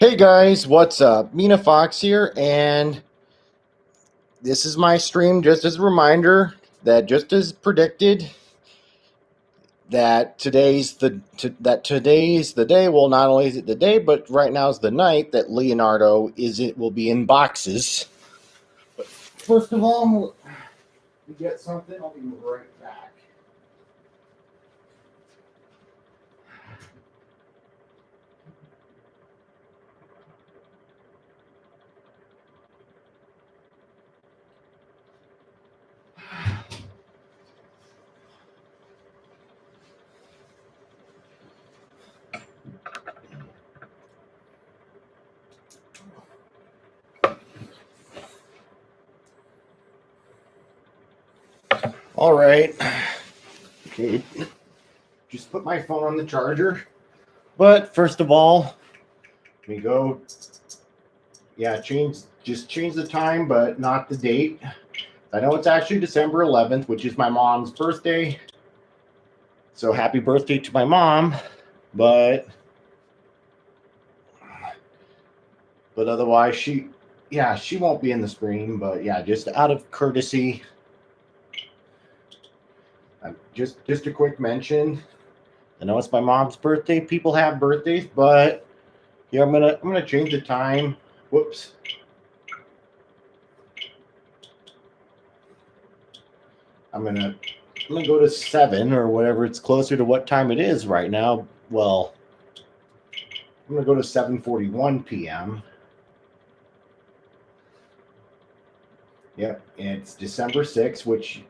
Hey guys, what's up? Mina Fox here, and this is my stream just as a reminder that just as predicted that today's the day. Well, not only is it the day, but right now is the night that Leonardo will be in boxes. But first of all, we get something. I'll be right back. All right. Okay. Just put my phone on the charger. But first of all, we go. Yeah, just change the time, but not the date. I know it's actually December 11th, which is my mom's birthday. So happy birthday to my mom. But otherwise she won't be in the stream, but yeah, just out of courtesy, just a quick mention. I know it's my mom's birthday. People have birthdays, but yeah, I'm gonna change the time. Whoops. I'm gonna go to 7 or whatever. It's closer to what time it is right now. Well, I'm gonna go to 7:41 p.m. Yep, it's December 6th, which,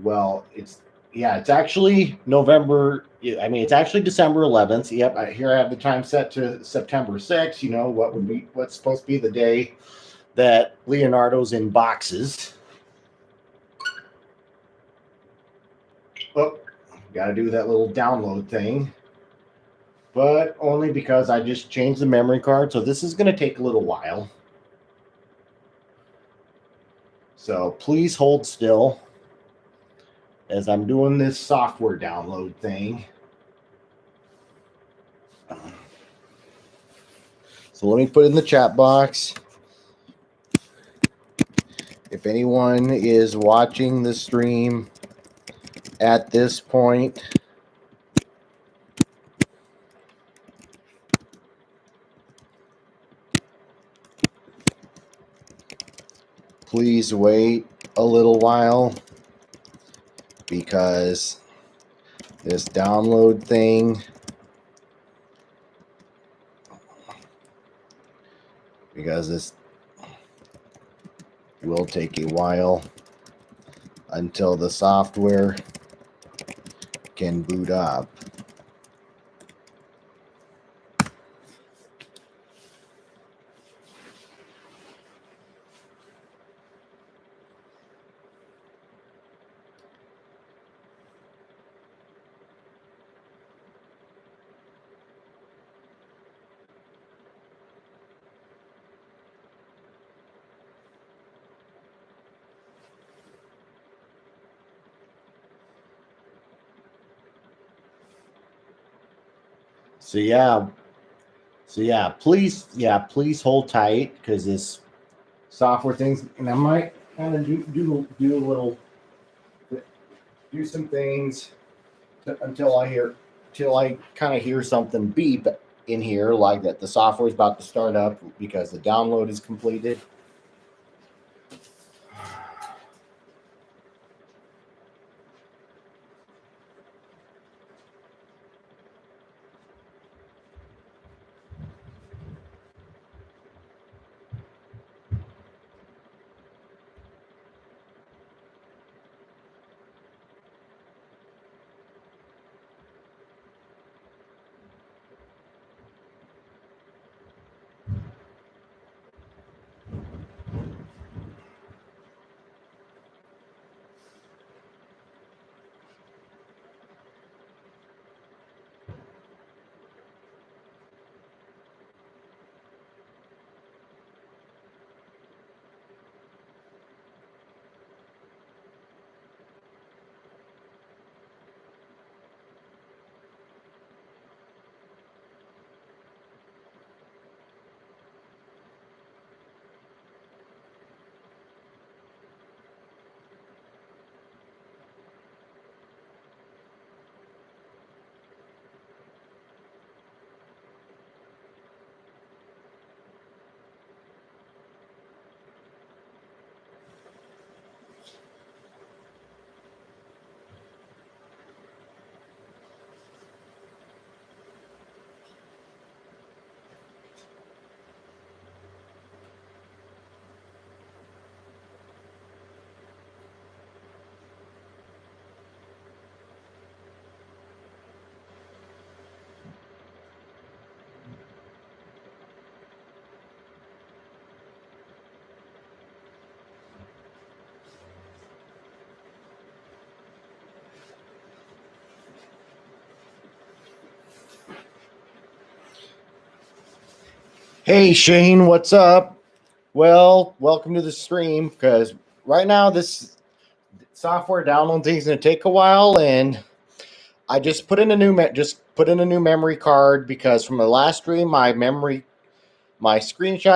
well, it's actually November. I mean, it's actually December 11th. Yep, here I have the time set to September 6th. You know what's supposed to be the day that Leonardo's in boxes. Oh, got to do that little download thing, but only because I just changed the memory card, so this is going to take a little while. So please hold still as I'm doing this software download thing. So let me put in the chat box. If anyone is watching the stream at this point, please wait a little while because this download thing, this will take a while until the software can boot up. So please hold tight because this software things, and I might kind of do a little, do some things until I kind of hear something beep in here, like that the software is about to start up because the download is completed. Hey Shane, what's up? Well, welcome to the stream because right now this software download thing is going to take a while, and I just put in a new memory card because from the last stream my screenshot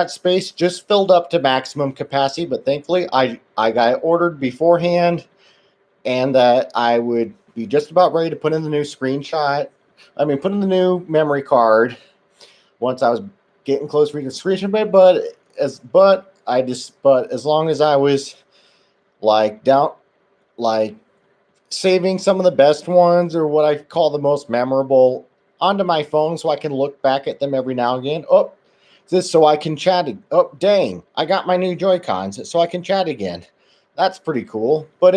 space just filled up to maximum capacity, but thankfully I got ordered beforehand, and that I would be just about ready to put in the new put in the new memory card once I was getting close to reading the screenshot, but as long as I was like down like saving some of the best ones or what I call the most memorable onto my phone so I can look back at them every now and again. Oh, this so I can chat. Oh, dang, I got my new Joy-Cons so I can chat again. That's pretty cool. But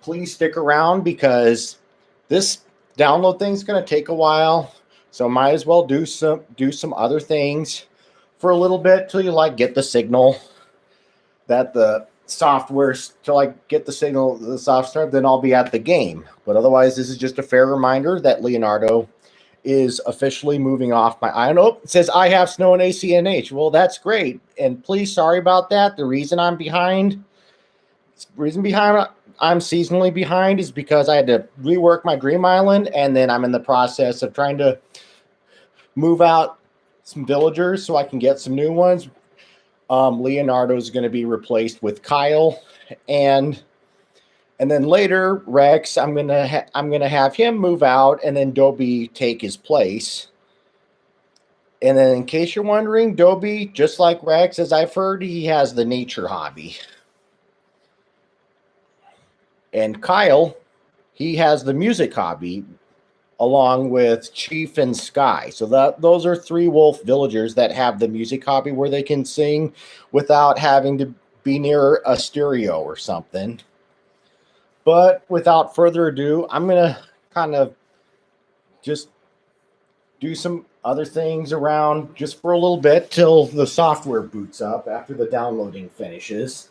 please stick around because this download thing's going to take a while. So might as well do some other things for a little bit till you get the signal that the software till I get the signal the software, then I'll be at the game. But otherwise, this is just a fair reminder that Leonardo is officially moving off my island. Oh, it says I have snow in ACNH. Well, that's great. And please, sorry about that. The reason I'm seasonally behind is because I had to rework my Dream Island, and then I'm in the process of trying to move out some villagers so I can get some new ones. Leonardo is going to be replaced with Kyle, and then later Rex. I'm gonna have him move out, and then Dobie take his place. And then, in case you're wondering, Dobie, just like Rex, as I've heard, he has the nature hobby. And Kyle, he has the music hobby, along with Chief and Sky. So those are three wolf villagers that have the music hobby where they can sing without having to be near a stereo or something. But without further ado, I'm going to kind of just do some other things around just for a little bit till the software boots up after the downloading finishes.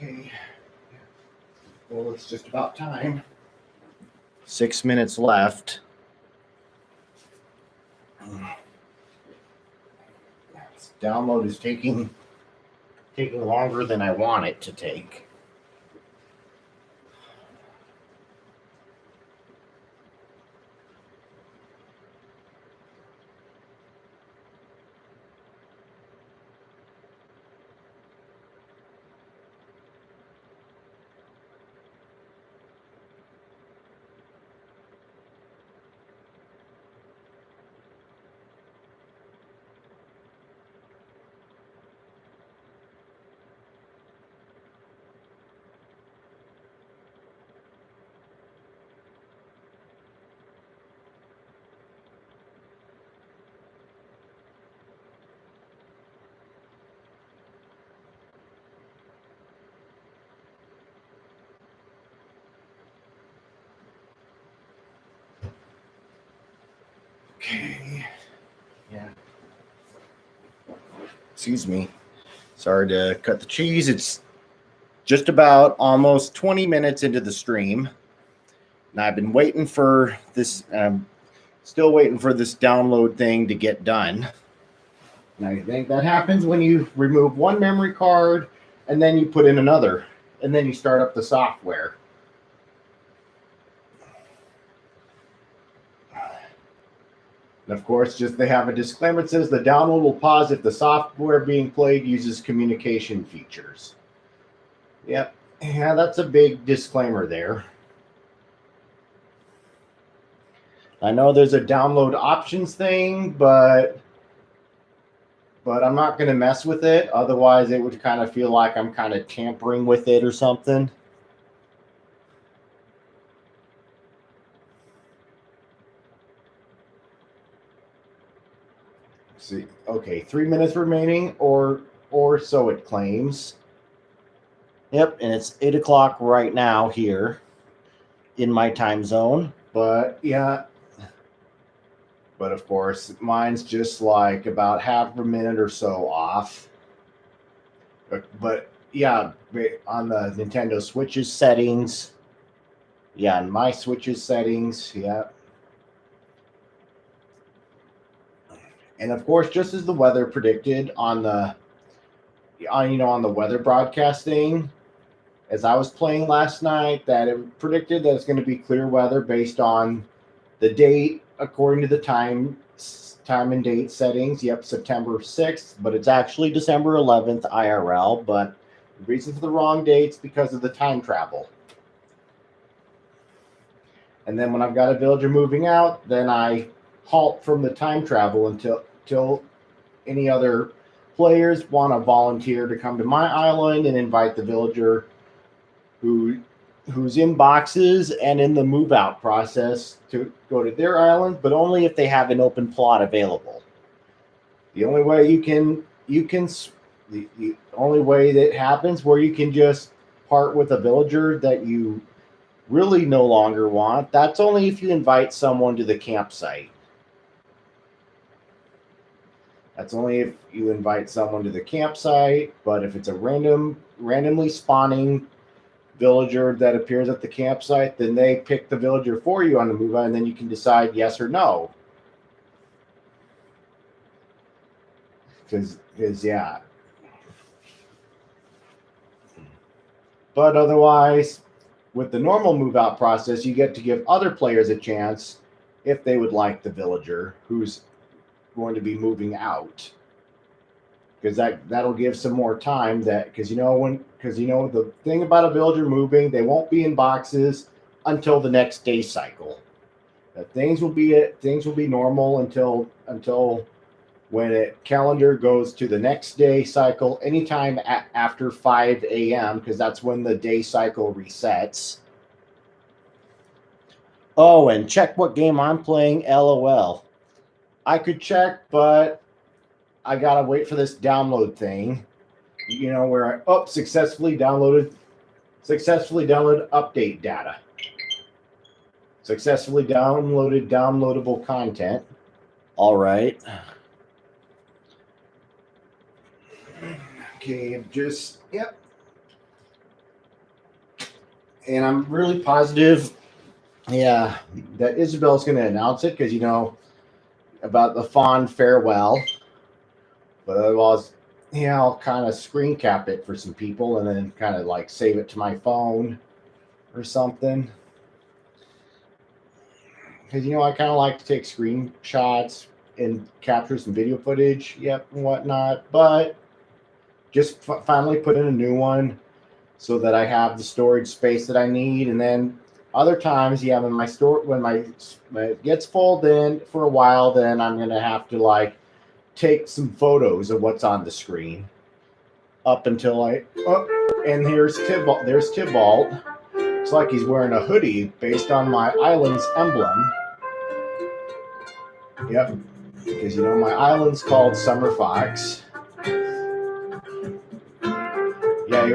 Okay. Well, it's just about time. 6 minutes left. This download is taking longer than I want it to take. Okay. Yeah. Excuse me. Sorry to cut the cheese. It's just about almost 20 minutes into the stream. And I've been waiting for this, still waiting for this download thing to get done. And I think that happens when you remove one memory card and then you put in another. And then you start up the software. And of course, just they have a disclaimer that says the download will pause if the software being played uses communication features. Yep. Yeah, that's a big disclaimer there. I know there's a download options thing, but I'm not going to mess with it. Otherwise, it would kind of feel like I'm kind of tampering with it or something. See, okay, 3 minutes remaining, or so it claims. Yep, and it's 8 o'clock right now here in my time zone. But yeah, but of course, mine's just like about half a minute or so off. But yeah, on the Nintendo Switch's settings. Yeah, on my Switch's settings. Yeah. And of course, just as the weather predicted on the weather broadcasting, as I was playing last night, that it predicted that it's going to be clear weather based on the date according to the time and date settings. Yep, September 6th, but it's actually December 11th IRL. But the reason for the wrong date's because of the time travel. And then when I've got a villager moving out, then I halt from the time travel until any other players want to volunteer to come to my island and invite the villager who's in boxes and in the move out process to go to their island, but only if they have an open plot available. The only way the only way that happens where you can just part with a villager that you really no longer want, that's only if you invite someone to the campsite. That's only if you invite someone to the campsite, but if it's a randomly spawning villager that appears at the campsite, then they pick the villager for you on the move on, and then you can decide yes or no. Because yeah. But otherwise, with the normal move out process, you get to give other players a chance if they would like the villager who's going to be moving out, because that'll give some more time, because the thing about a villager moving, they won't be in boxes until the next day cycle. Things will be normal until when a calendar goes to the next day cycle anytime after 5 a.m. because that's when the day cycle resets. Oh, and check what game I'm playing, LOL. I could check, but I gotta wait for this download thing. Where I successfully downloaded update data. Successfully downloaded downloadable content. All right. Okay, yep. And I'm really positive, yeah, that Isabel's going to announce it because, about the fond farewell. But otherwise, I'll kind of screen cap it for some people and then kind of like save it to my phone or something. Because, I kind of like to take screenshots and capture some video footage, and whatnot. But just finally put in a new one so that I have the storage space that I need. And then other times, when my it gets full, then for a while, then I'm going to have to like take some photos of what's on the screen up until and there's Tybalt. It's like he's wearing a hoodie based on my island's emblem. Yep, because my island's called Summer Fox. Yeah,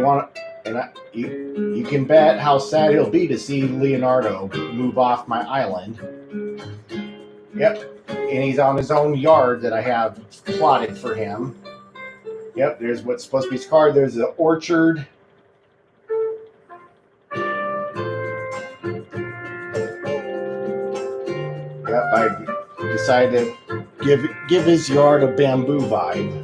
you can bet how sad he'll be to see Leonardo move off my island. Yep, and he's on his own yard that I have plotted for him. Yep, there's what's supposed to be his car. There's the orchard. Yep, I decided to give his yard a bamboo vibe.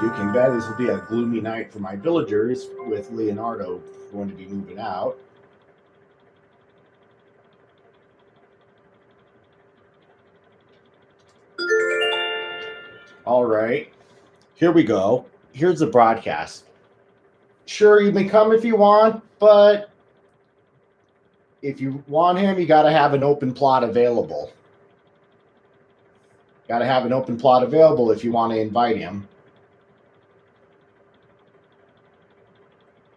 You can bet this will be a gloomy night for my villagers with Leonardo going to be moving out. All right, here we go. Here's the broadcast. Sure, you may come if you want, but if you want him, you got to have an open plot available. Got to have an open plot available if you want to invite him.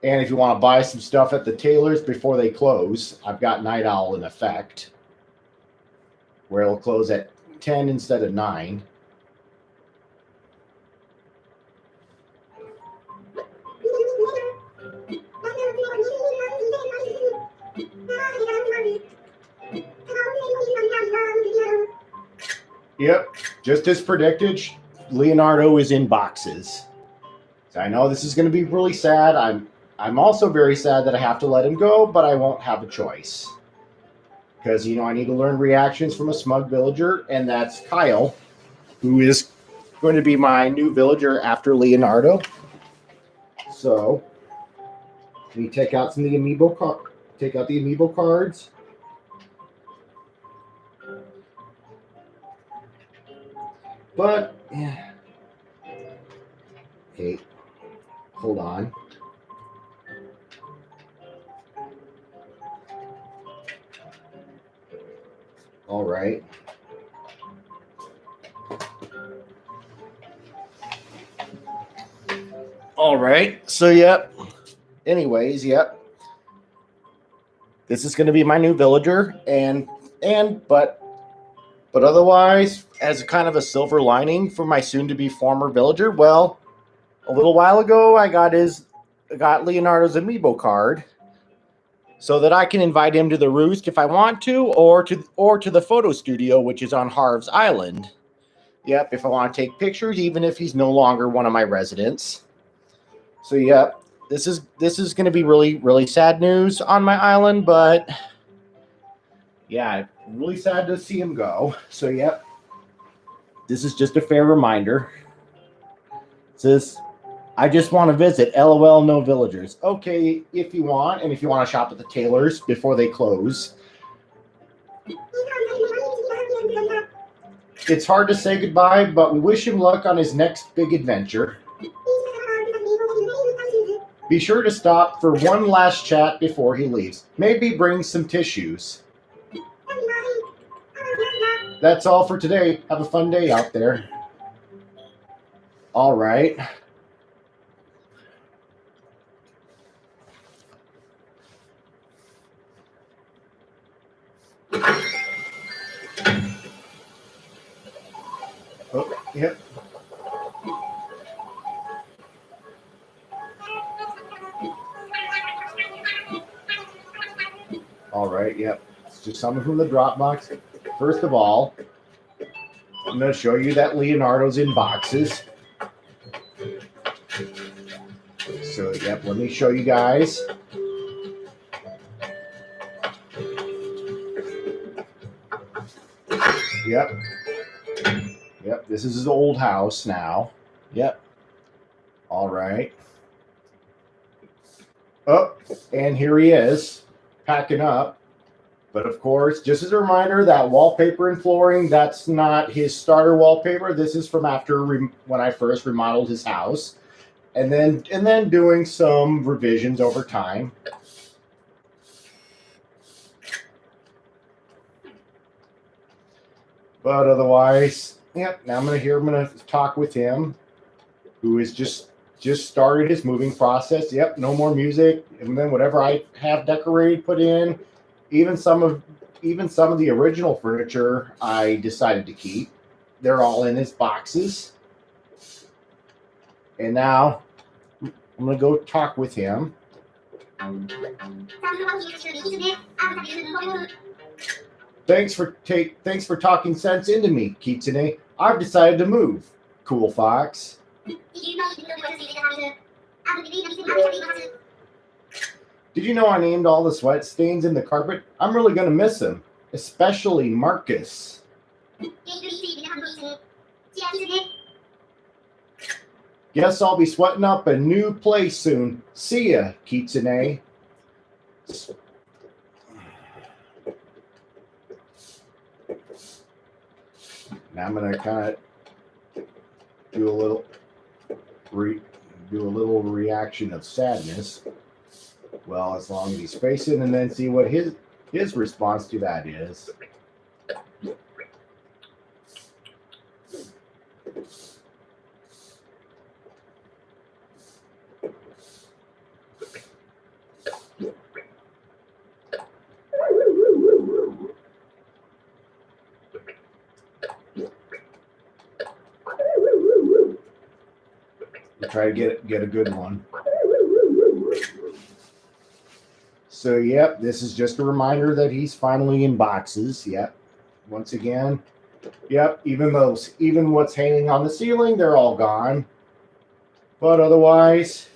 And if you want to buy some stuff at the tailors before they close, I've got Night Owl in effect, where it'll close at 10 instead of 9. Yep, just as predicted, Leonardo is in boxes. So I know this is going to be really sad. I'm also very sad that I have to let him go, but I won't have a choice. Because, I need to learn reactions from a smug villager, and that's Kyle, who is going to be my new villager after Leonardo. So, let me take out some of the Amiibo cards. But, yeah. Okay, hold on. All right. All right. So, yep. Anyways, yep. This is going to be my new villager, but otherwise, as a kind of a silver lining for my soon-to-be former villager, well, a little while ago, I got Leonardo's Amiibo card, so that I can invite him to the Roost if I want to, or to the photo studio, which is on Harv's Island. Yep, if I want to take pictures, even if he's no longer one of my residents. So, yep, this is going to be really, really sad news on my island, but yeah, really sad to see him go. So, yep, this is just a fair reminder. It says, I just want to visit. LOL, no villagers. Okay, if you want, and if you want to shop at the tailors before they close. It's hard to say goodbye, but we wish him luck on his next big adventure. Be sure to stop for one last chat before he leaves. Maybe bring some tissues. That's all for today. Have a fun day out there. All right. Oh, yep. All right, yep. just something from the Dropbox. First of all, I'm going to show you that Leonardo's in boxes. So, yep, let me show you guys. Yep. Yep, this is his old house now. Yep. All right. Oh, and here he is, packing up. But of course, just as a reminder, that wallpaper and flooring, that's not his starter wallpaper. This is from after when I first remodeled his house. And then doing some revisions over time. But otherwise, yep, now I'm gonna talk with him, who is just started his moving process. Yep, no more music. And then whatever I have decorated, put in, even some of the original furniture I decided to keep. They're all in his boxes. And now I'm gonna go talk with him. Thanks for talking sense into me, Kitsune. I've decided to move. Cool Fox. Did you know I named all the sweat stains in the carpet? I'm really gonna miss him, especially Marcus. Guess I'll be sweating up a new place soon. See ya, Kitsune. Now I'm gonna kind of do a little reaction of sadness. Well, as long as he's facing, and then see what his response to that is. Try to get a good one. So, yep, this is just a reminder that he's finally in boxes. Yep. Once again, yep, even what's hanging on the ceiling, they're all gone. But otherwise,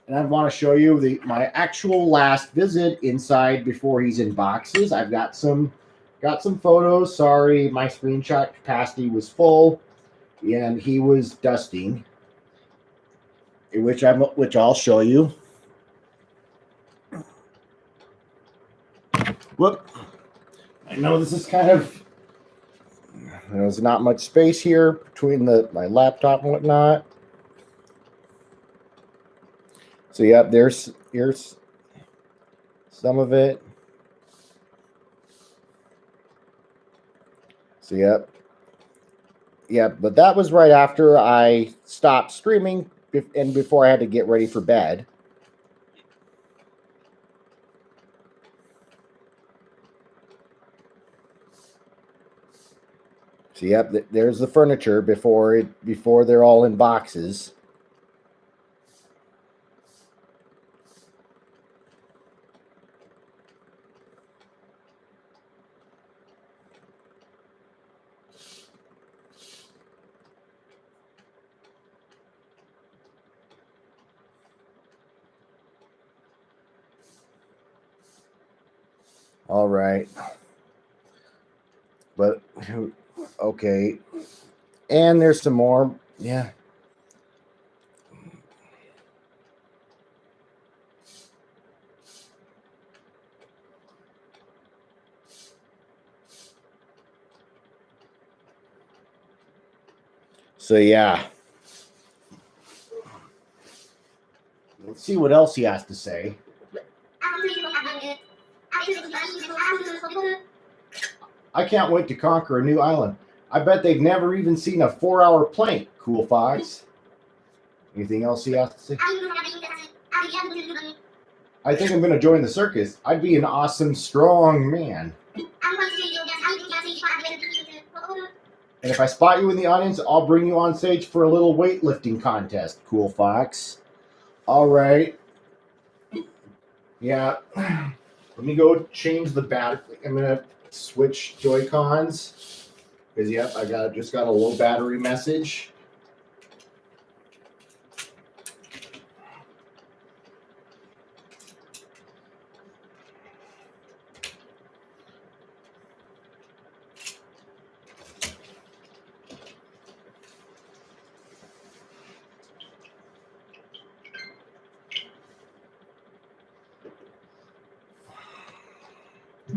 and I want to show you my actual last visit inside before he's in boxes. I've got some photos. Sorry, my screenshot capacity was full and he was dusting. Which I'll show you. Whoop! I know this is kind of, there's not much space here between my laptop and whatnot. So yeah, here's some of it. So yep, but that was right after I stopped streaming and before I had to get ready for bed. So yep, there's the furniture before they're all in boxes. All right. But okay. And there's some more. Yeah. So yeah. Let's see what else he has to say. I can't wait to conquer a new island. I bet they've never even seen a 4-hour plank, Cool Fox. Anything else he has to say? I think I'm going to join the circus. I'd be an awesome, strong man. And if I spot you in the audience, I'll bring you on stage for a little weightlifting contest, Cool Fox. All right. Yeah. Let me go change the battery. I'm gonna switch Joy-Cons because yep, I just got a low battery message.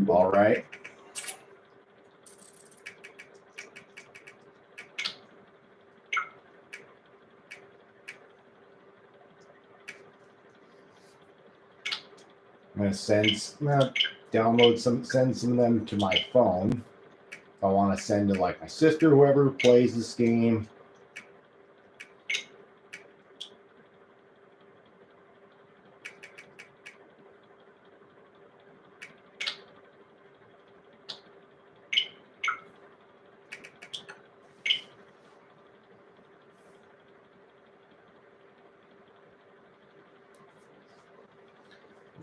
All right. I'm gonna send some of them to my phone. If I want to send to like my sister, whoever plays this game.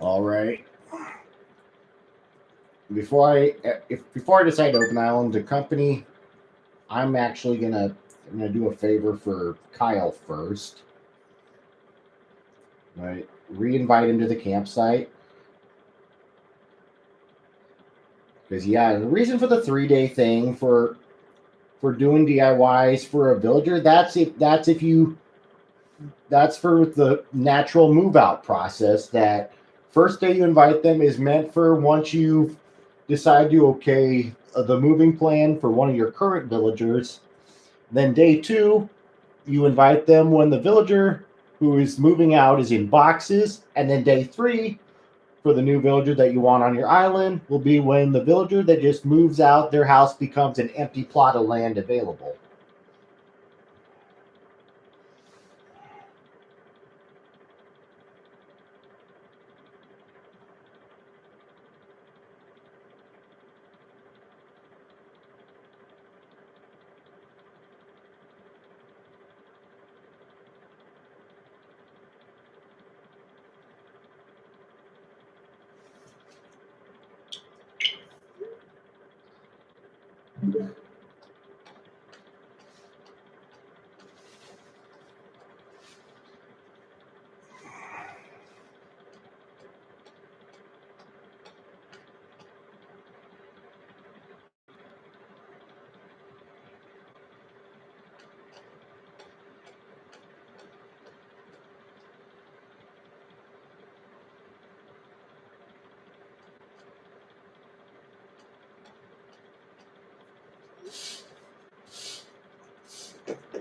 All right. Before I decide to open Island, the company, I'm actually gonna do a favor for Kyle first. Right, re-invite him to the campsite. Because yeah, the reason for the 3-day thing for doing DIYs for a villager, that's for the natural move out process. That first day you invite them is meant for once you decide to okay the moving plan for one of your current villagers. Then day 2, you invite them when the villager who is moving out is in boxes, and then day 3 for the new villager that you want on your island will be when the villager that just moves out, their house becomes an empty plot of land available.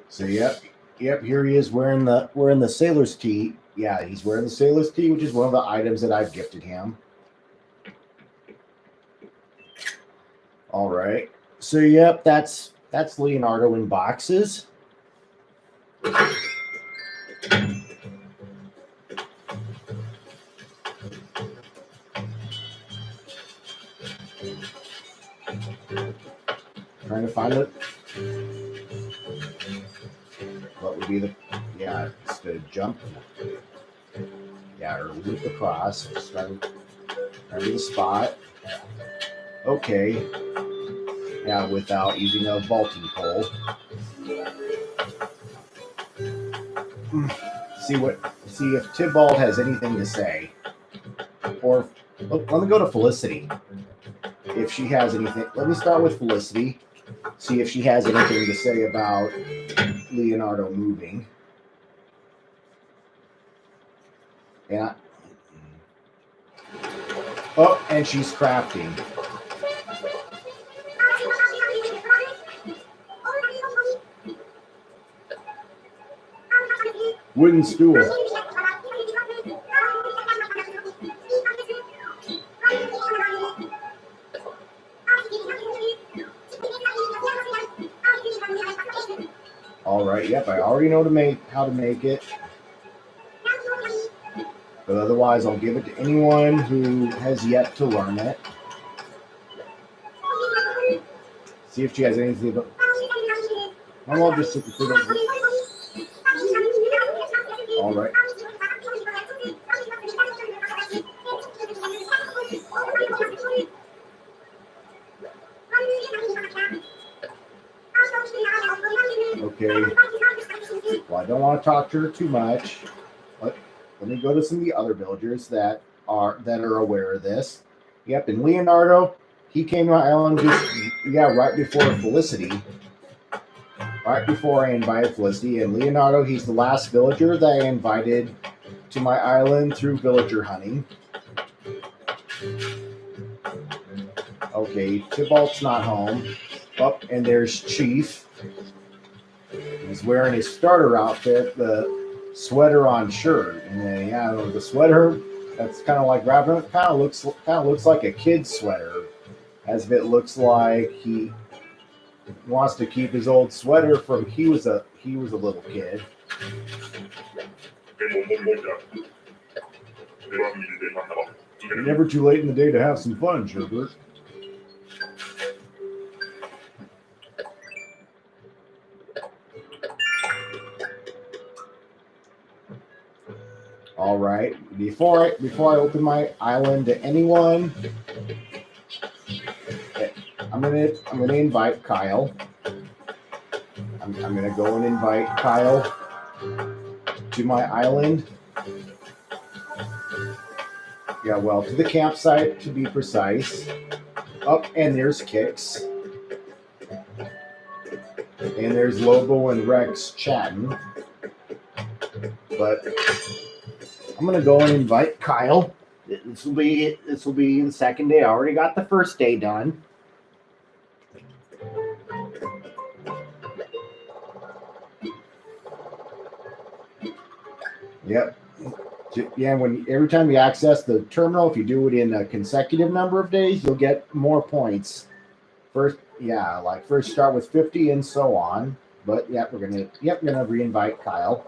So yep, here he is wearing the sailor's tee. Yeah, he's wearing the sailor's tee, which is one of the items that I've gifted him. All right. So yep, that's Leonardo in boxes. Trying to find it. What would be the it's to jump. Yeah, or loop across. Start the spot. Okay. Yeah, without using a vaulting pole. See if Tybalt has anything to say. Or let me go to Felicity. If she has anything, let me start with Felicity. See if she has anything to say about Leonardo moving. Yeah. Oh, and she's crafting. Wooden stool. All right. Yep, I already know how to make it. But otherwise, I'll give it to anyone who has yet to learn it. See if she has anything about. I'll just sit and over. All right. want to talk to her too much. Let me go to some of the other villagers that are aware of this. Yep, and Leonardo, he came to my island right before Felicity. Right before I invited Felicity. And Leonardo, he's the last villager that I invited to my island through villager hunting. Okay, Tybalt's not home. Up, and there's Chief. He's wearing his starter outfit, the sweater on shirt. And then, the sweater, that's kind of like Raven. Kind of looks like a kid's sweater, as if it looks like he wants to keep his old sweater from he was a little kid. Never too late in the day to have some fun, Sherbert. All right. Before I open my island to anyone, I'm gonna invite Kyle. I'm gonna go and invite Kyle to my island. Yeah, well, to the campsite to be precise. Up, and there's Kix. And there's Lobo and Rex chatting. But I'm gonna go and invite Kyle. This will be the second day. I already got the first day done. Yep. Yeah, every time you access the terminal, if you do it in a consecutive number of days, you'll get more points. First start with 50 and so on. But we're gonna re-invite Kyle.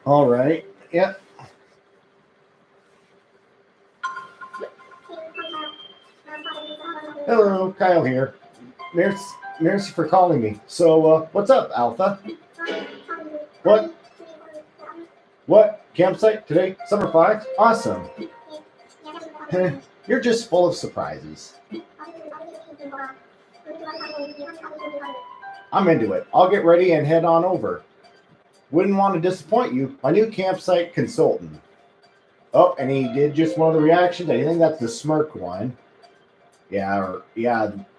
All right. Yep. Hello, Kyle here. Merci for calling me. So, what's up, Alpha? What? Campsite today? Summer 5? Awesome. You're just full of surprises. I'm into it. I'll get ready and head on over. Wouldn't want to disappoint you. My new campsite consultant. Oh, and he did just one of the reactions. I think that's the smirk one.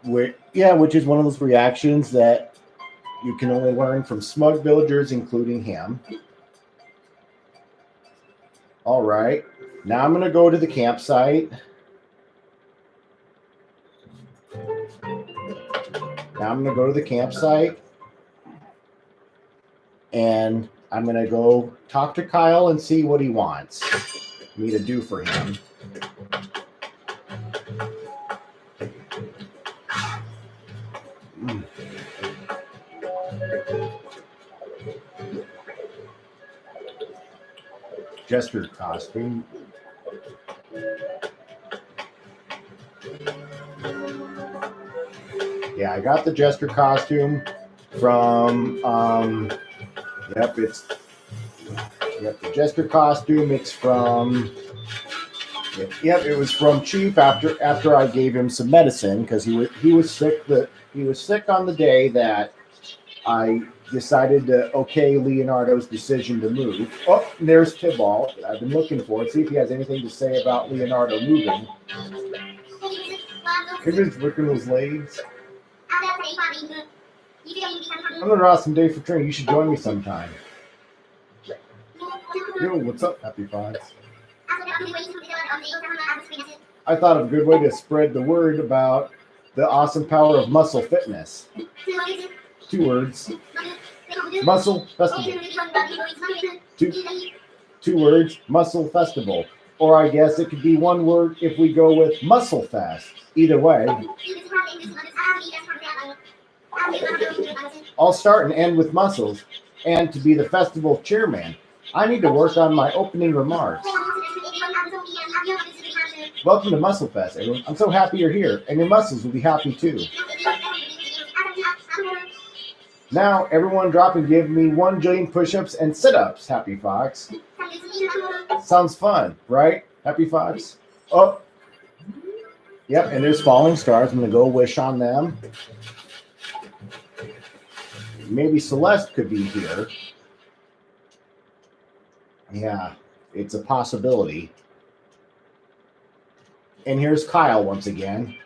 Which is one of those reactions that you can only learn from smug villagers, including him. All right. Now I'm going to go to the campsite. And I'm going to go talk to Kyle and see what he wants me to do for him. Jester costume. Yeah, I got the Jester costume from the Jester costume. It's from it was from Chief after I gave him some medicine because he was sick. He was sick on the day that I decided to okay Leonardo's decision to move. Oh, and there's Tybalt. I've been looking for it. See if he has anything to say about Leonardo moving. He's just working those legs. Another awesome day for training. You should join me sometime. Yo, what's up, Happy Fox? I thought of a good way to spread the word about the awesome power of muscle fitness. 2 words. Muscle Festival. Two words, Muscle Festival. Or I guess it could be 1 word if we go with Muscle Fest. Either way. I'll start and end with muscles. And to be the festival chairman, I need to work on my opening remarks. Welcome to Muscle Fest, everyone. I'm so happy you're here, and your muscles will be happy too. Now, everyone drop and give me 1 jillion push-ups and sit-ups, Happy Fox. Sounds fun, right? Happy Fox. Oh, yep, and there's falling stars. I'm going to go wish on them. Maybe Celeste could be here. Yeah, it's a possibility. And here's Kyle once again.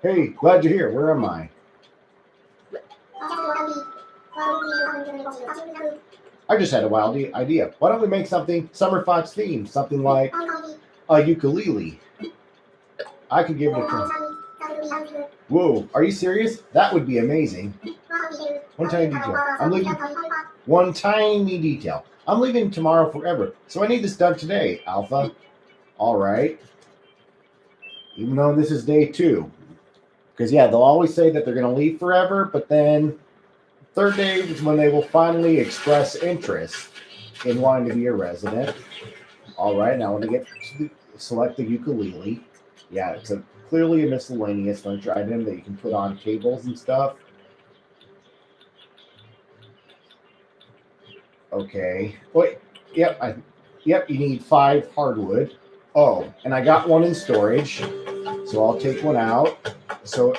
Hey, glad you're here. Where am I? I just had a wild idea. Why don't we make something Summer Fox themed? Something like a ukulele. I could give it a try. Whoa, are you serious? That would be amazing. One tiny detail. I'm leaving. One tiny detail. I'm leaving tomorrow forever, so I need this done today, Alpha. All right. Even though this is day 2. Because, yeah, they'll always say that they're going to leave forever, but then third day is when they will finally express interest in wanting to be a resident. All right, now when they get to select the ukulele, yeah, it's clearly a miscellaneous furniture item that you can put on tables and stuff. Okay. Wait. Yep. Yep. You need 5 hardwood. Oh, and I got one in storage, so I'll take one out. So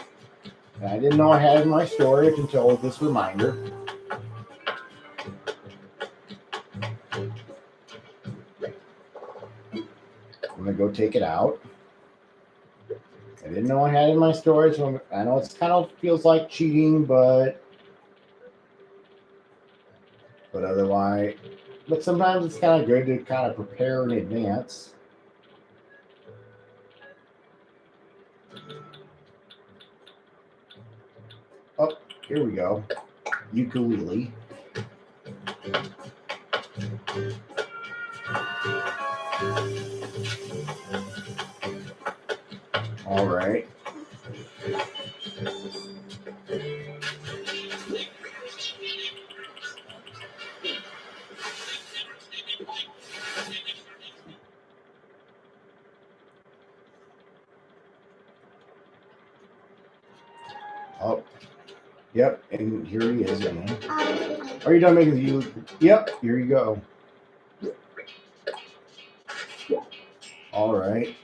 I didn't know I had it in my storage until this reminder. I'm gonna go take it out. I didn't know I had it in my storage. I know it's kind of feels like cheating, but otherwise, but sometimes it's kind of good to kind of prepare in advance. Oh, here we go. Ukulele. All right. Oh, yep. And here he is again. Are you done making the ukulele? Yep. Here you go. All right.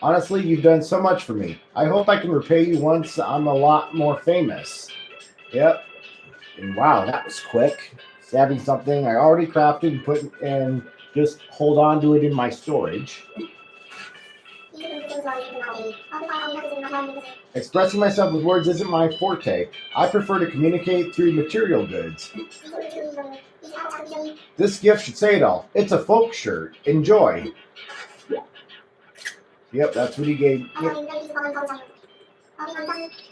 Honestly, you've done so much for me. I hope I can repay you once I'm a lot more famous. Yep. And wow, that was quick. Having something I already crafted and put and just hold on to it in my storage. Expressing myself with words isn't my forte. I prefer to communicate through material goods. This gift should say it all. It's a folk shirt. Enjoy. Yep, that's what he gave. Yep.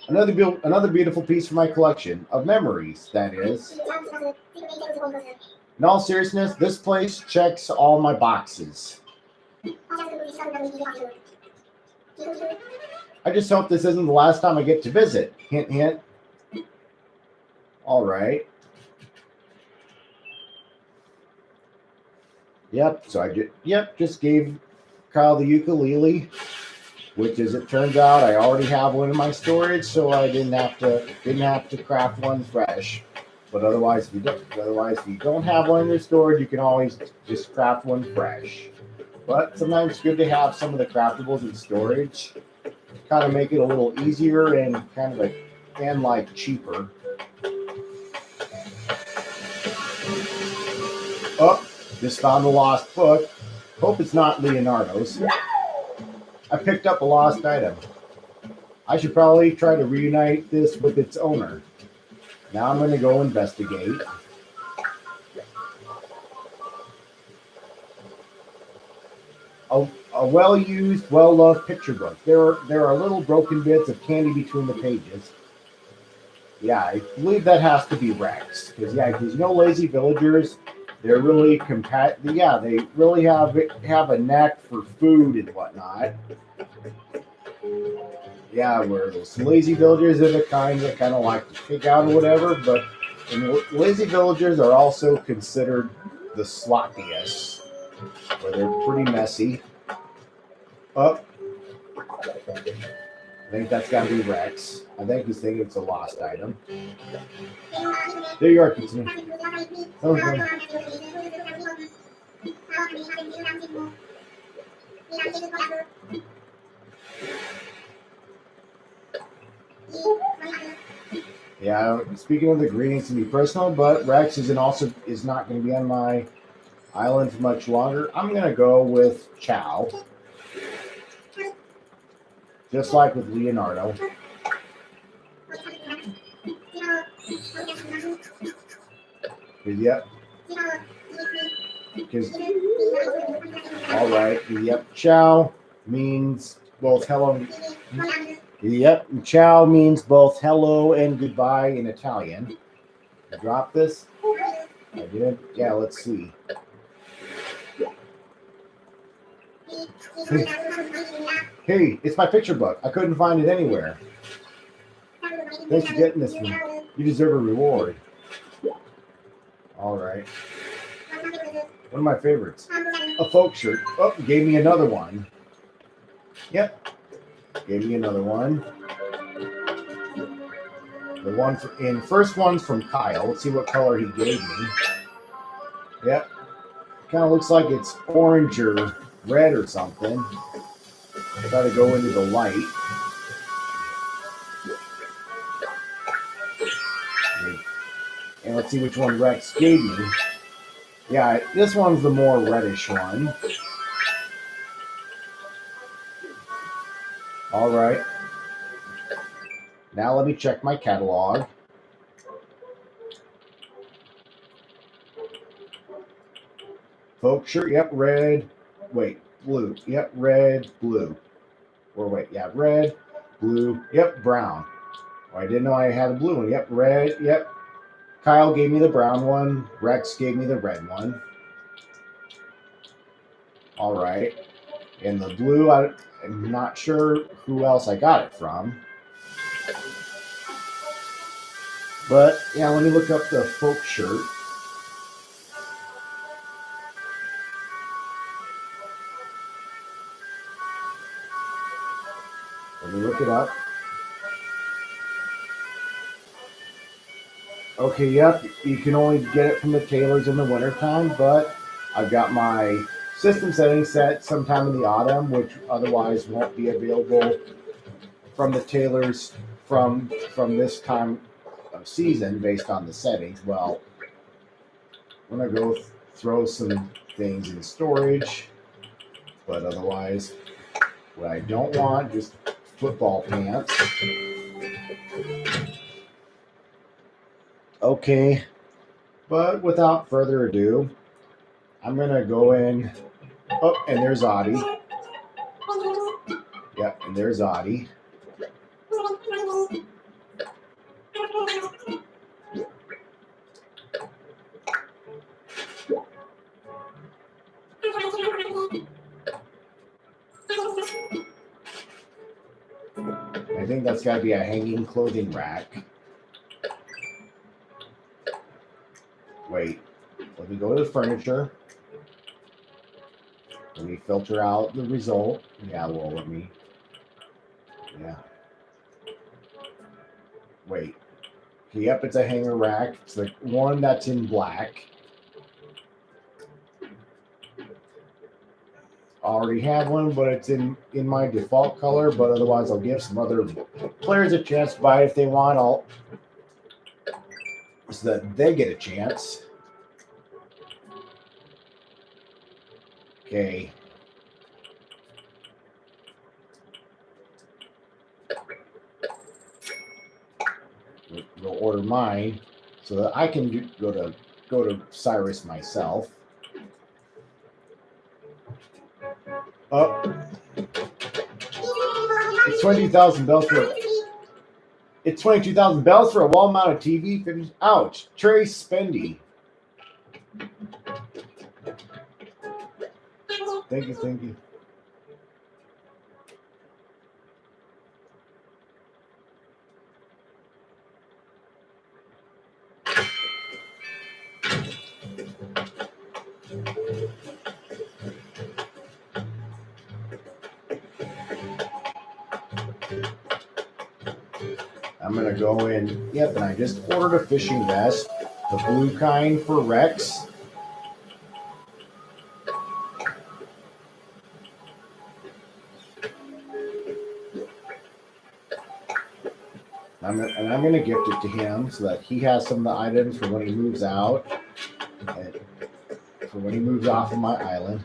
Another beautiful piece from my collection of memories, that is. In all seriousness, this place checks all my boxes. I just hope this isn't the last time I get to visit. Hint, hint. All right. Yep, so just gave Kyle the ukulele, which, as it turns out, I already have one in my storage, so I didn't have to craft one fresh. But otherwise, if you don't have one in your storage, you can always just craft one fresh. But sometimes it's good to have some of the craftables in storage, kind of make it a little easier and kind of cheaper. Oh, just found a lost book. Hope it's not Leonardo's. I picked up a lost item. I should probably try to reunite this with its owner. Now I'm going to go investigate. A well-used, well-loved picture book. There are little broken bits of candy between the pages. Yeah, I believe that has to be Rex. Because lazy villagers, they're really they really have a knack for food and whatnot. Yeah, where those lazy villagers are the kind that kind of like to pick out or whatever, but lazy villagers are also considered the sloppiest, where they're pretty messy. think that's got to be Rex. I think he's thinking it's a lost item. There you are, Kitsune. Okay. Yeah, speaking of the greetings to be personal, but Rex is not going to be on my island for much longer. I'm going to go with Chow. Just like with Leonardo. Yep. All right. Yep. Chow means both hello. Yep. Ciao means both hello and goodbye in Italian. Drop this. I did. Yeah, let's see. Hey, it's my picture book. I couldn't find it anywhere. Thanks for getting this one. You deserve a reward. All right. One of my favorites. A folk shirt. Oh, gave me another one. Yep. Gave me another one. The one first one's from Kyle. Let's see what color he gave me. Yep. Kind of looks like it's orange or red or something. Try to go into the light. And let's see which one Rex gave me. Yeah, this one's the more reddish one. All right. Now let me check my catalog. Folk shirt, yep, red. Wait, blue. Yep, red, blue. Or wait, yeah, red, blue, yep, brown. Oh, I didn't know I had a blue one. Yep, red, yep. Kyle gave me the brown one. Rex gave me the red one. All right. And the blue, I'm not sure who else I got it from. But, yeah, let me look up the folk shirt. Let me look it up. Okay, yep, you can only get it from the tailors in the wintertime, but I've got my system settings set sometime in the autumn, which otherwise won't be available from the tailors from this time of season based on the settings. Well, I'm going to go throw some things in storage, but otherwise, what I don't want, just football pants. Okay, but without further ado, I'm going to go in. Oh, and there's Audie. Yep, and there's Audie. I think that's got to be a hanging clothing rack. Wait, let me go to the furniture. Let me filter out the result. Yeah, well, let me. Yeah. Wait. Yep, it's a hanger rack. It's the one that's in black. I already have one, but it's in my default color. But otherwise, I'll give some other players a chance to buy it if they want. So that they get a chance. Okay. We'll order mine so that I can go to Cyrus myself. Oh, it's 22,000 bells for. It's 22,000 bells for a wall-mounted TV. Ouch, Trey Spendy. Thank you. I'm gonna go in. Yep, and I just ordered a fishing vest, the blue kind for Rex. I'm going to gift it to him so that he has some of the items for when he moves out, and for when he moves off of my island.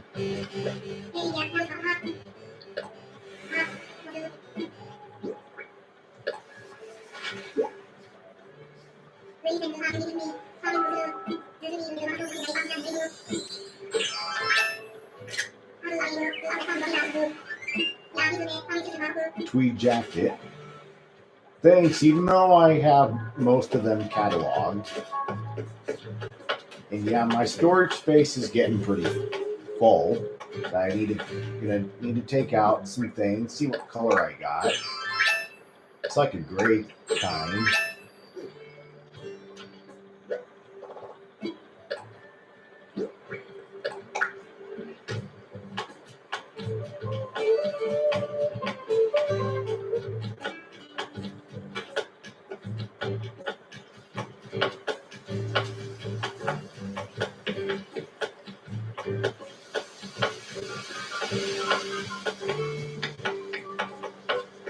Tweed jacket. Thanks, even though I have most of them cataloged. And yeah, my storage space is getting pretty full. I need to take out some things, see what color I got. It's like a gray kind.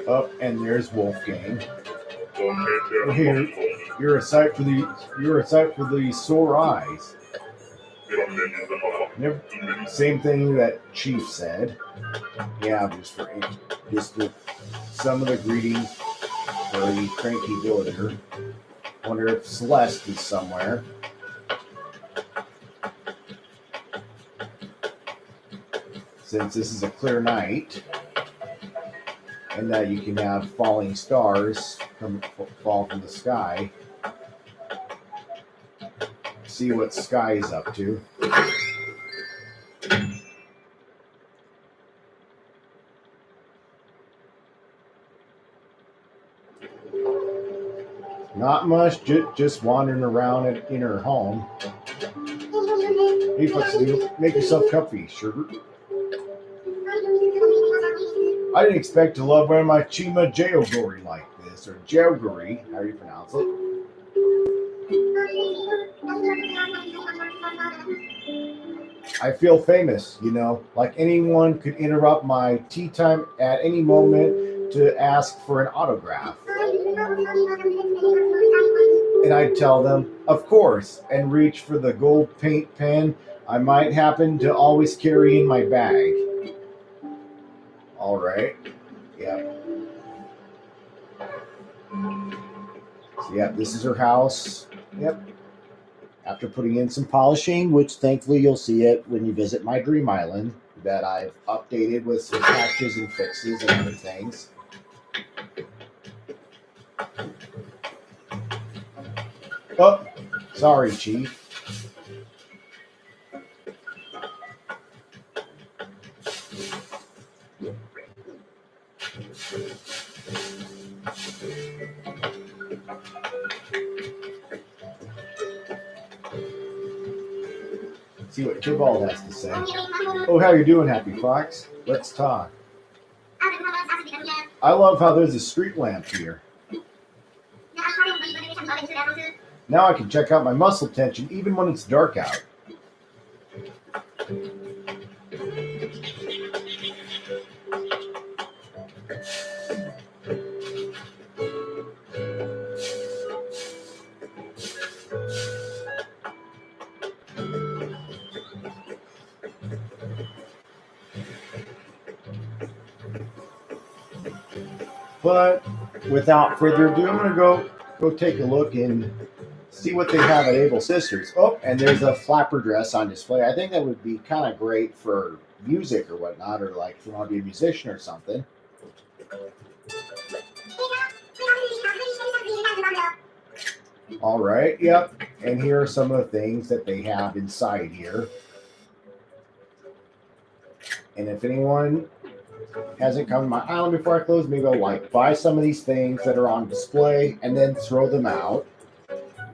Up and there's Wolfgang. Here, you're a sight for the sore eyes. Never, same thing that Chief said. Yeah, just some of the greetings for the cranky villager. Wonder if Celeste is somewhere. Since this is a clear night, and that you can have falling stars fall from the sky. See what Sky is up to. Not much, just wandering around in her home. Hey, Foxy, make yourself comfy, sugar. I didn't expect to love wearing my Chima Jaogori like this, or Jaogori, how do you pronounce it? I feel famous, like anyone could interrupt my tea time at any moment to ask for an autograph. And I'd tell them, of course, and reach for the gold paint pen I might happen to always carry in my bag. All right. Yep. So, yep, this is her house. Yep. After putting in some polishing, which thankfully you'll see it when you visit my dream island that I've updated with some patches and fixes and other things. Oh, sorry, Chief. See what Tibald has to say. Oh, how you doing, Happy Fox? Let's talk. I love how there's a street lamp here. Now I can check out my muscle tension even when it's dark out. But without further ado, I'm going to go take a look and see what they have at Able Sisters. Oh, and there's a flapper dress on display. I think that would be kind of great for music or whatnot, or like if you want to be a musician or something. All right, yep. And here are some of the things that they have inside here. And if anyone hasn't come to my island before I close, maybe I'll buy some of these things that are on display and then throw them out.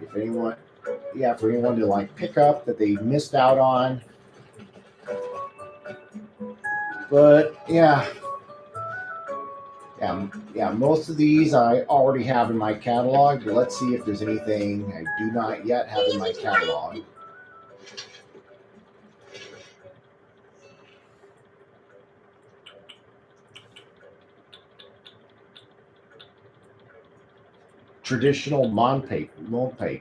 If anyone, for anyone to pick up that they missed out on. But yeah, Yeah, most of these I already have in my catalog, but let's see if there's anything I do not yet have in my catalog. Traditional Monpe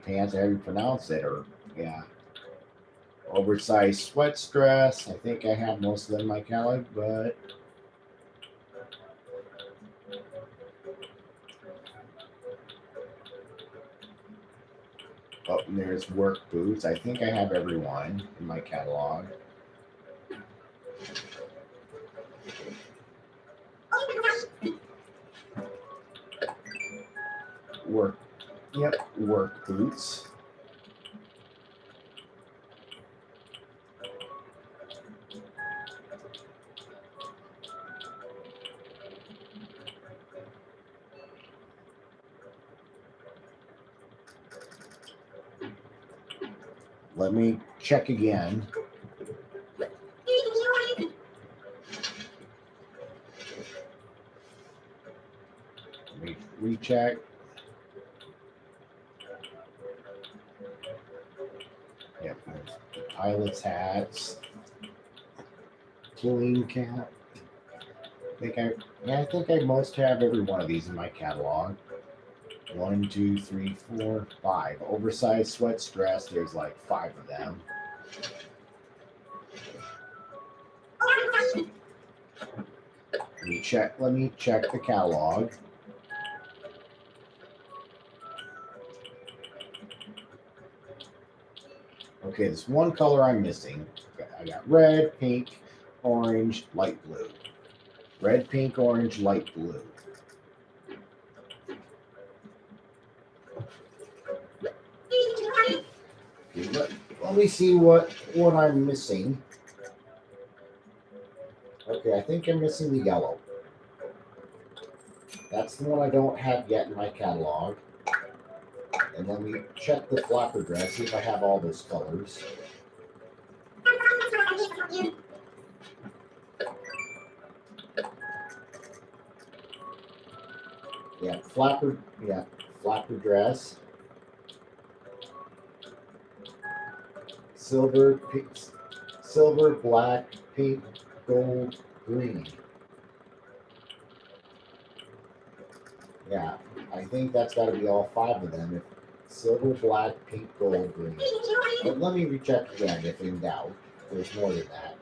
pants, however you pronounce it, or yeah. Oversized sweat dress. I think I have most of them in my catalog, but oh, and there's work boots. I think I have everyone in my catalog. Work, yep, work boots. Let me check again. Let me recheck. Yep, pilot's hats. Clean cap. I think I most have every one of these in my catalog. 1, 2, 3, 4, 5. Oversized sweat dress. There's like 5 of them. Let me check the catalog. Okay, there's one color I'm missing. I got red, pink, orange, light blue. Red, pink, orange, light blue. Okay, let me see what I'm missing. Okay, I think I'm missing the yellow. That's the one I don't have yet in my catalog. And let me check the flapper dress, see if I have all those colors. Yeah, flapper dress. Silver, black, pink, gold, green. Yeah, I think that's got to be all 5 of them. Silver, black, pink, gold, green. But let me recheck again if in doubt. There's more than that.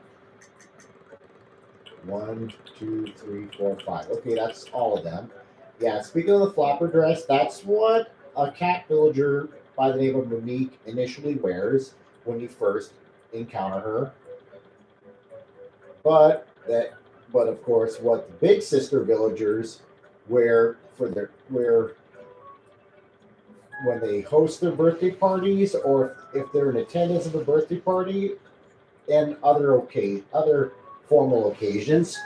1, 2, 3, 4, 5. Okay, that's all of them. Yeah, speaking of the flapper dress, that's what a cat villager by the name of Monique initially wears when you first encounter her. But of course, what the big sister villagers wear when they host their birthday parties, or if they're in attendance of a birthday party, and other formal occasions.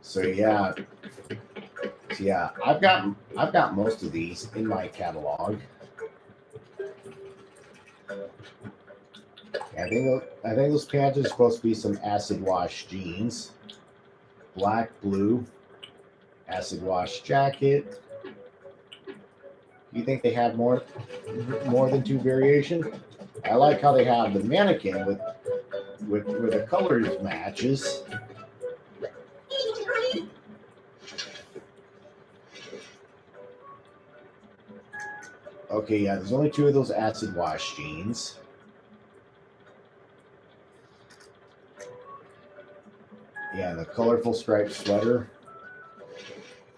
So yeah, I've got most of these in my catalog. I think those pants are supposed to be some acid wash jeans. Black, blue, acid wash jacket. You think they have more than 2 variations? I like how they have the mannequin with the colors matches. Okay, yeah, there's only 2 of those acid wash jeans. Yeah, the colorful striped sweater.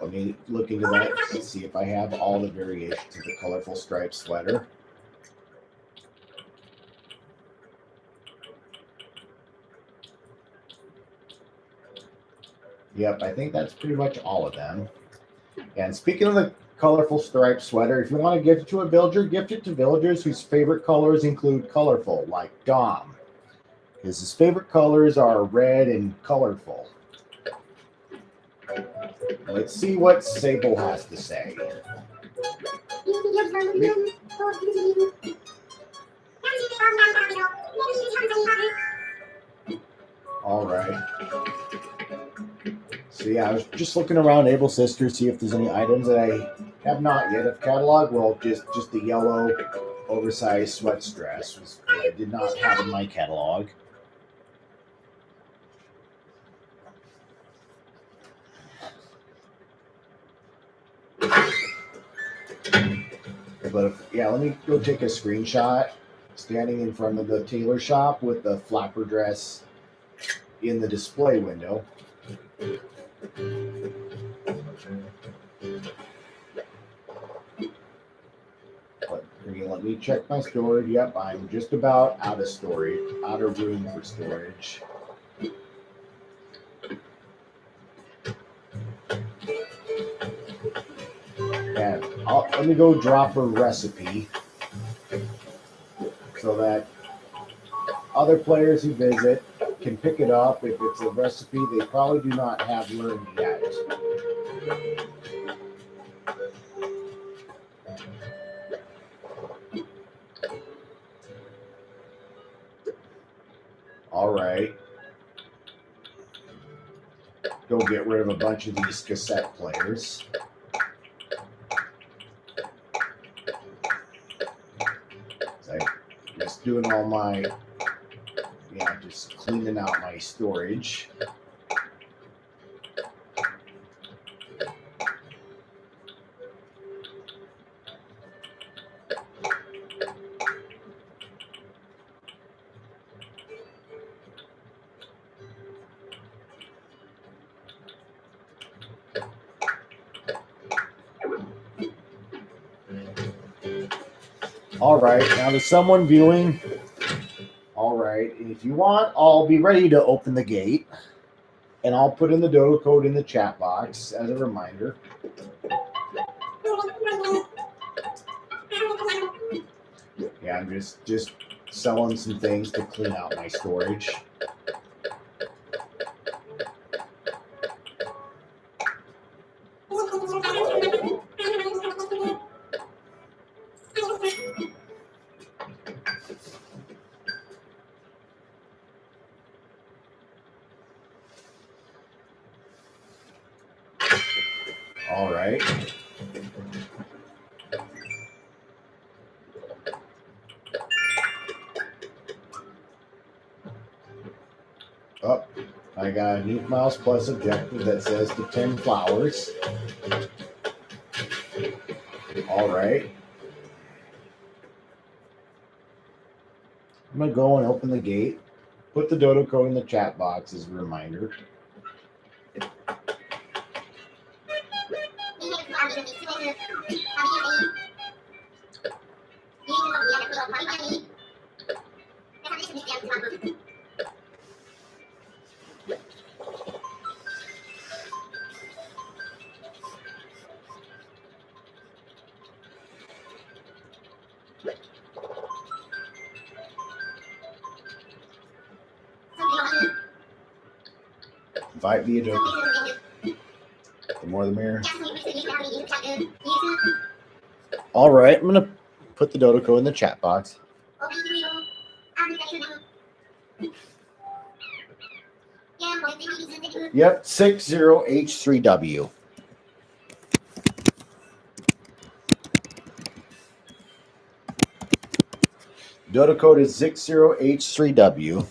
Let me look into that and see if I have all the variations of the colorful striped sweater. Yep, I think that's pretty much all of them. And speaking of the colorful striped sweater, if you want to gift it to a villager, gift it to villagers whose favorite colors include colorful, like Dom. His favorite colors are red and colorful. Let's see what Sable has to say. All right. So yeah, I was just looking around Able Sister, see if there's any items that I have not yet of catalog. Well, just the yellow oversized sweat dress was what I did not have in my catalog. But yeah, let me go take a screenshot standing in front of the tailor shop with the flapper dress in the display window. But let me check my storage. Yep, I'm just about out of storage, out of room for storage. And let me go drop a recipe so that other players who visit can pick it up if it's a recipe they probably do not have learned yet. All right. Go get rid of a bunch of these cassette players. Just doing all my, just cleaning out my storage. All right, now there's someone viewing. All right, if you want, I'll be ready to open the gate, and I'll put in the dodo code in the chat box as a reminder. Yeah, I'm just selling some things to clean out my storage. All right. Oh, I got a Neat Mouse Plus objective that says to 10 flowers. All right. I'm going to go and open the gate. Put the dodo code in the chat box as a reminder. Invite me to. The more the merrier. All right, I'm going to put the dodo code in the chat box. Yep, 60H3W. Dodo code is 60H3W.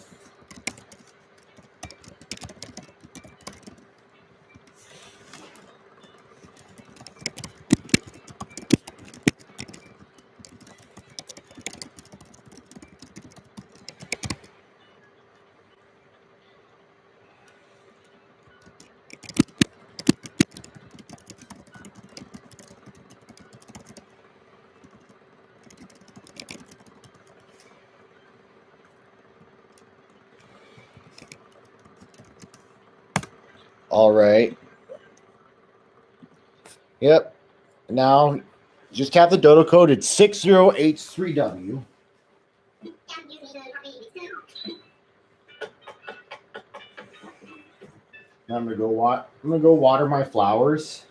All right. Yep. Now, just have the dodo code. It's 60H3W. Now I'm gonna go water my flowers.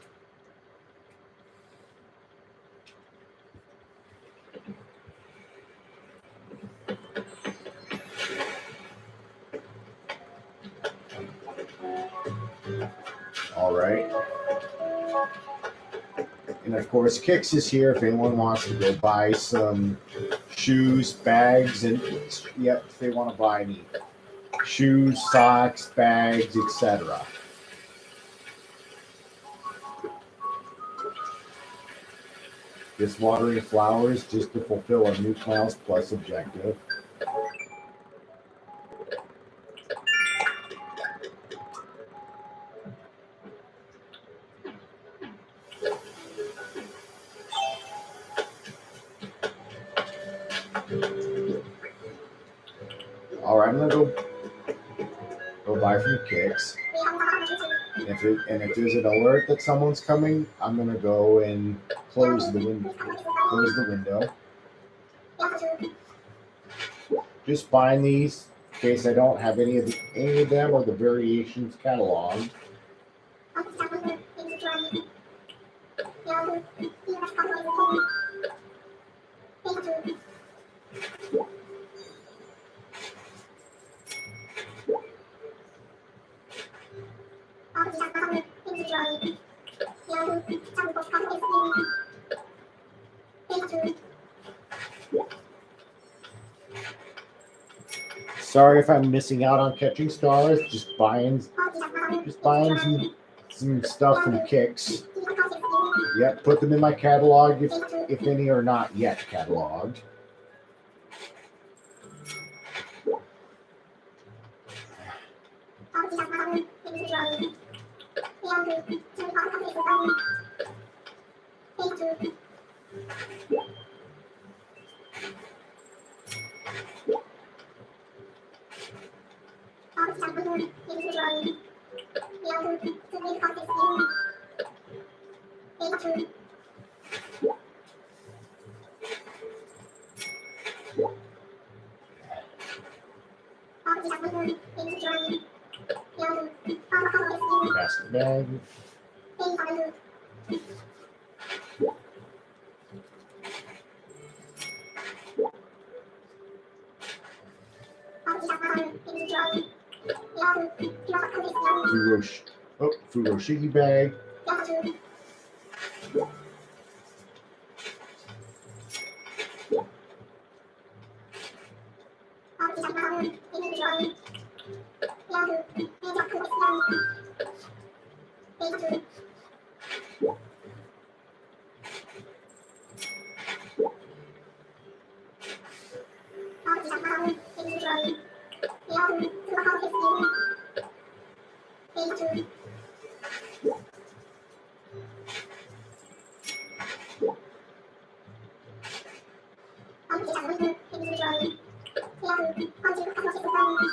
right. And of course, Kix is here if anyone wants to go buy some shoes, bags, and yep, if they want to buy any shoes, socks, bags, etc. Just watering flowers just to fulfill our New Miles Plus objective. All right, I'm gonna go buy from Kix. And if there's an alert that someone's coming, I'm gonna go and close the window. Just buying these in case I don't have any of them or the variations cataloged. Sorry if I'm missing out on catching stars. Just buying some stuff from Kix. Yep, put them in my catalog if any are not yet cataloged. Basket bag. Furoshiki bag.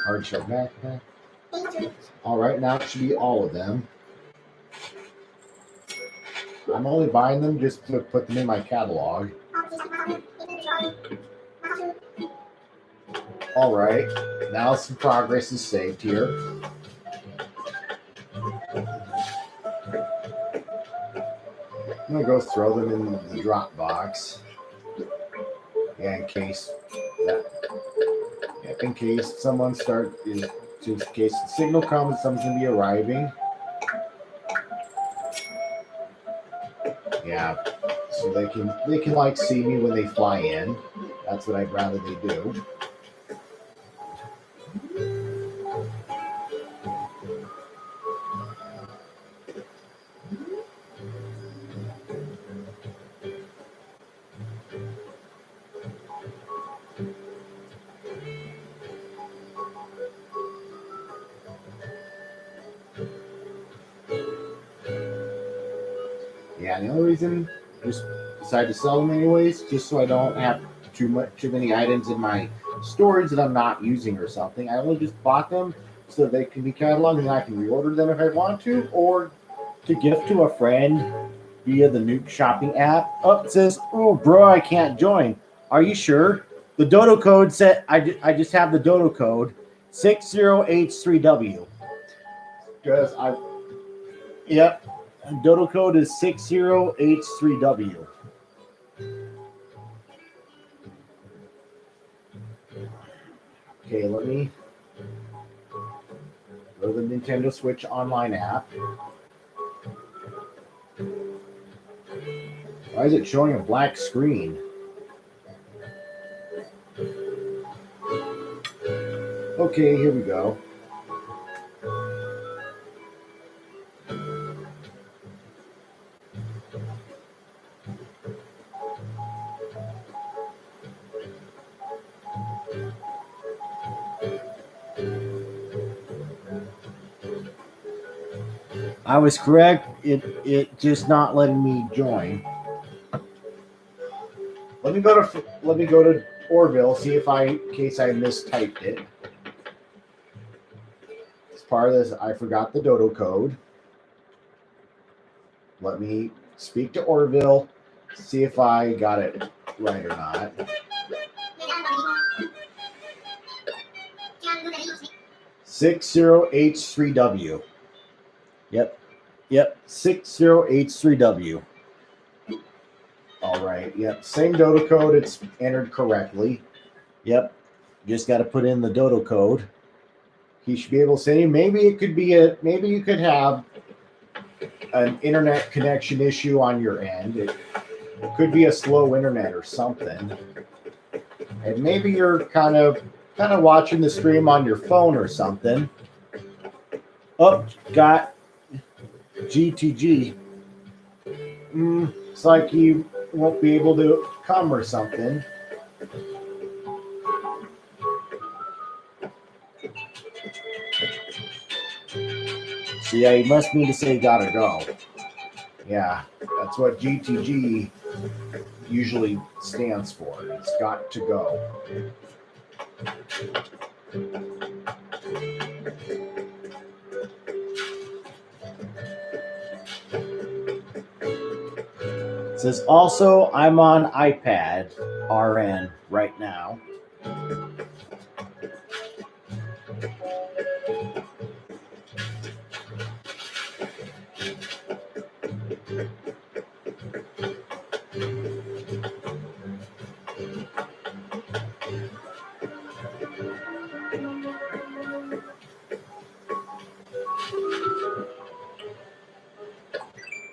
Hard shell backpack. All right, now it should be all of them. I'm only buying them just to put them in my catalog. All right, now some progress is saved here. I'm gonna go throw them in the drop box. Yeah, in case someone in case the signal comes, someone's gonna be arriving. Yeah, so they can like see me when they fly in. That's what I'd rather they do. Yeah, the only reason I just decided to sell them anyways, just so I don't have too many items in my storage that I'm not using or something. I only just bought them so they can be cataloged and I can reorder them if I want to, or to gift to a friend via the Nuke shopping app. Oh, it says, "Oh, bro, I can't join." Are you sure? The dodo code said I just have the dodo code 60H3W because yep. Dodo code is 60H3W. Okay, let me go to the Nintendo Switch online app. Why is it showing a black screen? Okay, here we go. I was correct. It just not letting me join. Let me go to Orville, see if in case I mistyped it. As part of this, I forgot the dodo code. Let me speak to Orville, see if I got it right or not. 60H3W. Yep. 60H3W. All right. Yep. Same dodo code. It's entered correctly. Yep. Just got to put in the dodo code. He should be able to send you. Maybe it could be maybe you could have an internet connection issue on your end. It could be a slow internet or something. And maybe you're kind of watching the stream on your phone or something. Oh, got GTG. It's like you won't be able to come or something. So yeah, you must mean to say gotta go. Yeah, that's what GTG usually stands for. It's got to go. It says also I'm on iPad RN right now.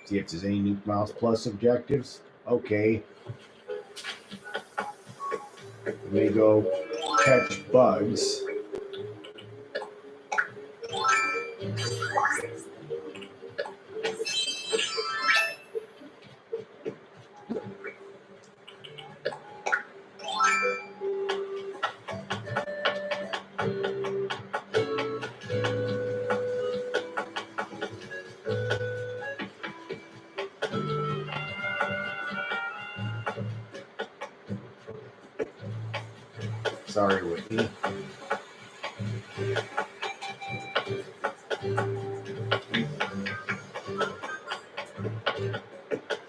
See if there's any Nuke Mouse Plus objectives. Okay. Let me go catch bugs. Sorry, Whitney.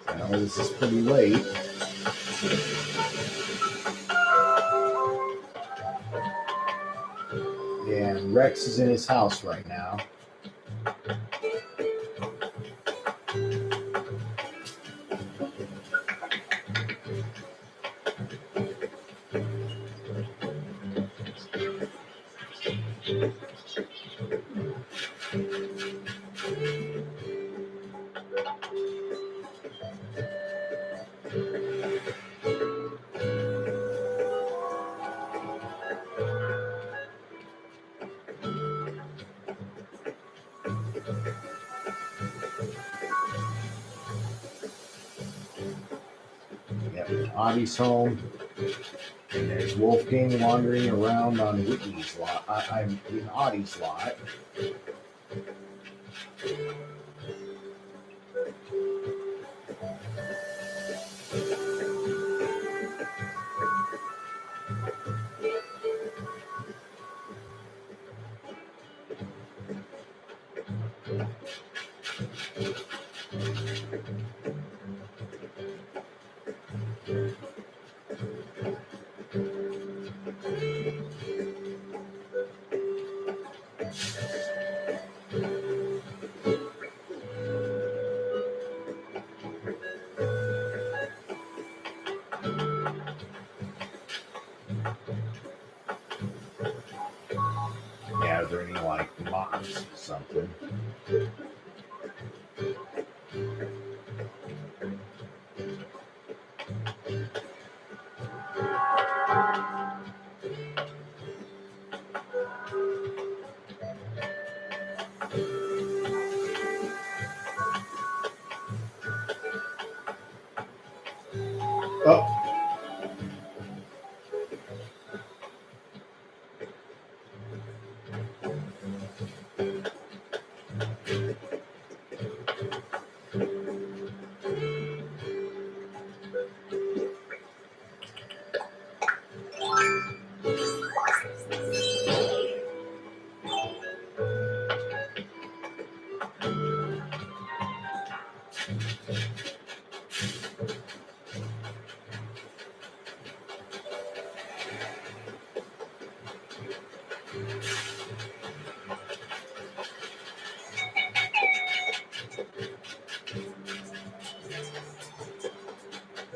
I know this is pretty late. Yeah, Rex is in his house right now. Audie's home. And there's Wolfgang wandering around on Whitney's lot. I'm in Audie's lot. Yeah, are there any like mobs or something?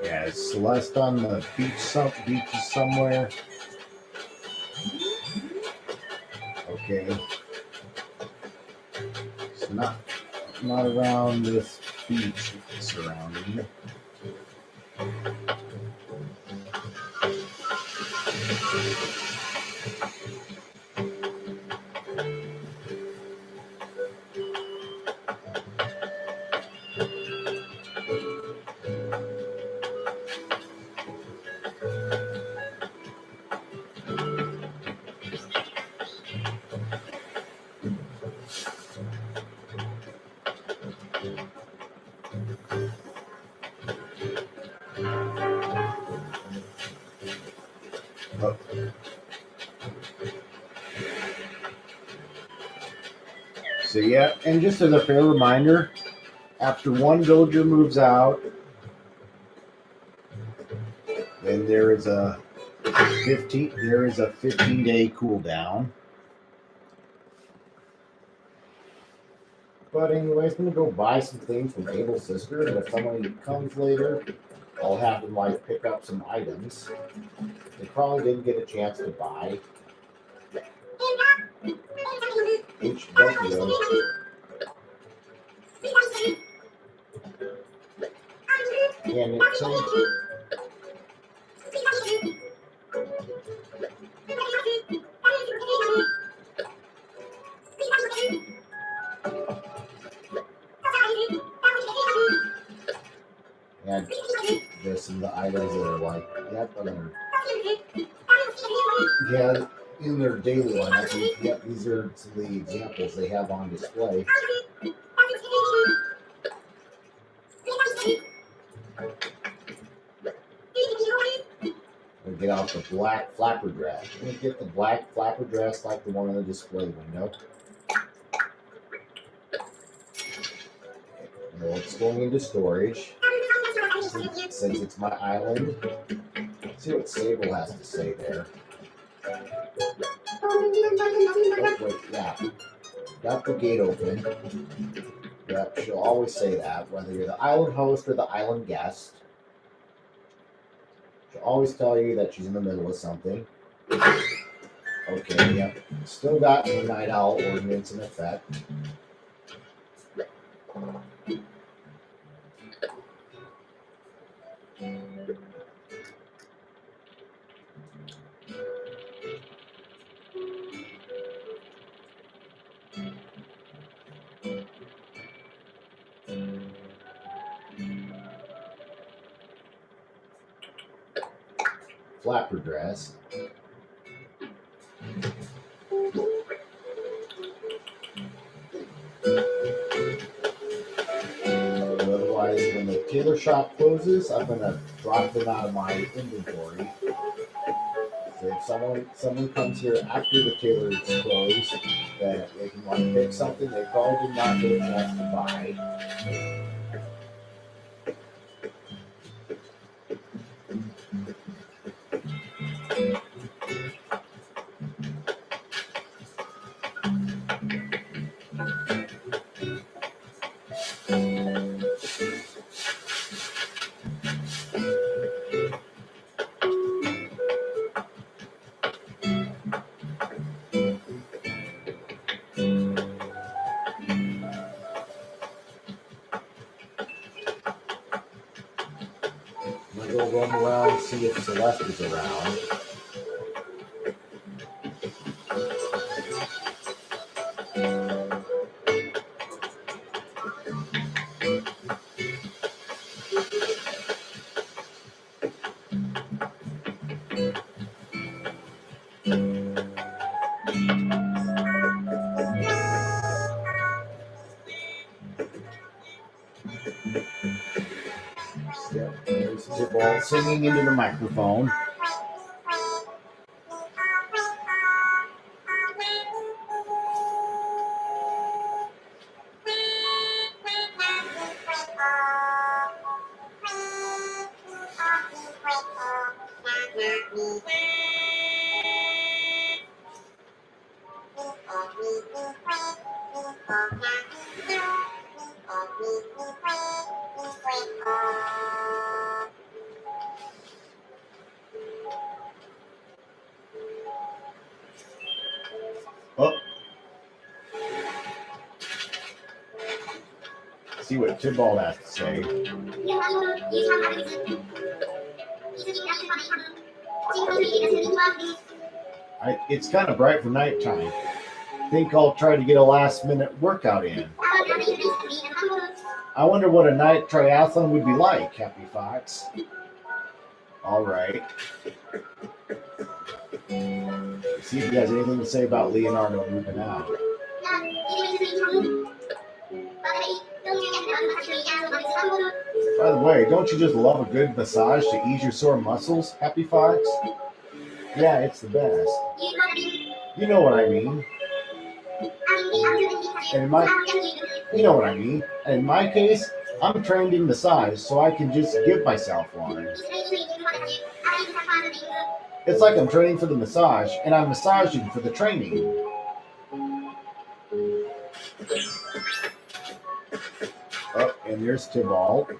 Yeah, is Celeste on the beaches somewhere? Okay. So not around this beach surrounding. Oh. So yeah, and just as a fair reminder, after one villager moves out, then there is a 15-day cooldown. But anyways, I'm gonna go buy some things from Abel's sister, and if someone comes later, I'll have them like pick up some items they probably didn't get a chance to buy. HW. And it's and there's some of the items that are like, yep, yeah, in their daily one, I think, yep, these are some of the examples they have on display. We get out the black flapper dress. We get the black flapper dress like the one on the display window. Well, it's going into storage. Since it's my island. Let's see what Sable has to say there. Oh, wait, yeah. Got the gate open. Yep, she'll always say that, whether you're the island host or the island guest. She'll always tell you that she's in the middle of something. Okay, yep. Still got the night owl ordinance in effect. Flapper dress. Otherwise, when the tailor shop closes, I'm gonna drop them out of my inventory. So if someone comes here after the tailor is closed, that they can want to pick something they probably did not get a chance to buy. I'm gonna go roam around and see if Celeste is around. Yep, there's Tibble singing into the microphone. see what Tybalt has to say. It's kind of bright for nighttime. Think I'll try to get a last-minute workout in. I wonder what a night triathlon would be like, Happy Fox. All right. See if he has anything to say about Leonardo moving out. By the way, don't you just love a good massage to ease your sore muscles, Happy Fox? Yeah, it's the best. You know what I mean. And you know what I mean. And in my case, I'm trained in massage, so I can just give myself one. It's like I'm training for the massage, and I'm massaging for the training. Oh, and there's Tybalt.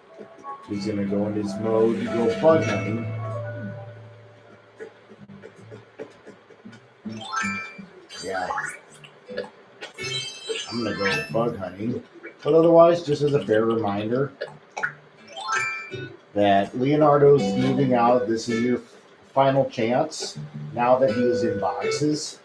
He's going to go in his mode to go bug hunting. Yeah. I'm going to go bug hunting. But otherwise, just as a fair reminder that Leonardo's moving out. This is your final chance now that he is in boxes.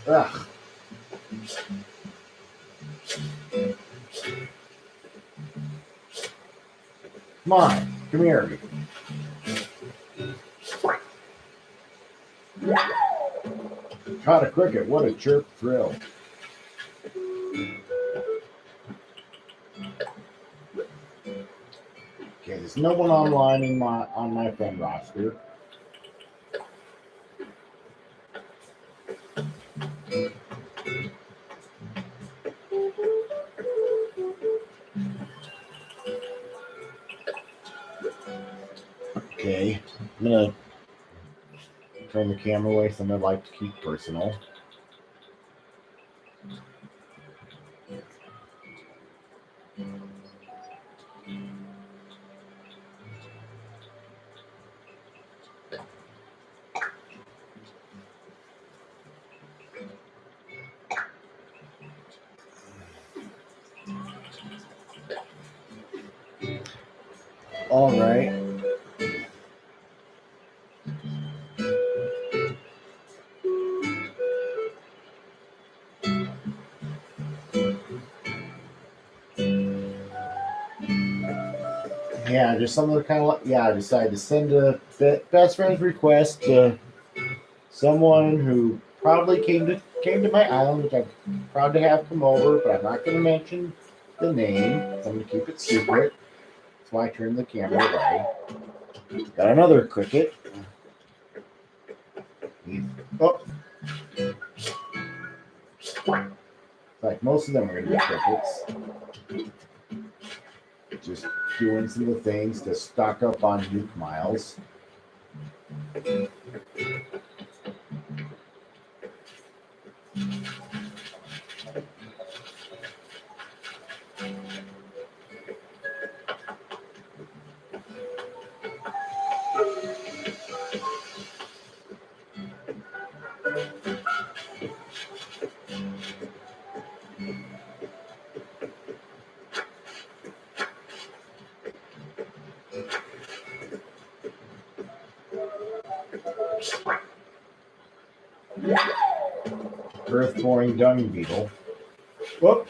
Ugh. Come on, come here. Caught a cricket. What a chirp thrill. Okay, there's no one online on my friend roster. Okay, I'm gonna turn the camera away. Something I'd like to keep personal. All right. Yeah, just something kind of like, yeah, I decided to send a best friend's request to someone who probably came to my island, which I'm proud to have come over, but I'm not going to mention the name. So I'm going to keep it secret. That's why I turned the camera away. Got another cricket. Oh. Like most of them are going to be crickets. Just doing some of the things to stock up on nuke miles. Earth-boring dung beetle. Whoop!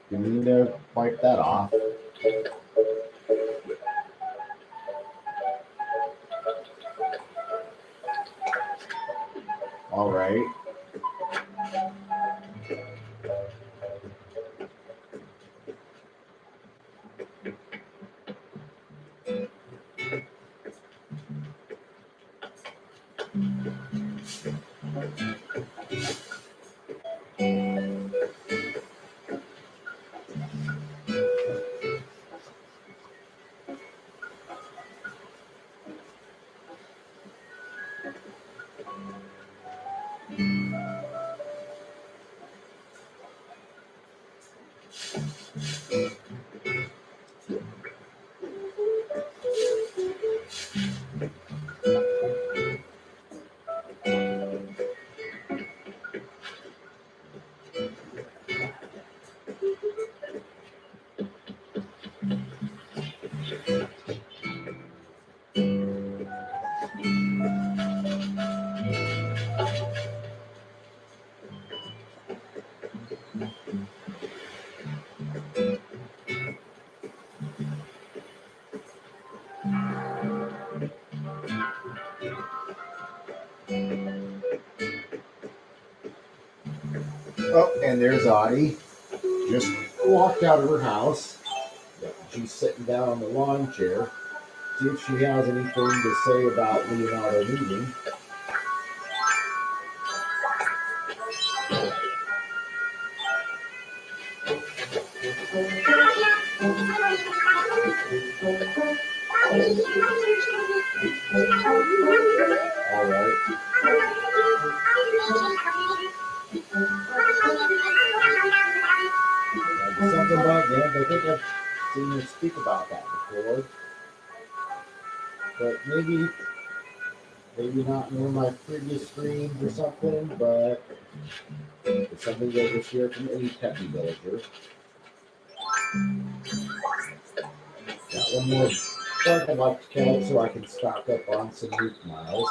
Didn't mean to wipe that off. All right. Oh, and there's Audie. Just walked out of her house. She's sitting down on the lawn chair. See if she has anything to say about Leonardo moving. All right. Something about that. I think I've seen her speak about that before. But maybe not near my previous streams or something, but it's something that we'll share from any techie villager. Got one more bug I'd like to kill so I can stock up on some root miles.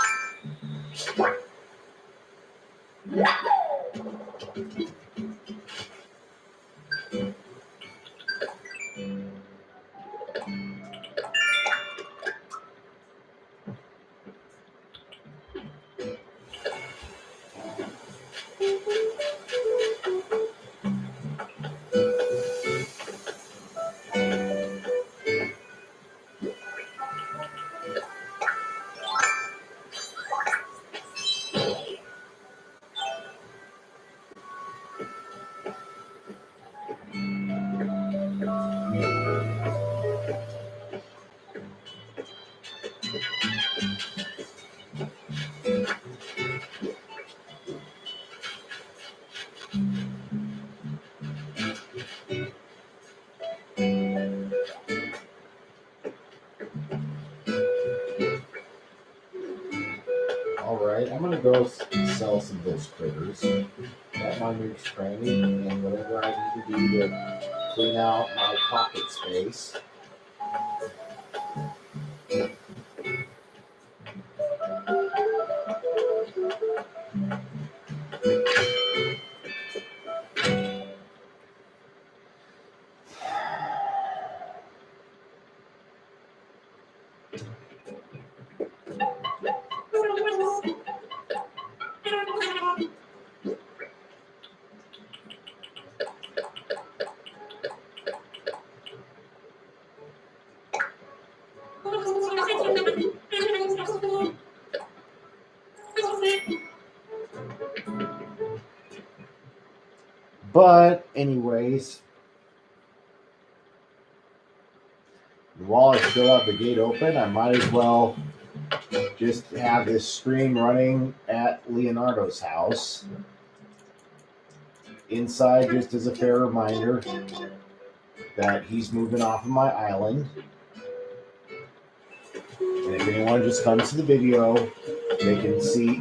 Alright, I'm gonna go sell some of those critters. Got my new training and whatever I need to do to clean out my pocket space. But anyways, while I still have the gate open, I might as well just have this stream running at Leonardo's house. Inside, just as a fair reminder that he's moving off of my island. And if anyone just comes to the video, they can see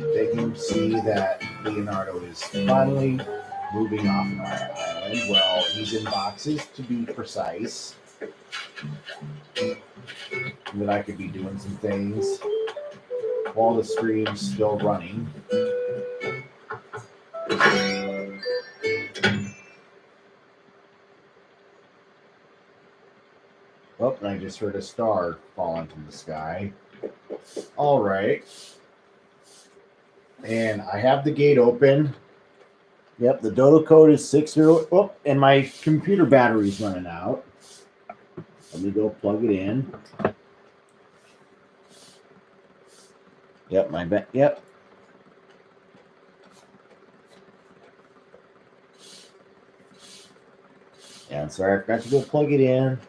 that Leonardo is finally moving off of my island. Well, he's in boxes to be precise. That I could be doing some things while the stream's still running. Oh, and I just heard a star falling from the sky. All right. And I have the gate open. Yep, the dodo code is 60. Oh, and my computer battery's running out. Let me go plug it in. Yep, yep. Yeah, sorry, I forgot to go plug it in.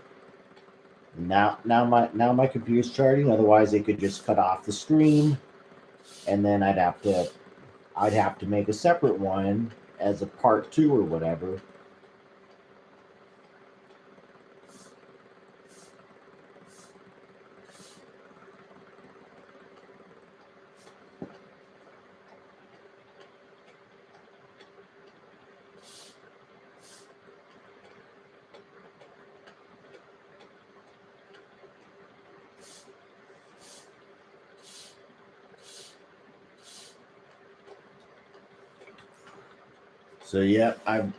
Now my computer's charging. Otherwise, they could just cut off the stream, and then I'd have to make a separate one as a part 2 or whatever. So yeah, I'm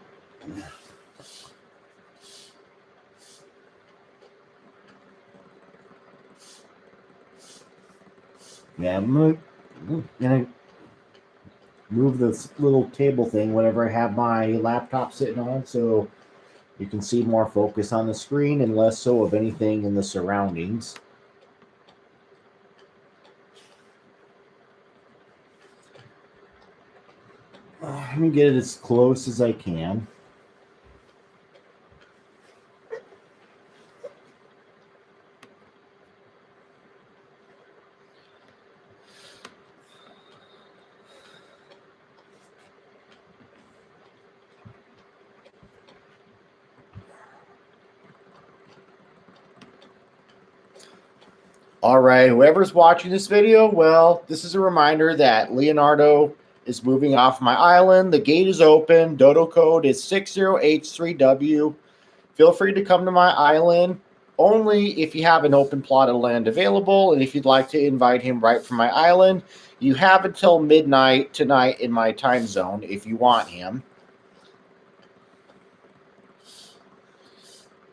gonna move this little table thing whenever I have my laptop sitting on, so you can see more focus on the screen and less so of anything in the surroundings. Let me get it as close as I can. All right, whoever's watching this video, well, this is a reminder that Leonardo is moving off my island. The gate is open. Dodo code is 60H3W. Feel free to come to my island only if you have an open plot of land available. And if you'd like to invite him right from my island, you have until midnight tonight in my time zone if you want him.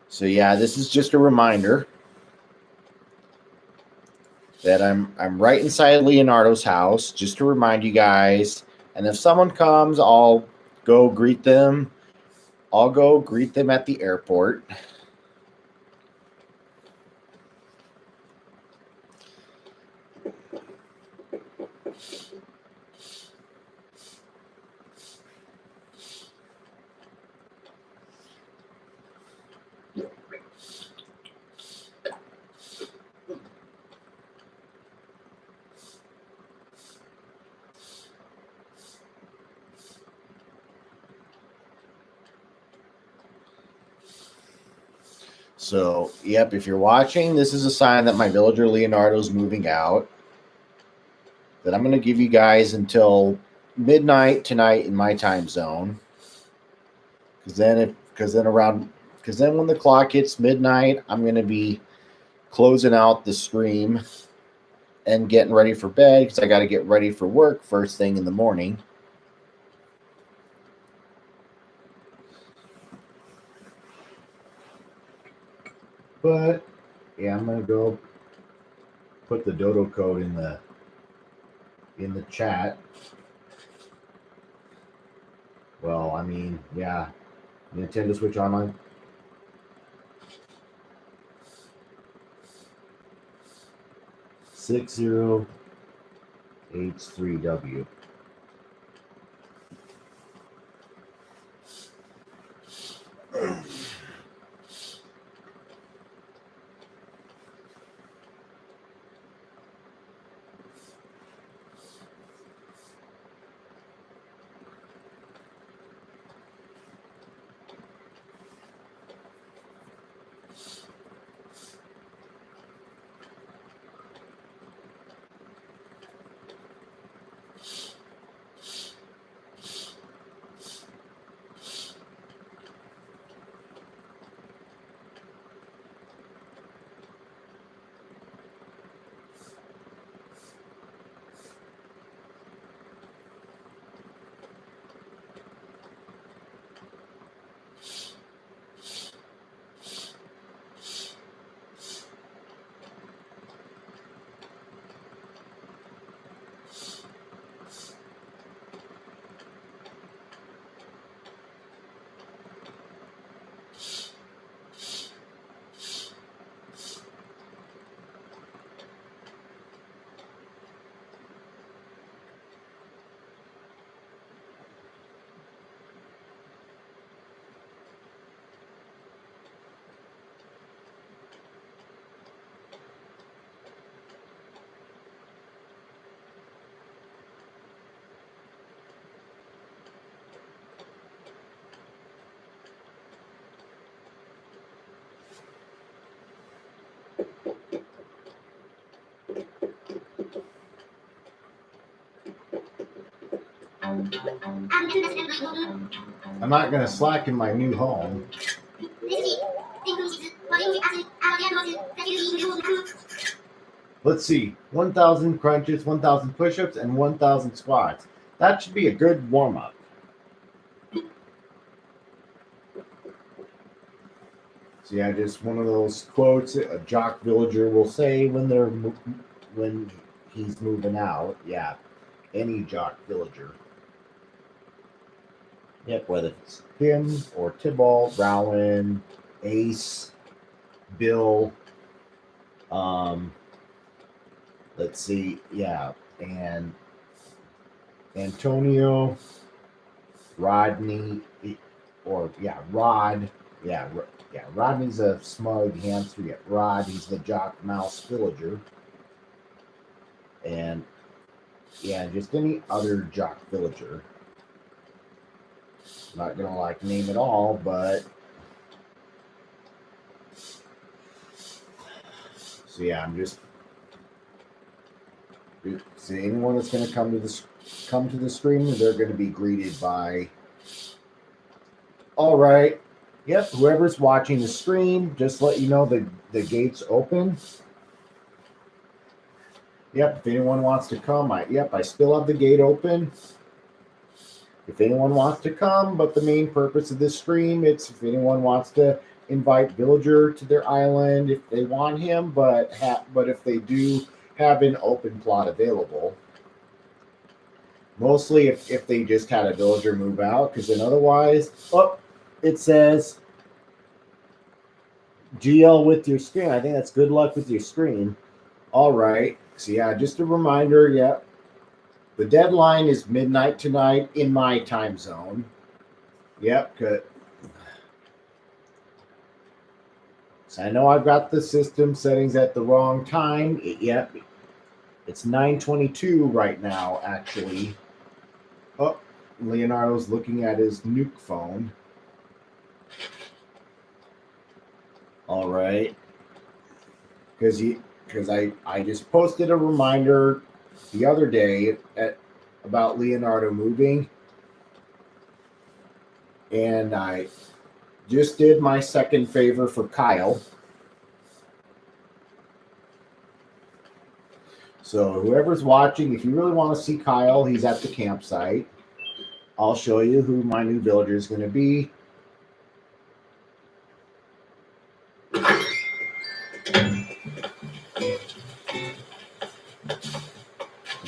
So yeah, this is just a reminder that I'm right inside Leonardo's house, just to remind you guys. And if someone comes, I'll go greet them. I'll go greet them at the airport. So, yep, if you're watching, this is a sign that my villager Leonardo is moving out. That I'm going to give you guys until midnight tonight in my time zone. Because then when the clock hits midnight, I'm going to be closing out the stream and getting ready for bed because I got to get ready for work first thing in the morning. But yeah, I'm gonna go put the dodo code in the chat. Well, I mean, yeah, Nintendo Switch Online. (60H3W). I'm not going to slack in my new home. Let's see, 1,000 crunches, 1,000 push-ups, and 1,000 squats. That should be a good warm-up. So yeah, just one of those quotes a jock villager will say when he's moving out. Yeah, any jock villager. Yep, whether it's him or Tybalt, Rowan, Ace, Bill. Let's see, yeah, and Antonio, Rodney, Rod, Rodney's a smug hamster. Yeah, Rod, he's the jock mouse villager, and yeah, just any other jock villager. Not gonna name it all, but so yeah, I'm just see anyone that's gonna come to the stream, they're gonna be greeted by. All right, yep. Whoever's watching the stream, just let you know the gates open. Yep. If anyone wants to come, I still have the gate open. If anyone wants to come, but the main purpose of this stream, it's if anyone wants to invite Villager to their island, if they want him, but if they do have an open plot available. Mostly if they just had a Villager move out, because then otherwise, it says GL with your screen. I think that's good luck with your screen. All right. So yeah, just a reminder, the deadline is midnight tonight in my time zone. Yep, good. So I know I've got the system settings at the wrong time. Yep, it's 9:22 right now, actually. Oh, Leonardo's looking at his nuke phone. All right. Because I just posted a reminder the other day about Leonardo moving, and I just did my second favor for Kyle. So whoever's watching, if you really want to see Kyle, he's at the campsite. I'll show you who my new villager is going to be.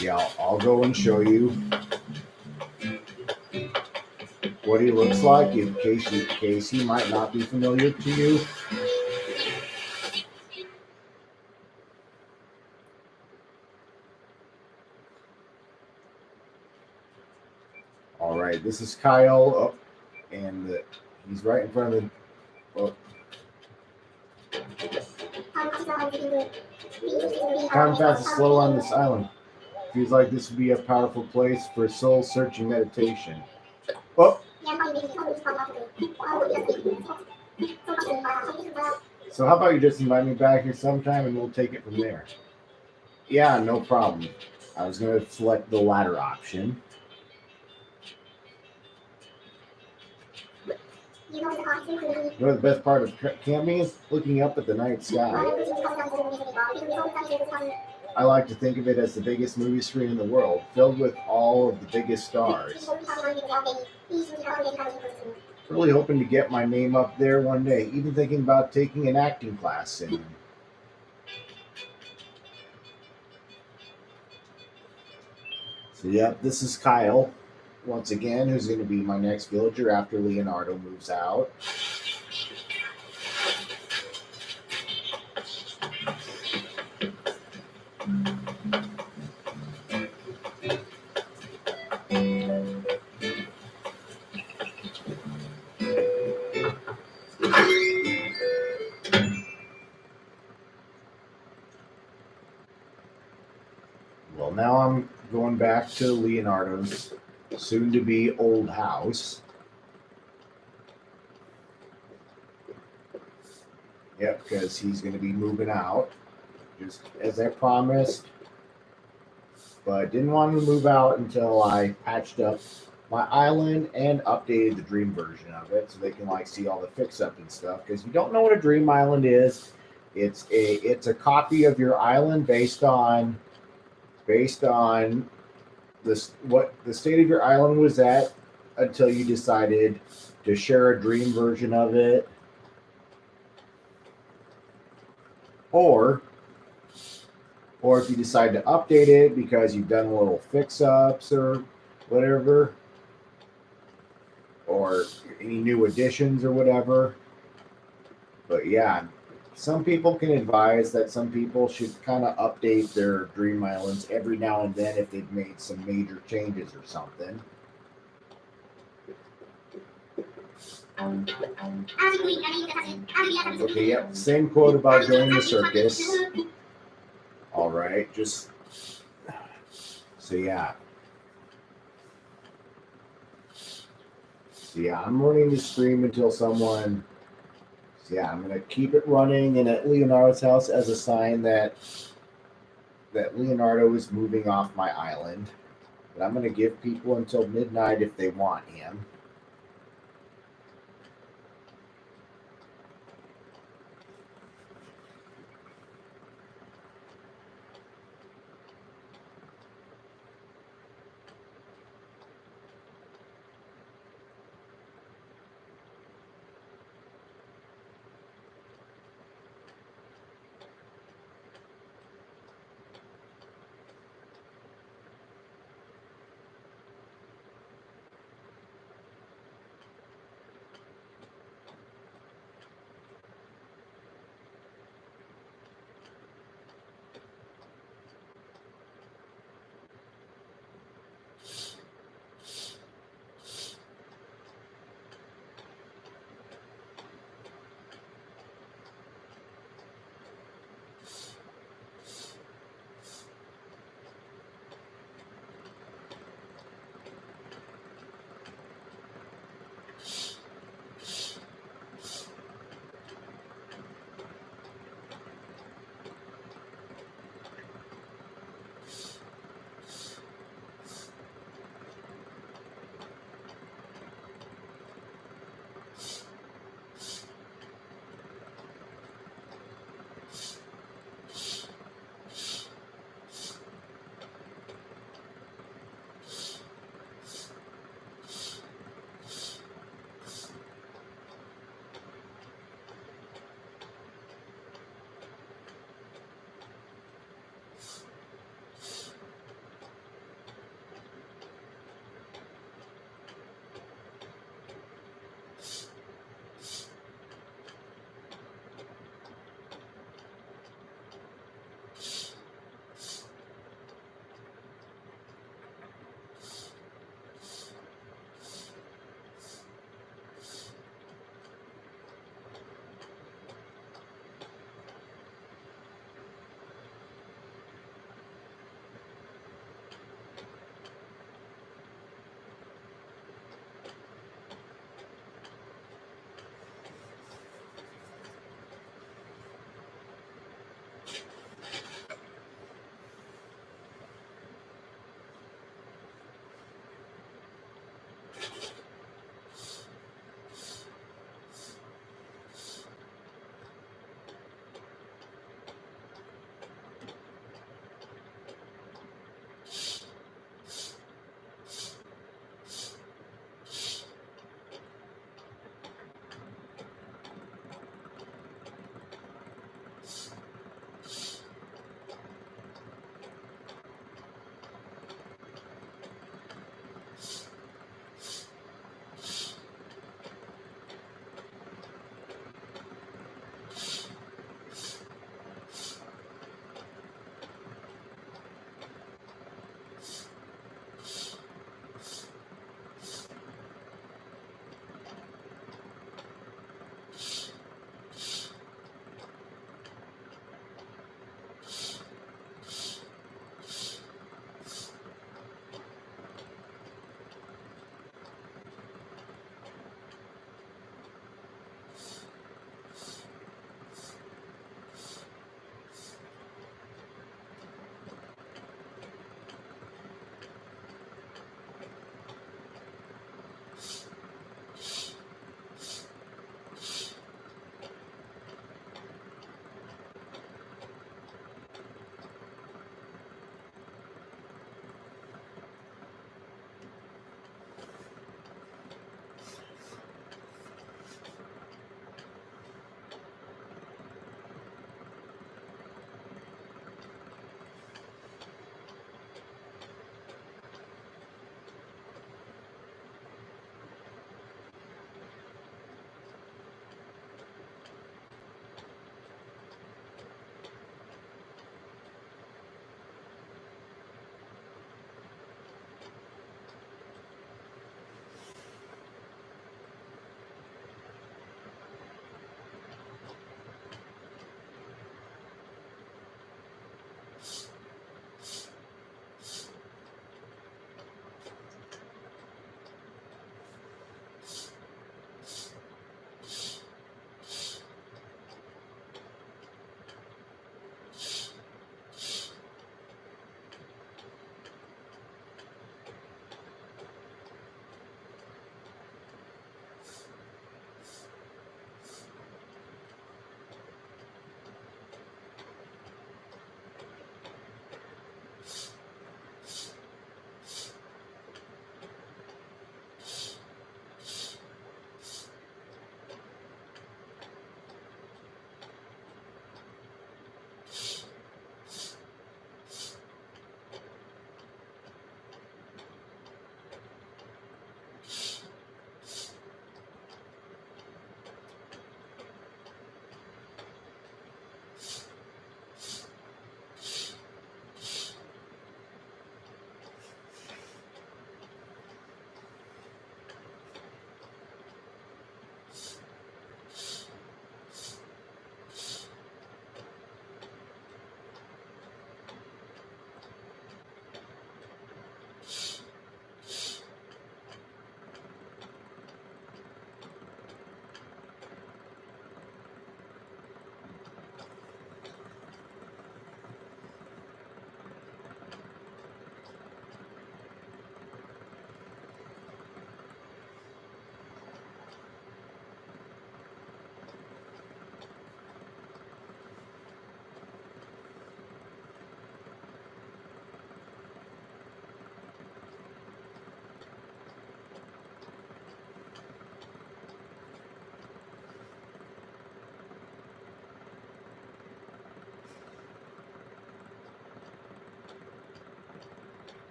Yeah, I'll go and show you what he looks like in case he might not be familiar to you. All right, this is Kyle, and he's right in front of the. Time passes slow on this island. Feels like this would be a powerful place for soul-searching meditation. Oh. So how about you just invite me back here sometime and we'll take it from there? Yeah, no problem. I was going to select the latter option. You know the best part of camping is looking up at the night sky. I like to think of it as the biggest movie screen in the world, filled with all of the biggest stars. Really hoping to get my name up there one day, even thinking about taking an acting class soon. So yep, this is Kyle, once again, who's going to be my next villager after Leonardo moves out. Well, now I'm going back to Leonardo's soon-to-be old house. Yep, because he's going to be moving out, just as I promised. But didn't want to move out until I patched up my island and updated the dream version of it, so they can see all the fix-up and stuff. Because if you don't know what a dream island is, it's a copy of your island based on this what the state of your island was at until you decided to share a dream version of it. Or if you decide to update it because you've done a little fix-ups or whatever, or any new additions or whatever. But yeah, some people can advise that some people should kind of update their Dream Islands every now and then if they've made some major changes or something. Okay, yep, same quote about joining the circus. All right, just so yeah. So yeah, I'm running the stream until someone. So yeah, I'm gonna keep it running and at Leonardo's house as a sign that Leonardo is moving off my island. But I'm gonna give people until midnight if they want him.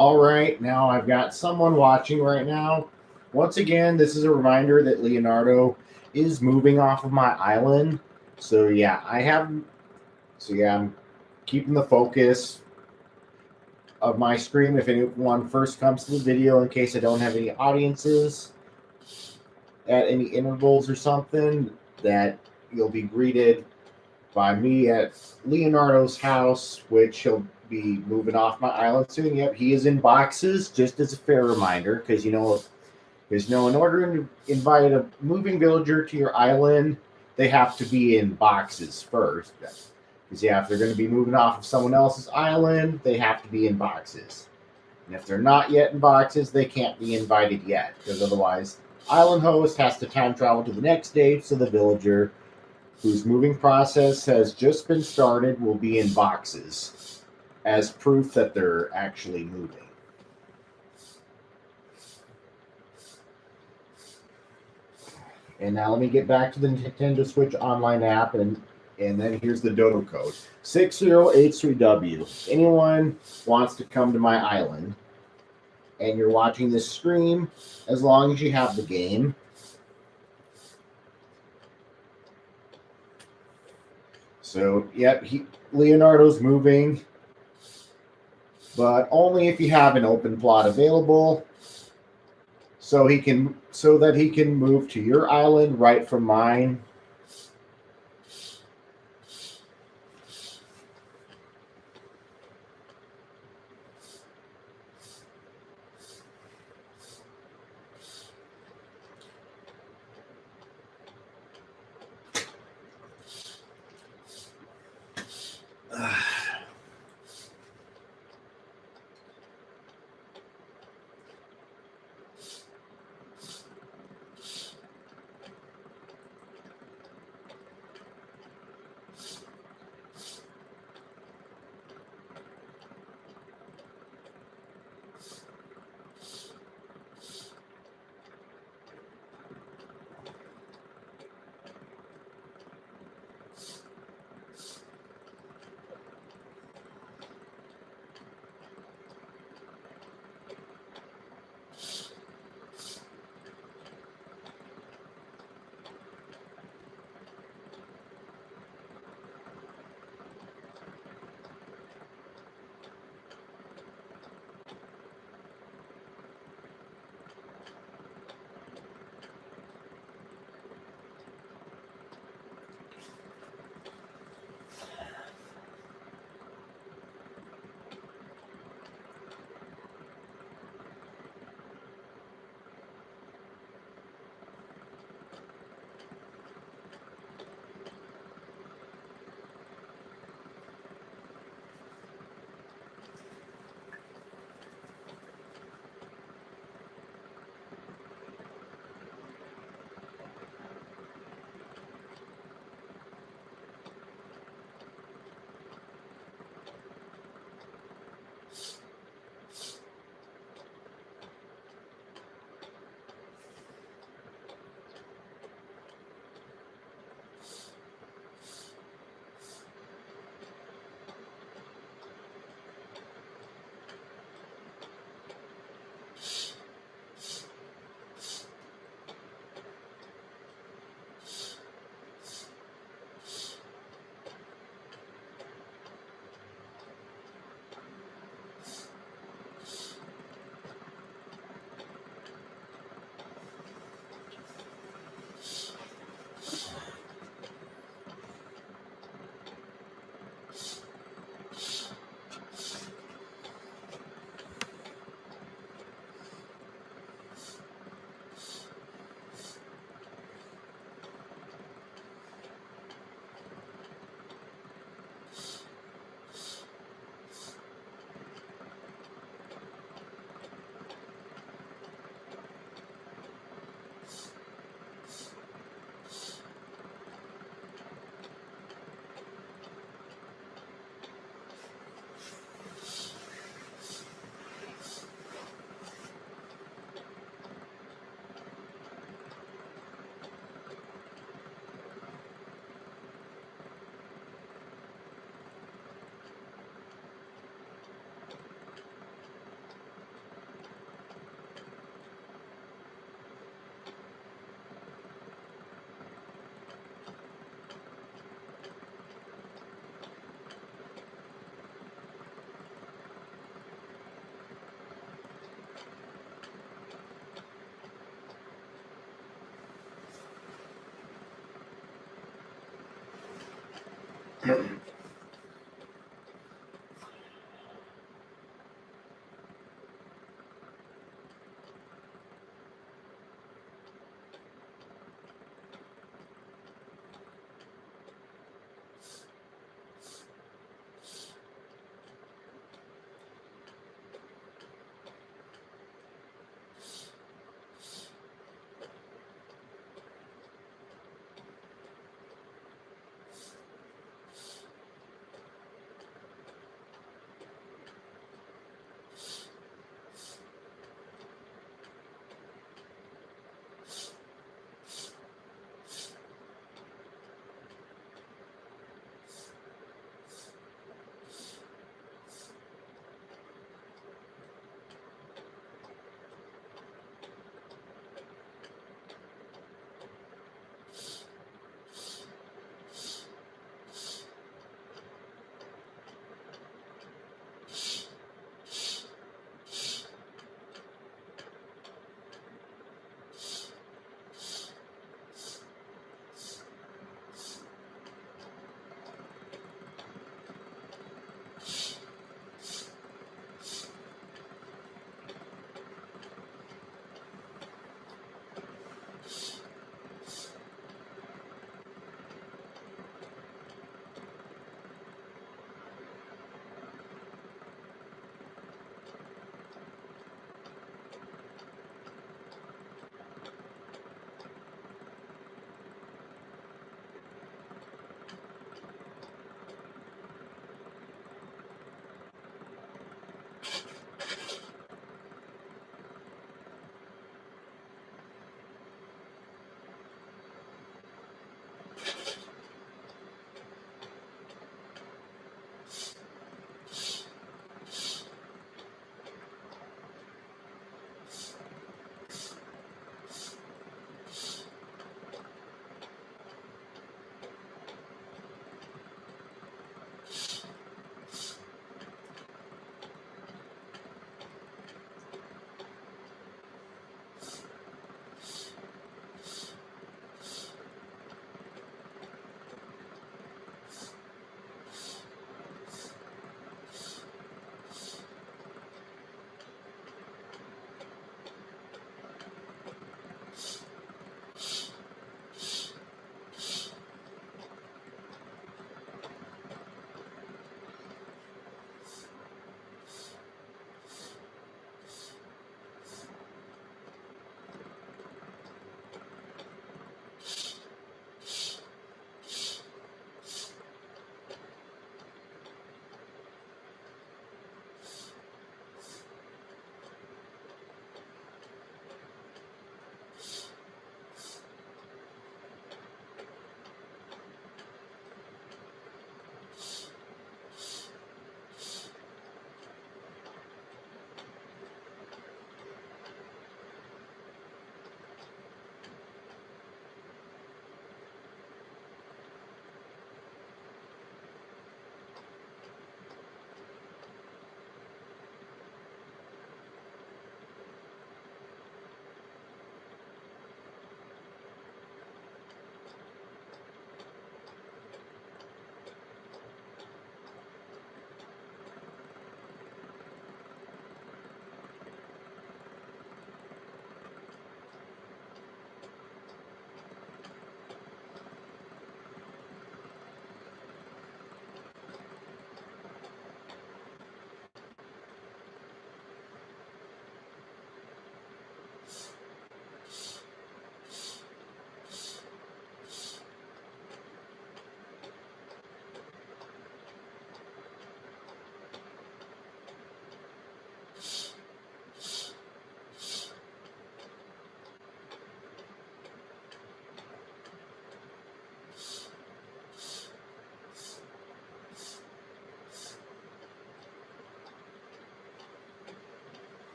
All right, now I've got someone watching right now. Once again, this is a reminder that Leonardo is moving off of my island. So yeah, I'm keeping the focus of my screen if anyone first comes to the video in case I don't have any audiences at any intervals or something, that you'll be greeted by me at Leonardo's house, which he'll be moving off my island soon. Yep, he is in boxes, just as a fair reminder, because in order to invite a moving villager to your island, they have to be in boxes first. Because if they're going to be moving off of someone else's island, they have to be in boxes. And if they're not yet in boxes, they can't be invited yet, because otherwise, island host has to time travel to the next day, so the villager whose moving process has just been started will be in boxes as proof that they're actually moving. And now let me get back to the Nintendo Switch online app, and then here's the dodo code 6083W. If anyone wants to come to my island and you're watching this stream, as long as you have the game, so yep, Leonardo's moving, but only if you have an open plot available, so that he can move to your island right from mine.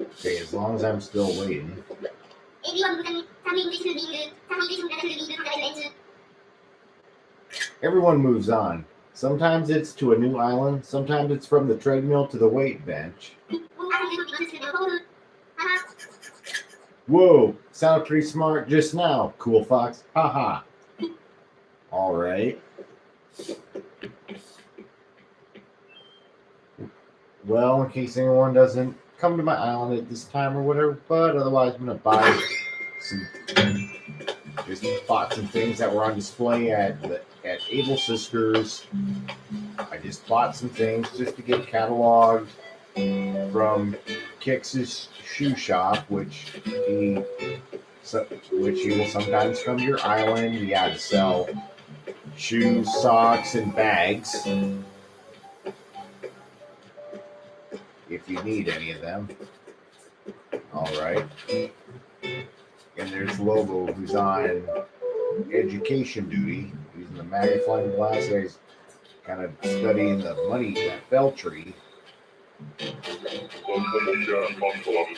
Okay, as long as I'm still waiting. Everyone moves on. Sometimes it's to a new island, sometimes it's from the treadmill to the weight bench. Whoa, sound pretty smart just now, cool fox. Haha. All right. Well, in case anyone doesn't come to my island at this time or whatever, but otherwise I'm gonna buy some. Just bought some things that were on display at Able Sisters. I just bought some things just to get cataloged from Kix's shoe shop, which he will sometimes come to your island. Yeah, to sell shoes, socks, and bags if you need any of them. All right. And there's Lobo, who's on education duty, using the magnifying glass. He's kind of studying the money, that fell tree.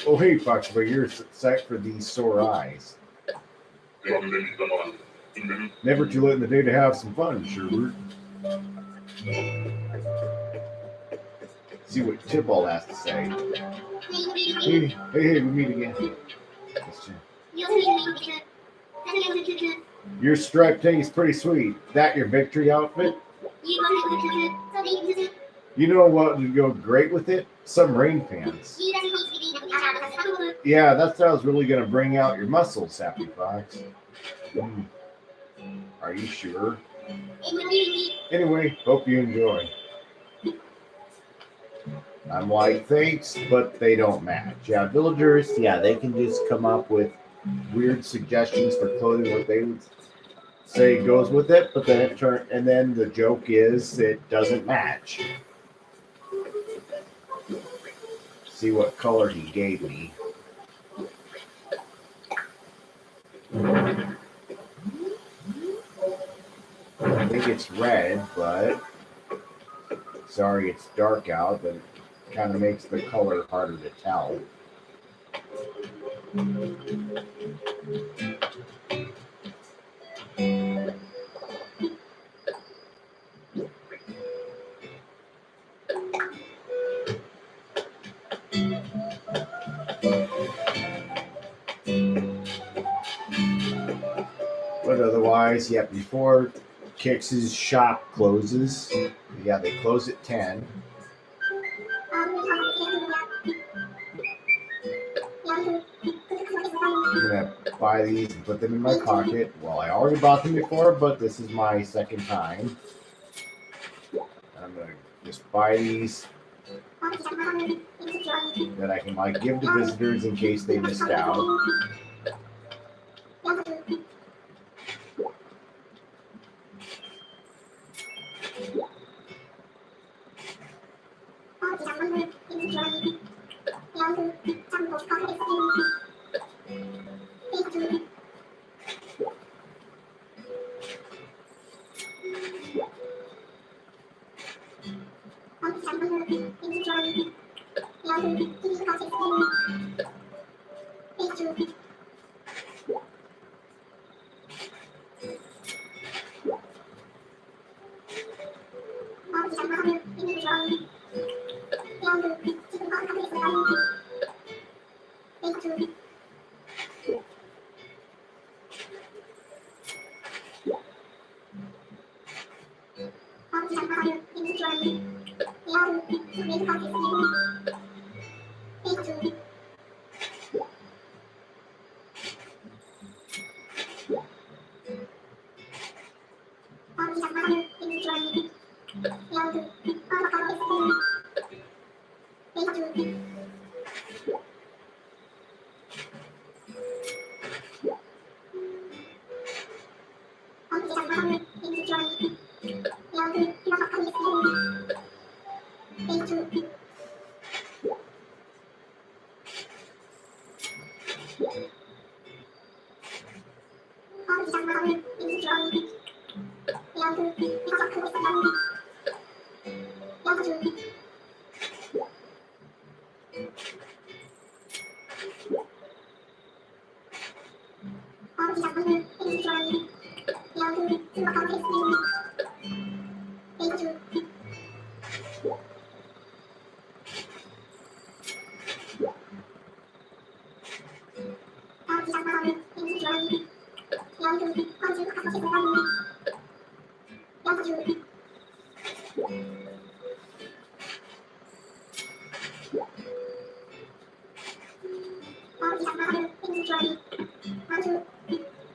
Oh, hey, Fox, but you're set for these sore eyes. Never too late in the day to have some fun, Sherbert. See what Tibble has to say. Hey, we meet again. Your stripe tastes pretty sweet. That your victory outfit? You know what would go great with it? Some rain pants. Yeah, that's how I was really going to bring out your muscles, Happy Fox. Are you sure? Anyway, hope you enjoy. I'm like, thanks, but they don't match. Yeah, villagers, yeah, they can just come up with weird suggestions for clothing, what they would say goes with it, but then and then the joke is it doesn't match. See what color he gave me. I think it's red, but sorry, it's dark out, but it kind of makes the color harder to tell. But otherwise, yeah, before Kix's shop closes, yeah, they close at 10. I'm gonna buy these and put them in my pocket. Well, I already bought them before, but this is my second time. I'm gonna just buy these that I can like give to visitors in case they missed out.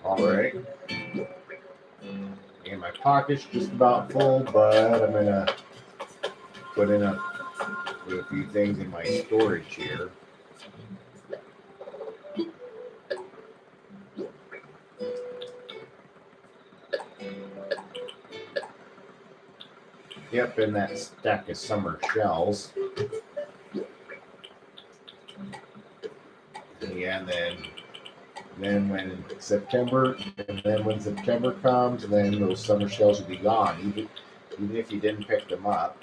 All right. And my pocket's just about full, but I'm gonna put a few things in my storage here. Yep, and that stack of summer shells. Yeah, and then when September comes, then those summer shells will be gone, even if you didn't pick them up.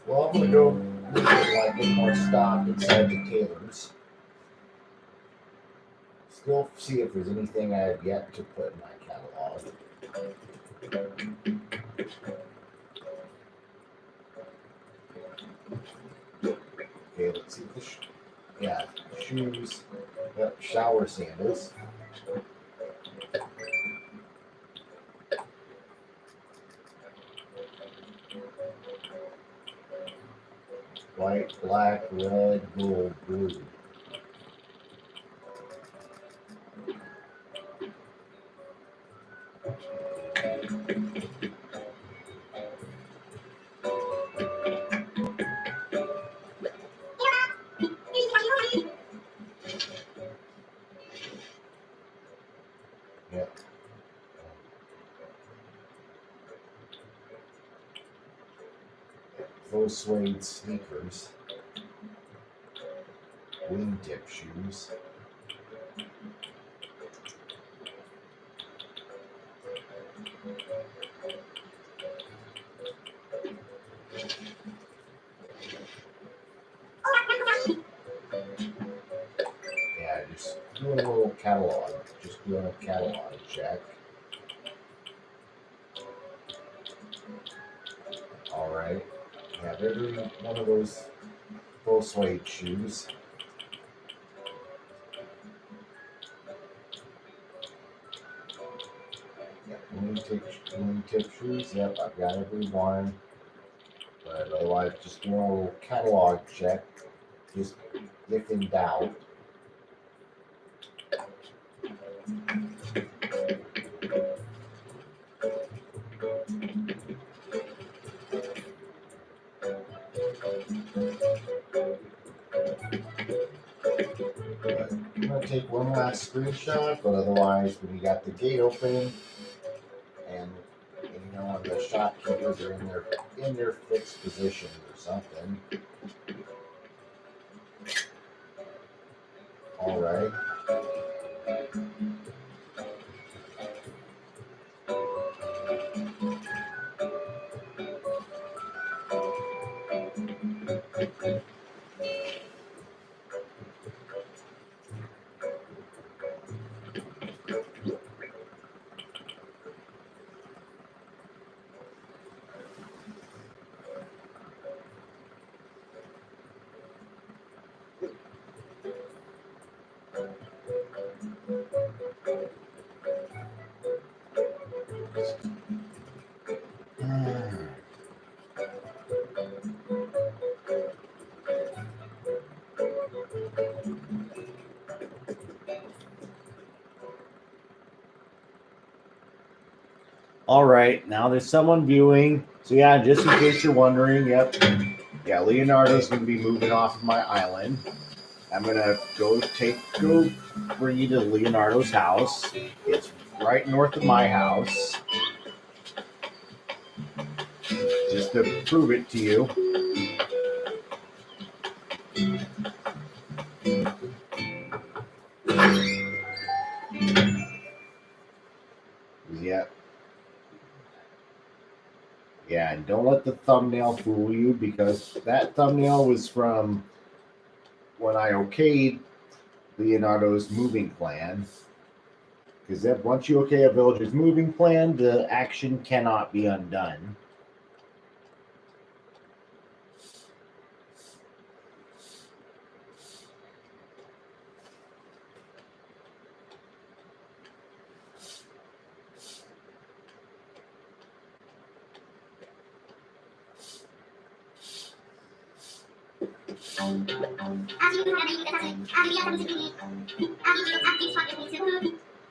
Well, I'm gonna go like one more stop inside the tailors. Still see if there's anything I have yet to put in my catalog. Okay, let's see the shoes. Yep, shower sandals. White, black, red, gold, blue. Yep. Those suede sneakers. Wingtip shoes. Yeah, just doing a little catalog. Just doing a catalog check. All right. Have every one of those full suede shoes. Wingtip shoes. Yep, I've got every one. But otherwise, just doing a little catalog check. Just if in doubt. I'm going to take one last screenshot, but otherwise, when you got the gate open and you know, the shopkeepers are in their fixed positions or something. All right. All right, now there's someone viewing. So yeah, just in case you're wondering, yep, yeah, Leonardo's going to be moving off of my island. I'm going to go bring you to Leonardo's house. It's right north of my house. Just to prove it to you. don't let the thumbnail fool you, because that thumbnail was from when I okayed Leonardo's moving plan. Because once you okay a villager's moving plan, the action cannot be undone.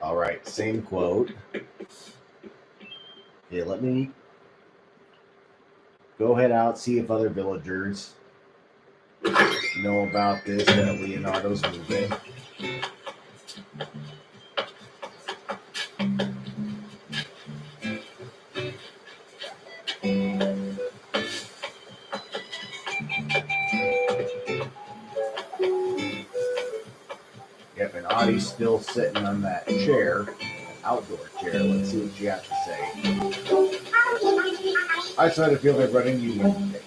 All right, same quote. Okay, let me go head out, see if other villagers know about this, that Leonardo's moving. Yep, and Audie's still sitting on that chair, outdoor chair. Let's see what she has to say. I started to feel like running you today.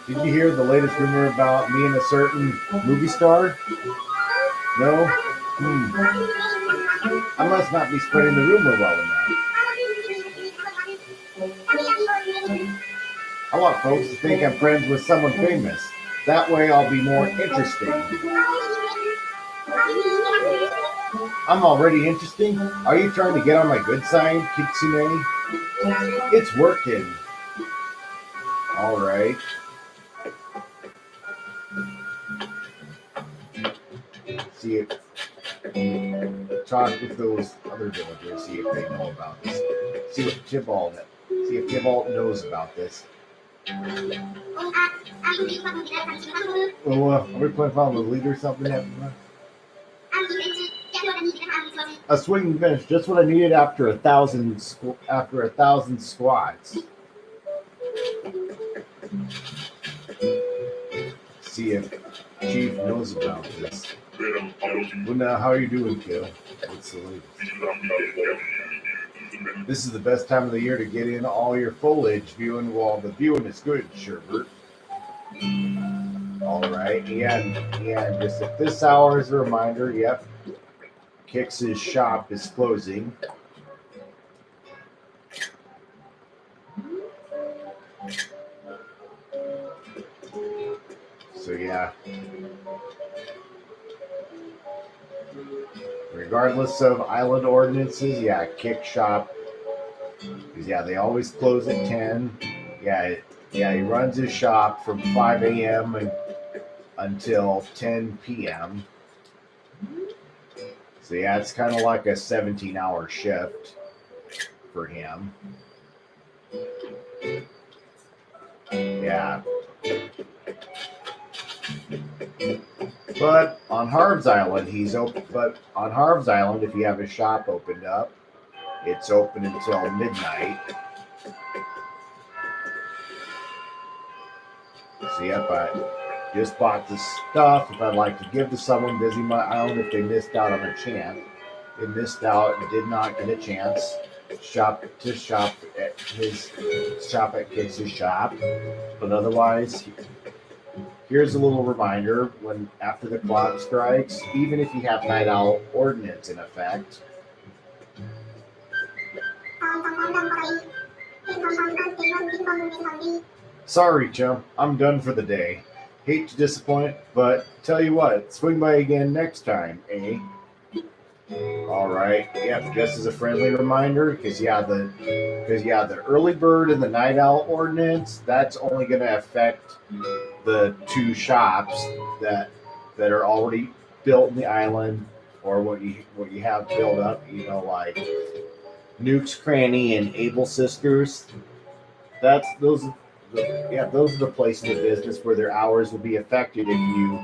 Did you hear the latest rumor about me and a certain movie star? No? I must not be spreading the rumor well enough. I want folks to think I'm friends with someone famous. That way I'll be more interesting. I'm already interesting? Are you trying to get on my good side, Kitsune? It's working. Alright. See if talk with those other villagers, see if they know about this. See if Tybalt knows about this. Well, are we playing follow the leader or something? A swinging finish, just what I needed after 1,000 squats. See if Chief knows about this. Well, now, how are you doing, Kil? What's the latest? This is the best time of the year to get in all your foliage viewing. Well, the viewing is good, Sherbert. All right, and just at this hour as a reminder, yep, Kix's shop is closing. So yeah, regardless of island ordinances, yeah, Kick shop, because yeah, they always close at 10. Yeah, he runs his shop from 5 a.m. until 10 p.m. So yeah, it's kind of like a 17-hour shift for him. Yeah. But on Harv's Island, he's open. But on Harv's Island, if you have a shop opened up, it's open until midnight. So yep, I just bought this stuff. If I'd like to give to someone visiting my island, if they missed out on a chance, they missed out and did not get a chance. Shop at Kix's shop. But otherwise, here's a little reminder: when after the clock strikes, even if you have night owl ordinance in effect. Sorry, chum. I'm done for the day. Hate to disappoint, but tell you what, swing by again next time, eh? All right. Yeah, just as a friendly reminder, because the early bird and the night owl ordinance, that's only going to affect the two shops that are already built in the island, or what you have built up, like Nuke's Cranny and Able Sisters. Those are the places of business where their hours will be affected if you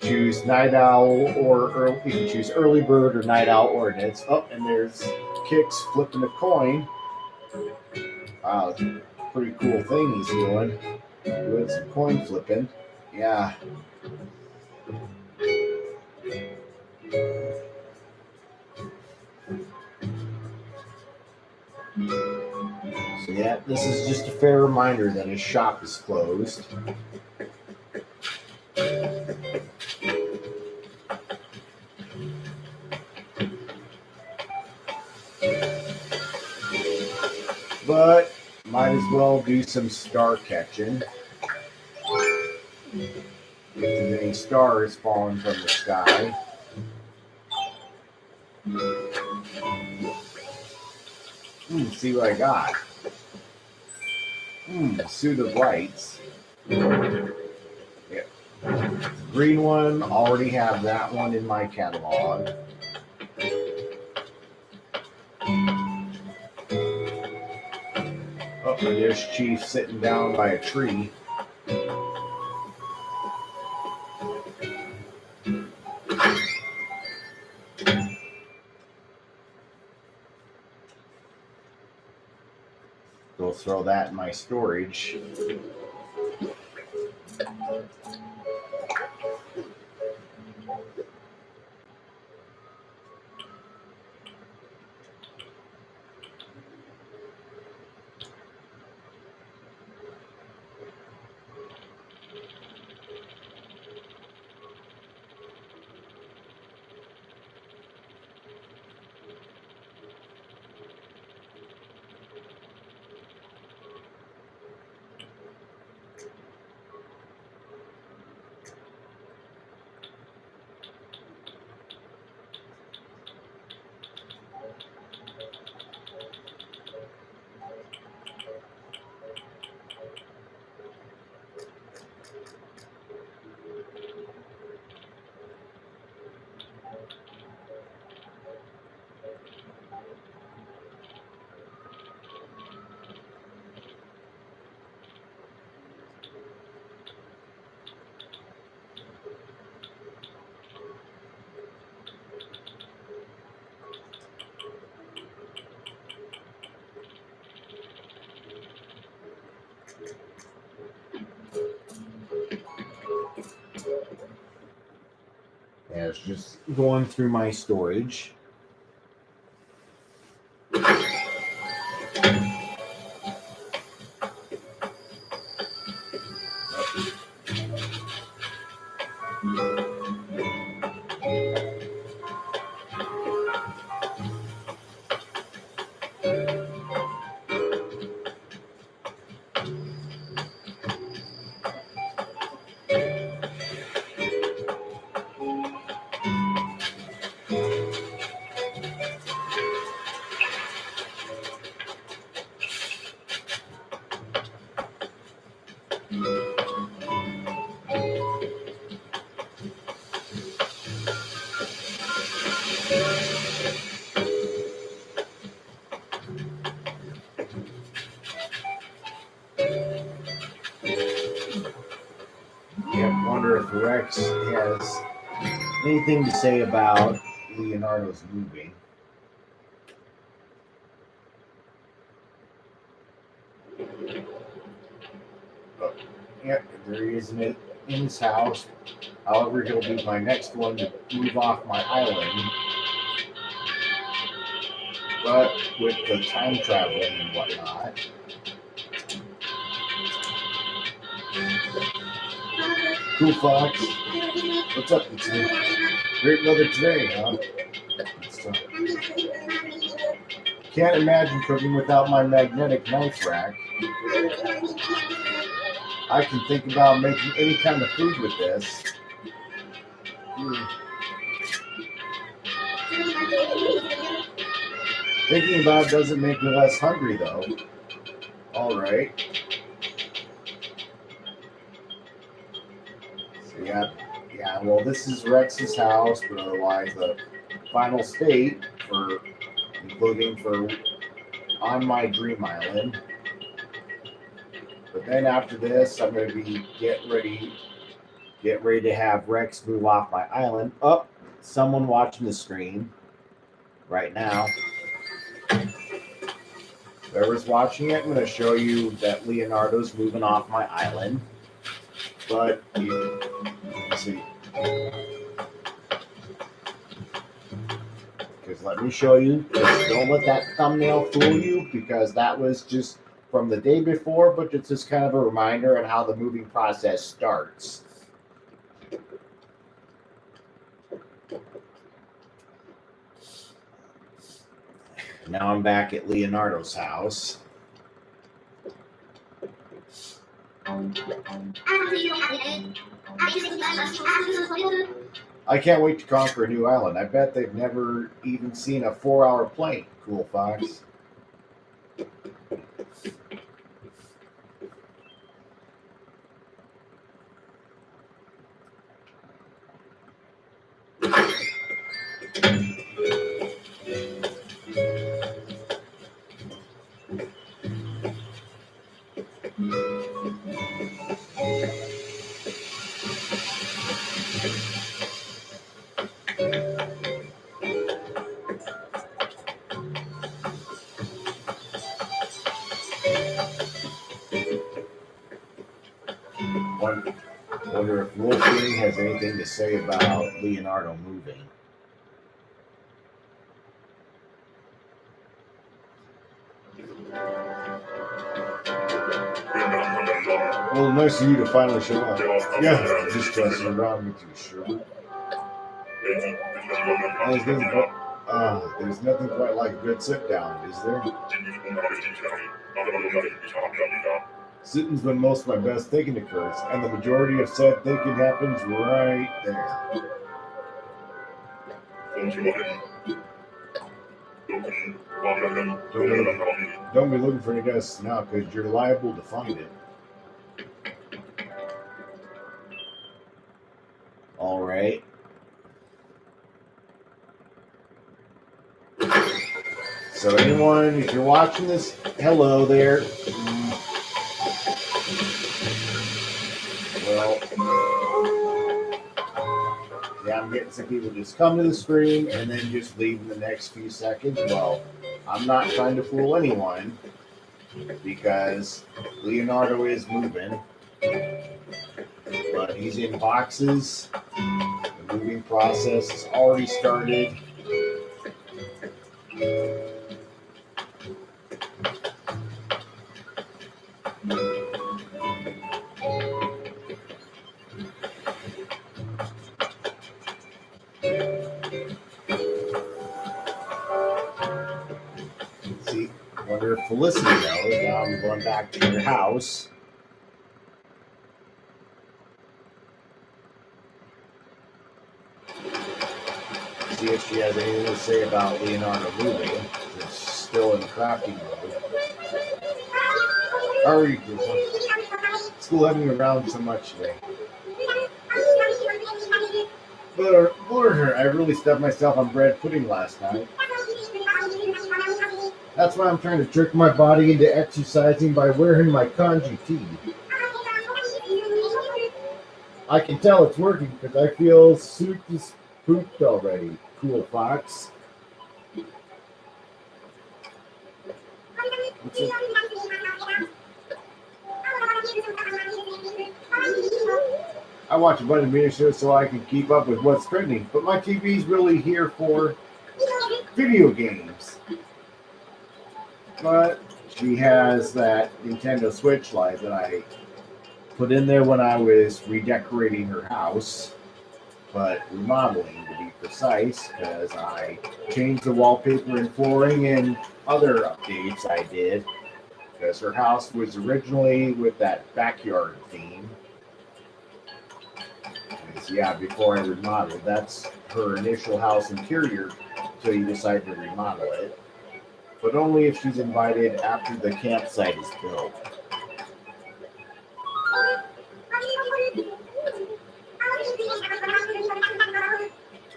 choose night owl or you can choose early bird or night owl ordinance. Oh, and there's Kix flipping a coin. Wow, pretty cool thing he's doing some coin flipping. Yeah. Yeah, this is just a fair reminder that his shop is closed. But might as well do some star catching. If there's any stars falling from the sky. See what I got. Suit of lights. Yeah. Green one, already have that one in my catalog. Oh, there's Chief sitting down by a tree. Go throw that in my storage. Yeah, it's just going through my storage. Yeah, wonder if Rex has anything to say about Leonardo's moving. But, yeah, there he is in his house. However, he'll be my next one to move off my island. But with the time traveling and whatnot. Cool Fox. What's up, it's me? Great weather today, huh? Can't imagine cooking without my magnetic knife rack. I can think about making any kind of food with this. Thinking about it doesn't make me less hungry, though. All right. So yeah. Well, this is Rex's house, but otherwise the final state for including for on my dream island. But then after this, I'm going to be get ready to have Rex move off my island. Oh, someone watching the stream right now. Whoever's watching it, I'm going to show you that Leonardo's moving off my island. But let's see. Because let me show you. Just don't let that thumbnail fool you, because that was just from the day before, but it's just kind of a reminder on how the moving process starts. Now I'm back at Leonardo's house. I can't wait to conquer a new island. I bet they've never even seen a 4-hour plane. Cool Fox. Wonder if Wolfgang has anything to say about Leonardo moving. Well, nice of you to finally show up. Yeah, just messing around with you, sure. There's nothing quite like a good sit down, is there? Sitting's when most of my best thinking occurs, and the majority of said thinking happens right there. Don't be looking for any guests now, because you're liable to find it. All right. So anyone, if you're watching this, hello there. Well, yeah, I'm getting some people just come to the screen and then just leave in the next few seconds. Well, I'm not trying to fool anyone because Leonardo is moving, but he's in boxes. The moving process has already started. See, I wonder if Felicity knows. Now I'm going back to your house. See if she has anything to say about Leonardo moving. It's still in crafting mode. How are you doing? School having you around so much today. Blur her. I really stuffed myself on bread pudding last night. That's why I'm trying to trick my body into exercising by wearing my kanji tea. I can tell it's working because I feel super spooked already. Cool Fox. I watch a bunch of media shows so I can keep up with what's trending, but my TV's really here for video games. But she has that Nintendo Switch Lite that I put in there when I was redecorating her house, but remodeling to be precise, because I changed the wallpaper and flooring and other updates I did, because her house was originally with that backyard theme. Yeah, before I remodeled, that's her initial house interior until you decide to remodel it. But only if she's invited after the campsite is built.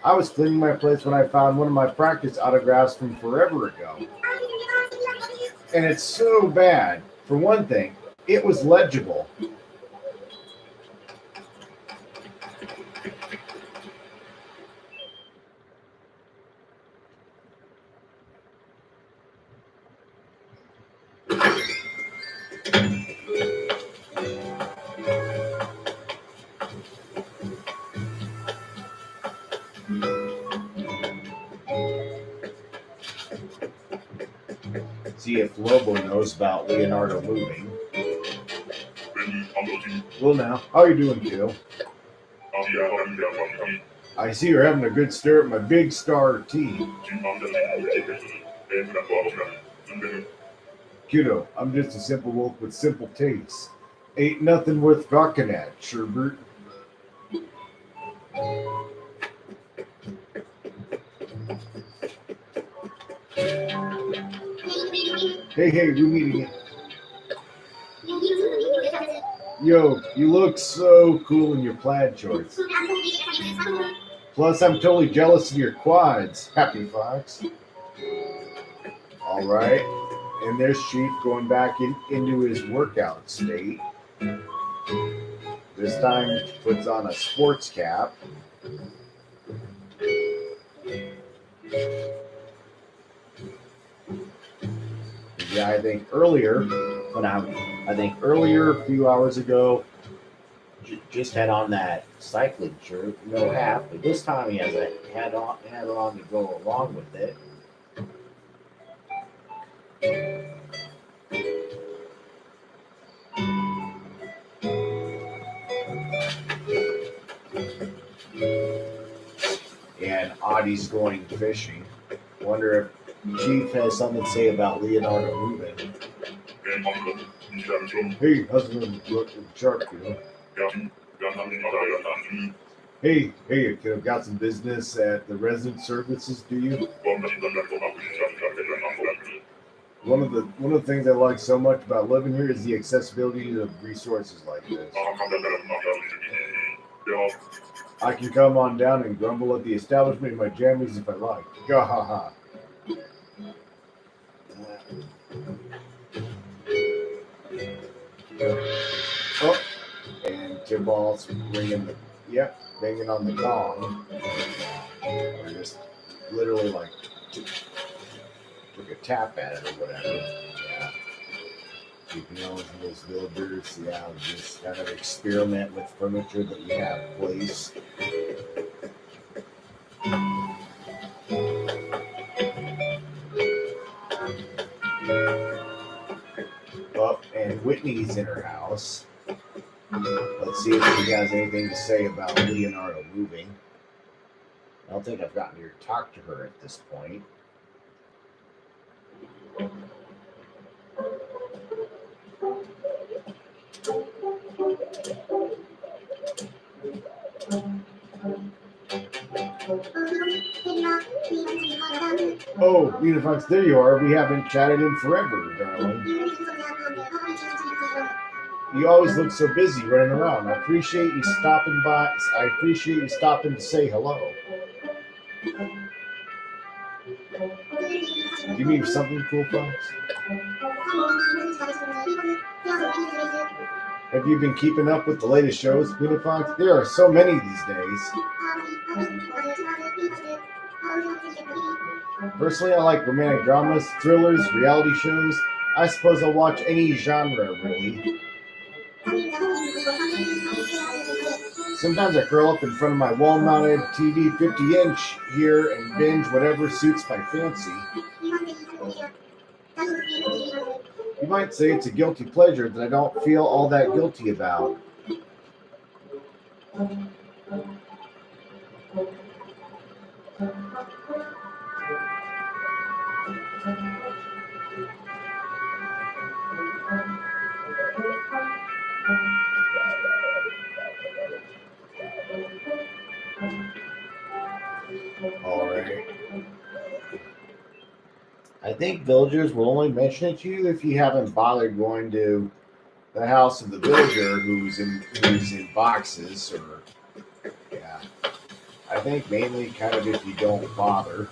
I was cleaning my place when I found one of my practice autographs from forever ago. And it's so bad. For one thing, it was legible. see if Lobo knows about Leonardo moving. Well, now, how are you doing, kiddo? I see you're having a good stare at my big star team. Kiddo, I'm just a simple wolf with simple tastes. Ain't nothing worth gawking at, Sherbert. Hey, we're meeting it. Yo, you look so cool in your plaid shorts. Plus, I'm totally jealous of your quads, Happy Fox. All right. And there's Chief going back into his workout state. This time, puts on a sports cap. Yeah, I think earlier, a few hours ago, just had on that cycling shirt, no hat, but this time he has a hat on to go along with it. And Audie's going fishing. Wonder if Chief has something to say about Leonardo moving. Hey, husband, look at the shark, you know. Hey, could have got some business at the resident services, do you? One of the things I like so much about living here is the accessibility of resources like this. I can come on down and grumble at the establishment in my jammies if I like. Ga ha ha. Oh, and Timbal's banging on the gong. Or just literally like took a tap at it or whatever. Yeah. Keeping on with those villagers, just kind of experiment with furniture that you have placed. Oh, and Whitney's in her house. Let's see if she has anything to say about Leonardo moving. I don't think I've gotten here to talk to her at this point. Oh, Unifox, there you are. We haven't chatted in forever, darling. You always look so busy running around. I appreciate you stopping by. I appreciate you stopping to say hello. Do you mean something cool, Fox? Have you been keeping up with the latest shows, Unifox? There are so many these days. Personally, I like romantic dramas, thrillers, reality shows. I suppose I'll watch any genre, really. Sometimes I curl up in front of my wall-mounted TV 50-inch here and binge whatever suits my fancy. You might say it's a guilty pleasure that I don't feel all that guilty about. All right. I think villagers will only mention it to you if you haven't bothered going to the house of the villager who's in boxes, or yeah. I think mainly kind of if you don't bother.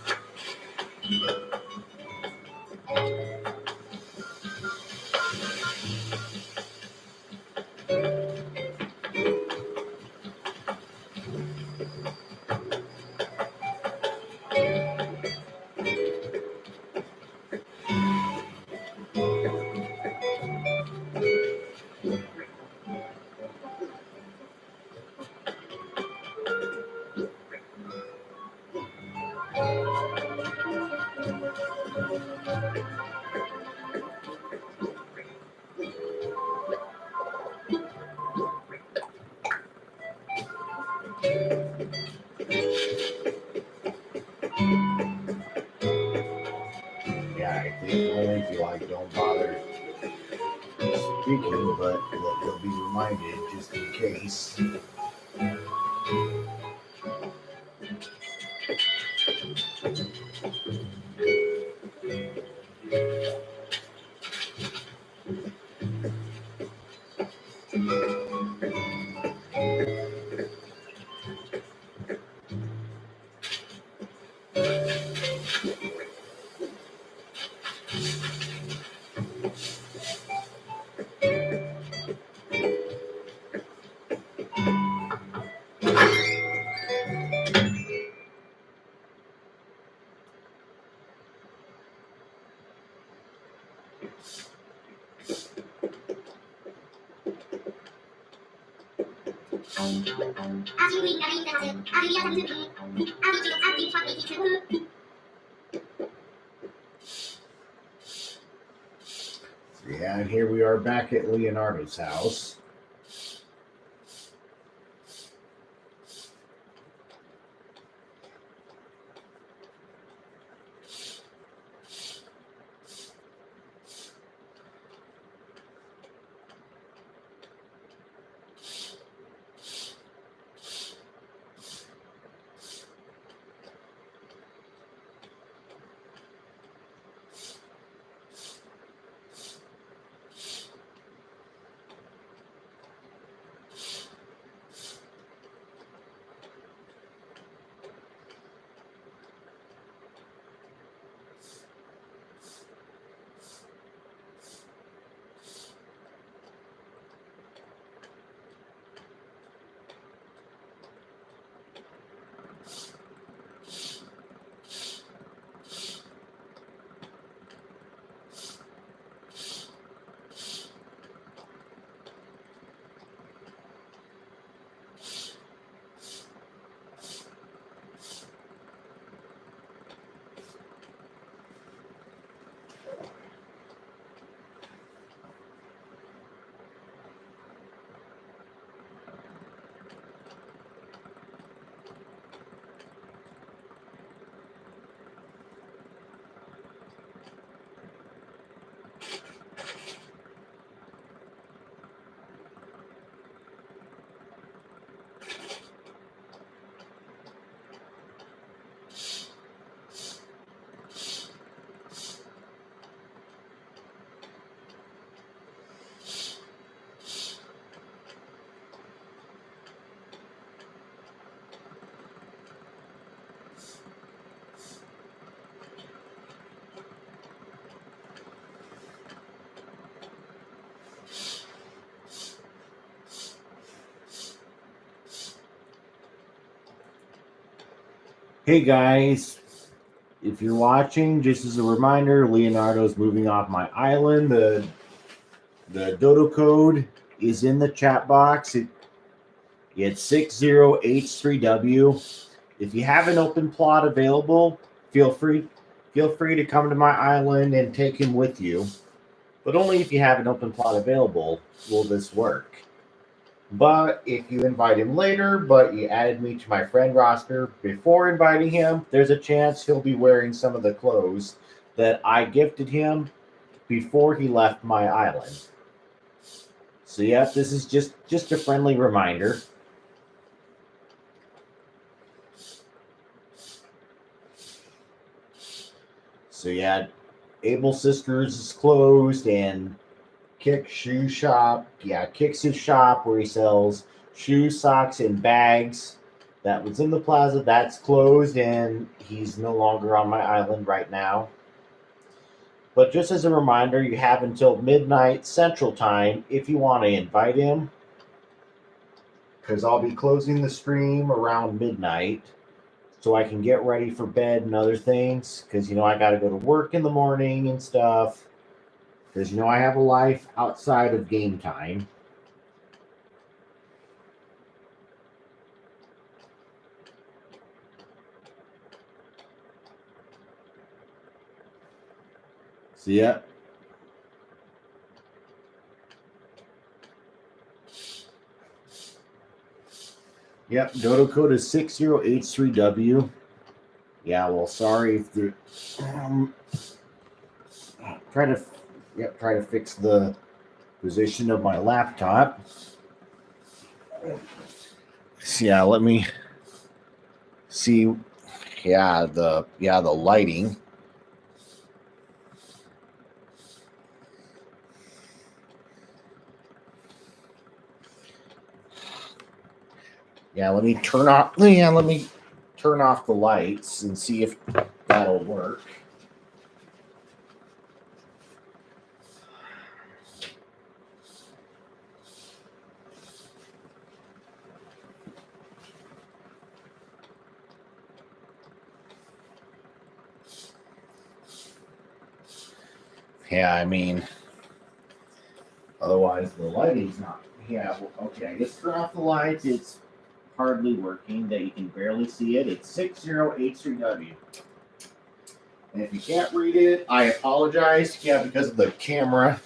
speaking, but you'll be reminded just in case. Yeah, and here we are back at Leonardo's house. Hey guys, if you're watching, just as a reminder, Leonardo's moving off my island. The dodo code is in the chat box. It's 60H3W. If you have an open plot available, feel free to come to my island and take him with you. But only if you have an open plot available will this work. But if you invite him later, but you added me to my friend roster before inviting him, there's a chance he'll be wearing some of the clothes that I gifted him before he left my island. So yeah, this is just a friendly reminder. So yeah, Able Sisters is closed, and Kick's shop where he sells shoes, socks, and bags. That was in the plaza. That's closed, and he's no longer on my island right now. But just as a reminder, you have until midnight Central Time if you want to invite him, because I'll be closing the stream around midnight so I can get ready for bed and other things, because I got to go to work in the morning and stuff, because I have a life outside of game time. So yeah. Yep, dodo code is 60H3W. Yeah, well, sorry if the try to fix the position of my laptop. So yeah, let me see. Yeah, the lighting. Yeah, let me turn off. Yeah, let me turn off the lights and see if that'll work. Yeah, I mean, otherwise the lighting's not. Yeah, okay, I just turn off the lights. It's hardly working. That you can barely see it. It's 6083W. And if you can't read it, I apologize. Yeah, because of the camera.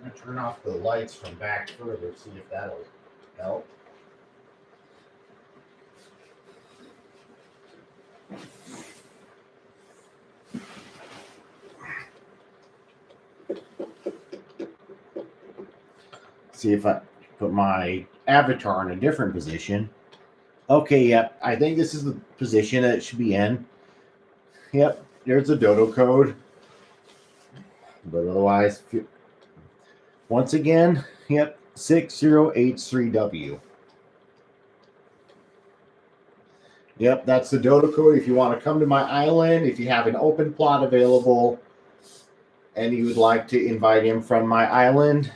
I'm going to turn off the lights from back further, see if that'll help. See if I put my avatar in a different position. Okay, yep. I think this is the position that it should be in. Yep, there's the dodo code. But otherwise, once again, yep, 6083W. Yep, that's the dodo code. If you want to come to my island, if you have an open plot available and you would like to invite him from my island,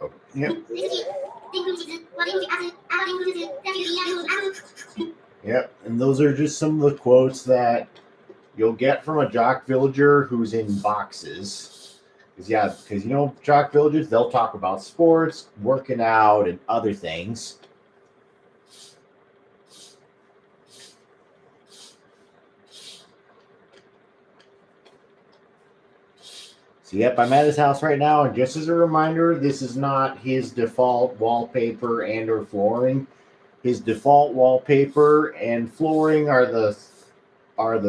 oh, yep. Yep, and those are just some of the quotes that you'll get from a jock villager who's in boxes. Because jock villagers, they'll talk about sports, working out, and other things. So yep, I'm at his house right now, and just as a reminder, this is not his default wallpaper and or flooring. His default wallpaper and flooring are the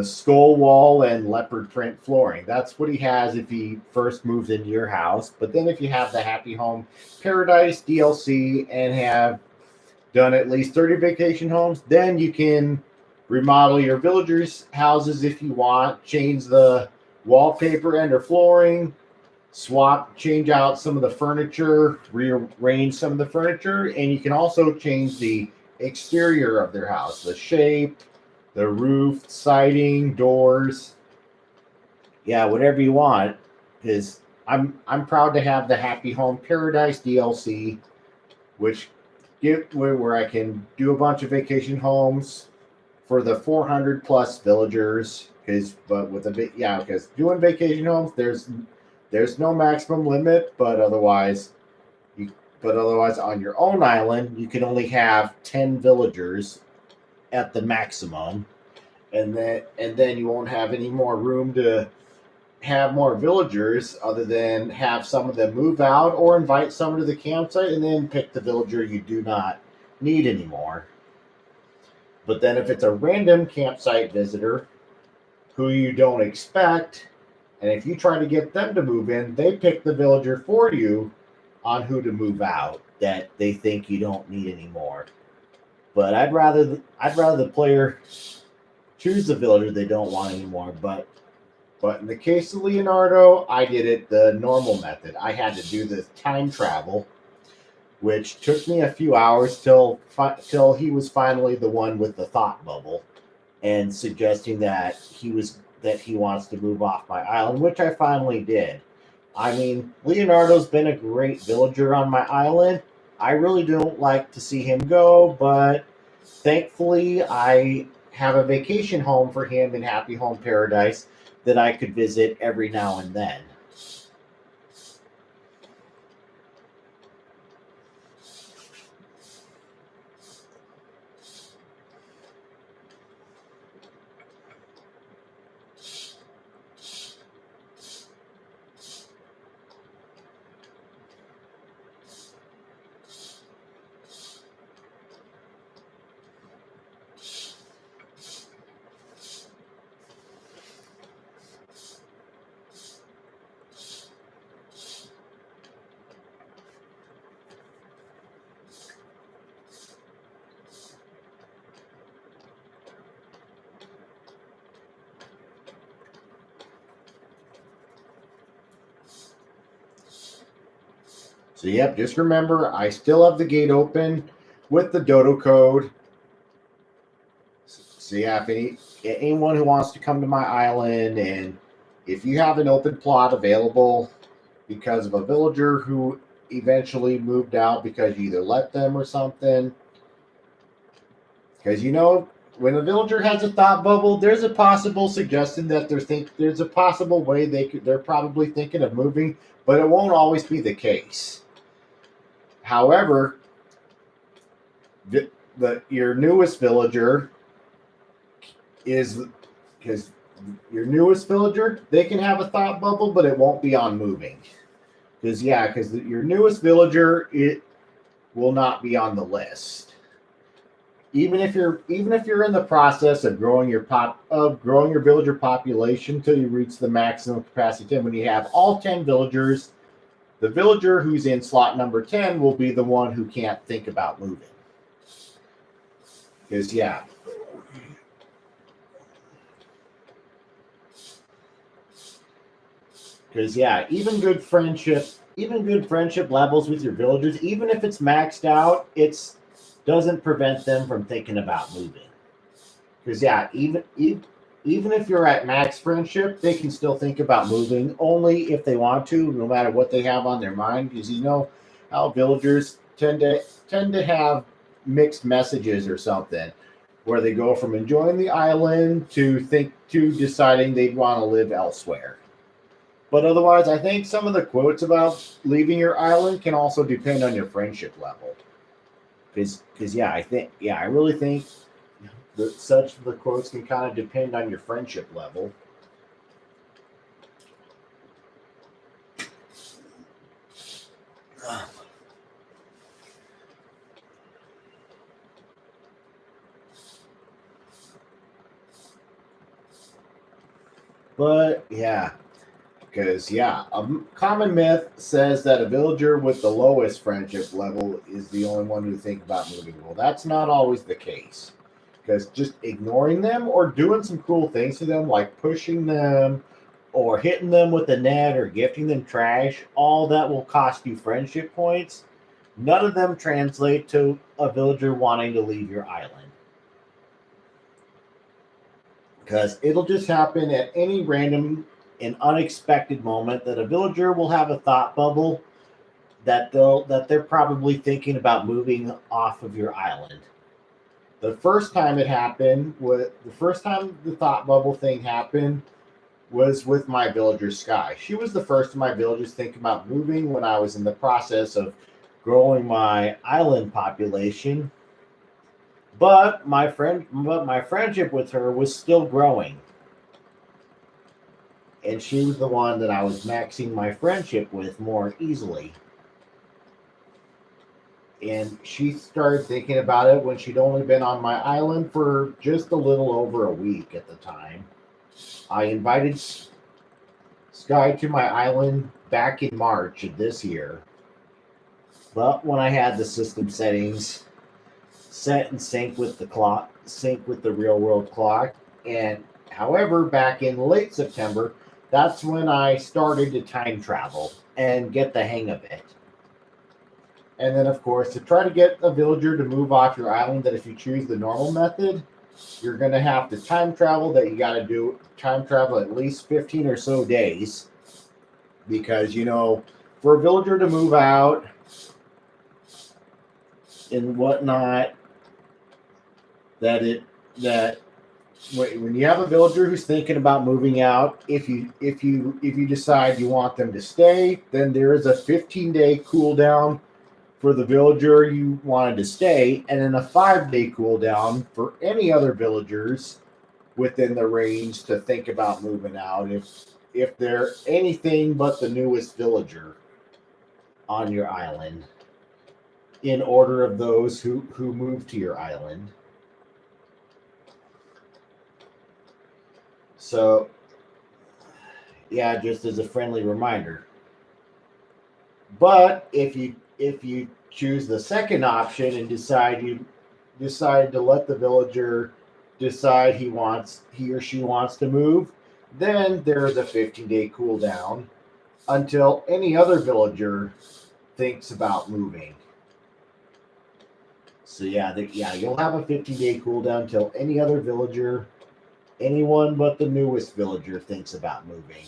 skull wall and leopard print flooring. That's what he has if he first moves into your house. But then if you have the Happy Home Paradise DLC and have done at least 30 vacation homes, then you can remodel your villagers' houses if you want, change the wallpaper and or flooring, change out some of the furniture, rearrange some of the furniture, and you can also change the exterior of their house, the shape, the roof, siding, doors. Yeah, whatever you want. Because I'm proud to have the Happy Home Paradise DLC, which where I can do a bunch of vacation homes for the 400 plus villagers. Because doing vacation homes, there's no maximum limit, but otherwise on your own island you can only have 10 villagers at the maximum, and then you won't have any more room to have more villagers other than have some of them move out or invite someone to the campsite and then pick the villager you do not need anymore. But then if it's a random campsite visitor who you don't expect, and if you try to get them to move in, they pick the villager for you on who to move out that they think you don't need anymore. But I'd rather the player choose the villager they don't want anymore. But in the case of Leonardo, I did it the normal method. I had to do the time travel, which took me a few hours till he was finally the one with the thought bubble and suggesting that he wants to move off my island, which I finally did. I mean, Leonardo's been a great villager on my island. I really don't like to see him go, but thankfully I have a vacation home for him in Happy Home Paradise that I could visit every now and then. So, yep, just remember, I still have the gate open with the dodo code. So, yeah, if anyone who wants to come to my island, and if you have an open plot available because of a villager who eventually moved out because you either let them or something, because when a villager has a thought bubble, there's a possible suggestion that there's a possible way they're probably thinking of moving, but it won't always be the case. However, your newest villager is because your newest villager, they can have a thought bubble, but it won't be on moving. Because your newest villager, it will not be on the list. Even if you're in the process of growing your villager population until you reach the maximum capacity 10, when you have all 10 villagers, the villager who's in slot number 10 will be the one who can't think about moving. Because even good friendship levels with your villagers, even if it's maxed out, it doesn't prevent them from thinking about moving. Because even if you're at max friendship, they can still think about moving only if they want to, no matter what they have on their mind. Because how villagers tend to have mixed messages or something, where they go from enjoying the island to deciding they'd want to live elsewhere. But otherwise, I think some of the quotes about leaving your island can also depend on your friendship level. Because I really think that the quotes can kind of depend on your friendship level. But because a common myth says that a villager with the lowest friendship level is the only one who think about moving. Well, that's not always the case. Because just ignoring them or doing some cool things to them, like pushing them or hitting them with a net or gifting them trash, all that will cost you friendship points. None of them translate to a villager wanting to leave your island. Because it'll just happen at any random and unexpected moment that a villager will have a thought bubble that they're probably thinking about moving off of your island. The first time the thought bubble thing happened was with my villager Sky. She was the first of my villagers thinking about moving when I was in the process of growing my island population. But my friendship with her was still growing. And she was the one that I was maxing my friendship with more easily. And she started thinking about it when she'd only been on my island for just a little over a week at the time. I invited Sky to my island back in March of this year. But when I had the system settings set in sync with the real world clock, and however, back in late September, that's when I started to time travel and get the hang of it. And then, of course, to try to get a villager to move off your island, that if you choose the normal method, you're going to have to time travel at least 15 or so days. Because, for a villager to move out and whatnot, when you have a villager who's thinking about moving out, if you decide you want them to stay, then there is a 15-day cooldown for the villager you wanted to stay, and then a 5-day cooldown for any other villagers within the range to think about moving out if they're anything but the newest villager on your island, in order of those who moved to your island. So, just as a friendly reminder. But if you choose the second option and decide to let the villager decide he or she wants to move, then there's a 15-day cooldown until any other villager thinks about moving. So yeah, you'll have a 50-day cooldown till any other villager, anyone but the newest villager thinks about moving.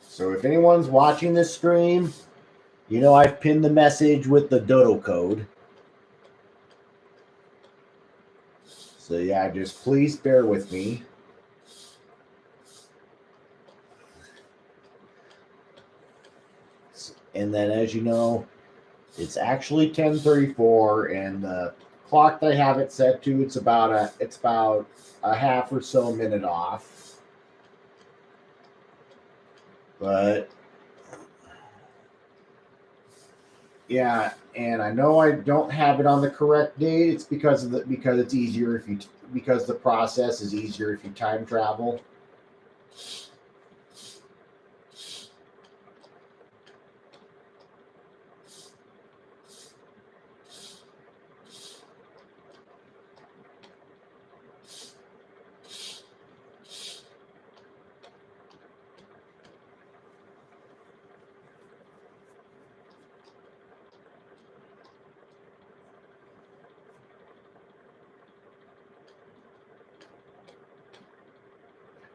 So if anyone's watching this stream, you know I've pinned the message with the dodo code. So yeah, just please bear with me. And then, as you know, it's actually 10:34, and the clock that I have it set to, it's about a half or so minute off. But yeah, and I know I don't have it on the correct date. It's because it's easier if you because the process is easier if you time travel.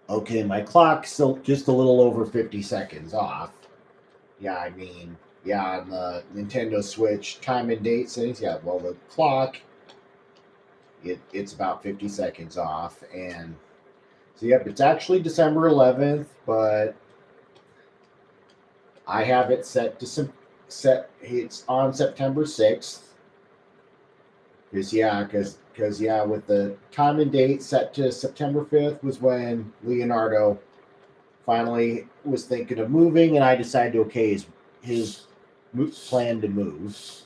Okay, my clock's still just a little over 50 seconds off. Yeah, I mean, yeah, on the Nintendo Switch time and date settings, yeah, well, the clock, it's about 50 seconds off. And so, yep, it's actually December 11th, but I have it set to it's on September 6th. Because with the time and date set to September 5th was when Leonardo finally was thinking of moving, and I decided to okay his plan to move.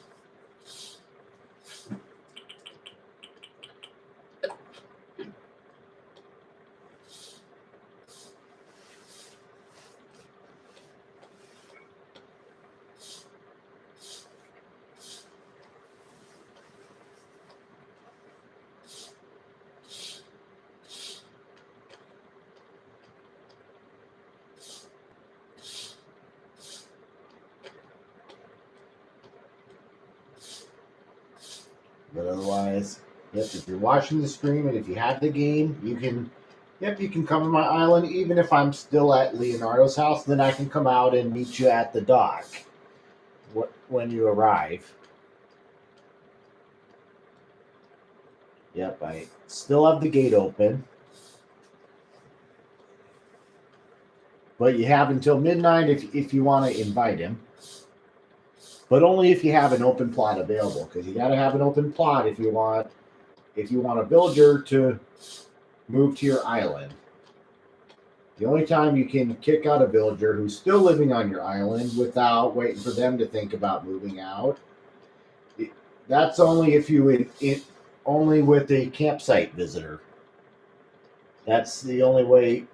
But otherwise, yep, if you're watching the stream and if you have the game, you can come to my island. Even if I'm still at Leonardo's house, then I can come out and meet you at the dock when you arrive. Yep, I still have the gate open. But you have until midnight if you want to invite him. But only if you have an open plot available, because you got to have an open plot if you want a villager to move to your island. The only time you can kick out a villager who's still living on your island without waiting for them to think about moving out, that's only if you only with a campsite visitor. That's the only way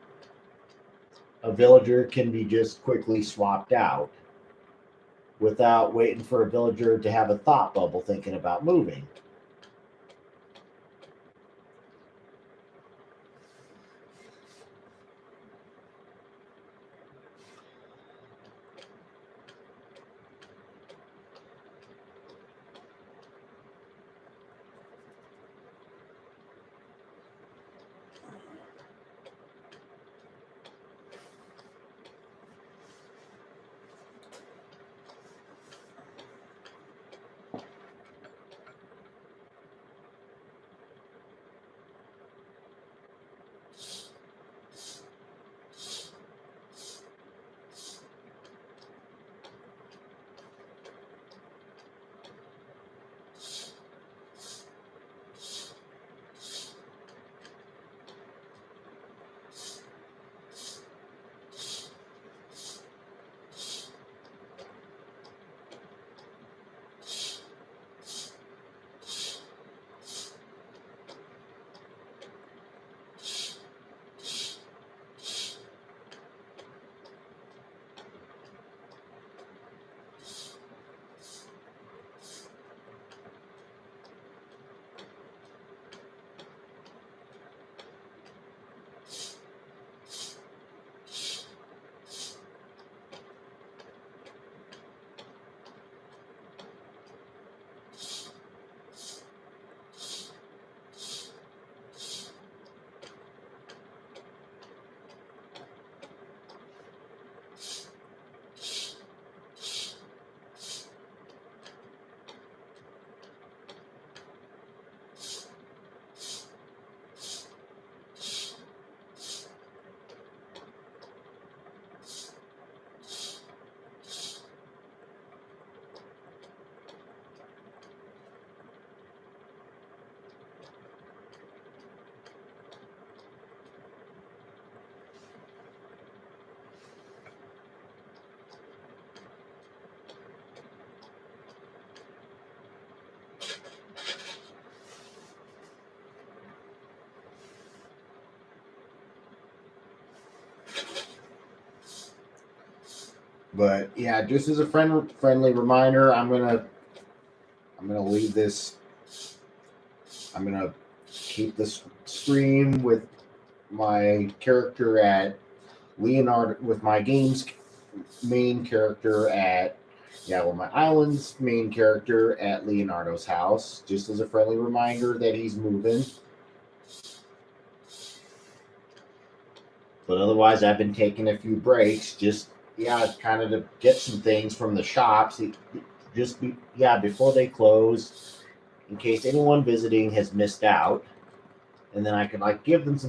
a villager can be just quickly swapped out without waiting for a villager to have a thought bubble thinking about moving. But yeah, just as a friendly reminder, I'm gonna leave this. I'm gonna keep this stream with my character at Leonardo, with my game's main character at with my island's main character at Leonardo's house, just as a friendly reminder that he's moving. But otherwise, I've been taking a few breaks, just kind of to get some things from the shops, before they close, in case anyone visiting has missed out, and then I can give them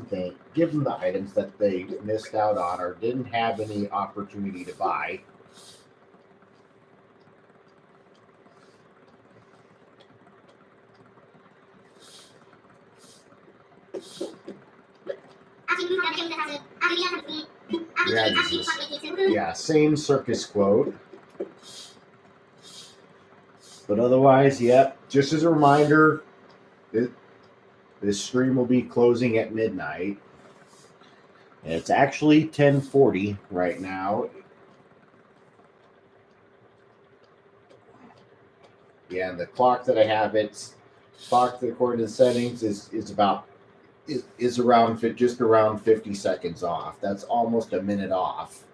give them the items that they missed out on or didn't have any opportunity to buy. Same circus quote. But otherwise, just as a reminder, this stream will be closing at midnight. And it's actually 10:40 right now. Yeah, and the clock that I have, according to the settings, is around just around 50 seconds off. That's almost a minute off.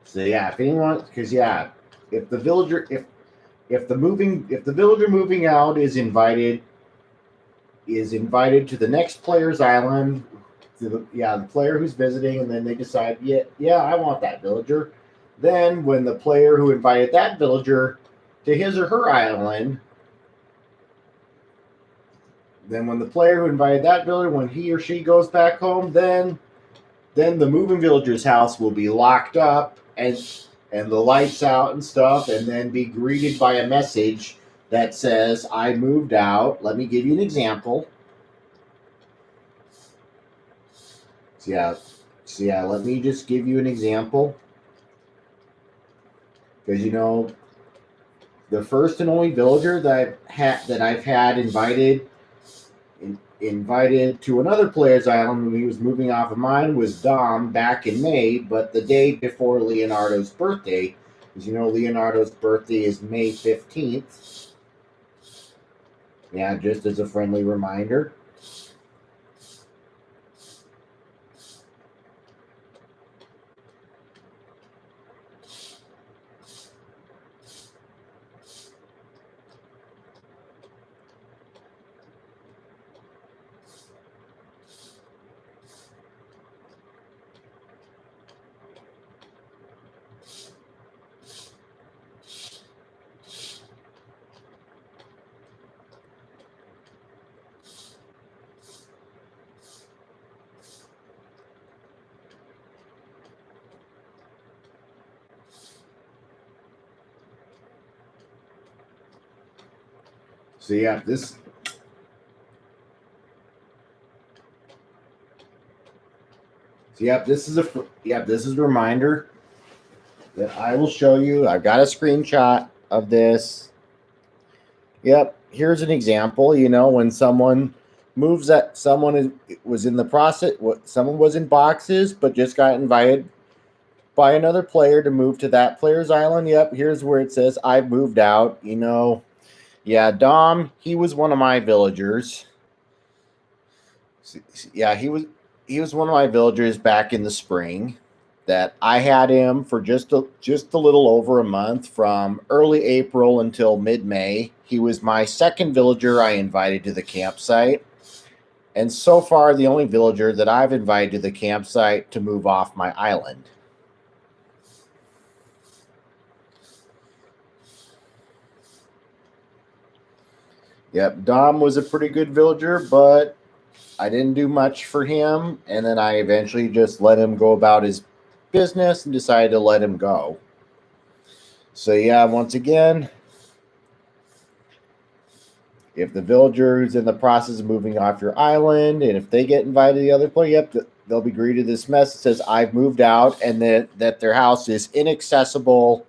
So if anyone, because if the villager moving out is invited to the next player's island, to the player who's visiting, and then they decide, I want that villager. Then when the player who invited that villager to his or her island, when he or she goes back home, then the moving villager's house will be locked up and the lights out and stuff, and then be greeted by a message that says, I moved out. Let me give you an example. So let me just give you an example. Because the first and only villager that I've had invited to another player's island when he was moving off of mine was Dom back in May, but the day before Leonardo's birthday, because Leonardo's birthday is May 15th. Yeah, just as a friendly reminder. So this is a reminder that I will show you. I've got a screenshot of this. Here's an example. When someone moves, that someone was in the process, someone was in boxes but just got invited by another player to move to that player's island. Here's where it says I've moved out. Dom, he was one of my villagers. He was one of my villagers back in the spring. That I had him for just a little over a month, from early April until mid-May. He was my second villager I invited to the campsite, and so far the only villager that I've invited to the campsite to move off my island. Dom was a pretty good villager, but I didn't do much for him, and then I eventually just let him go about his business and decided to let him go. So once again, if the villager is in the process of moving off your island, and if they get invited to the other player, they'll be greeted this message says I've moved out, and that their house is inaccessible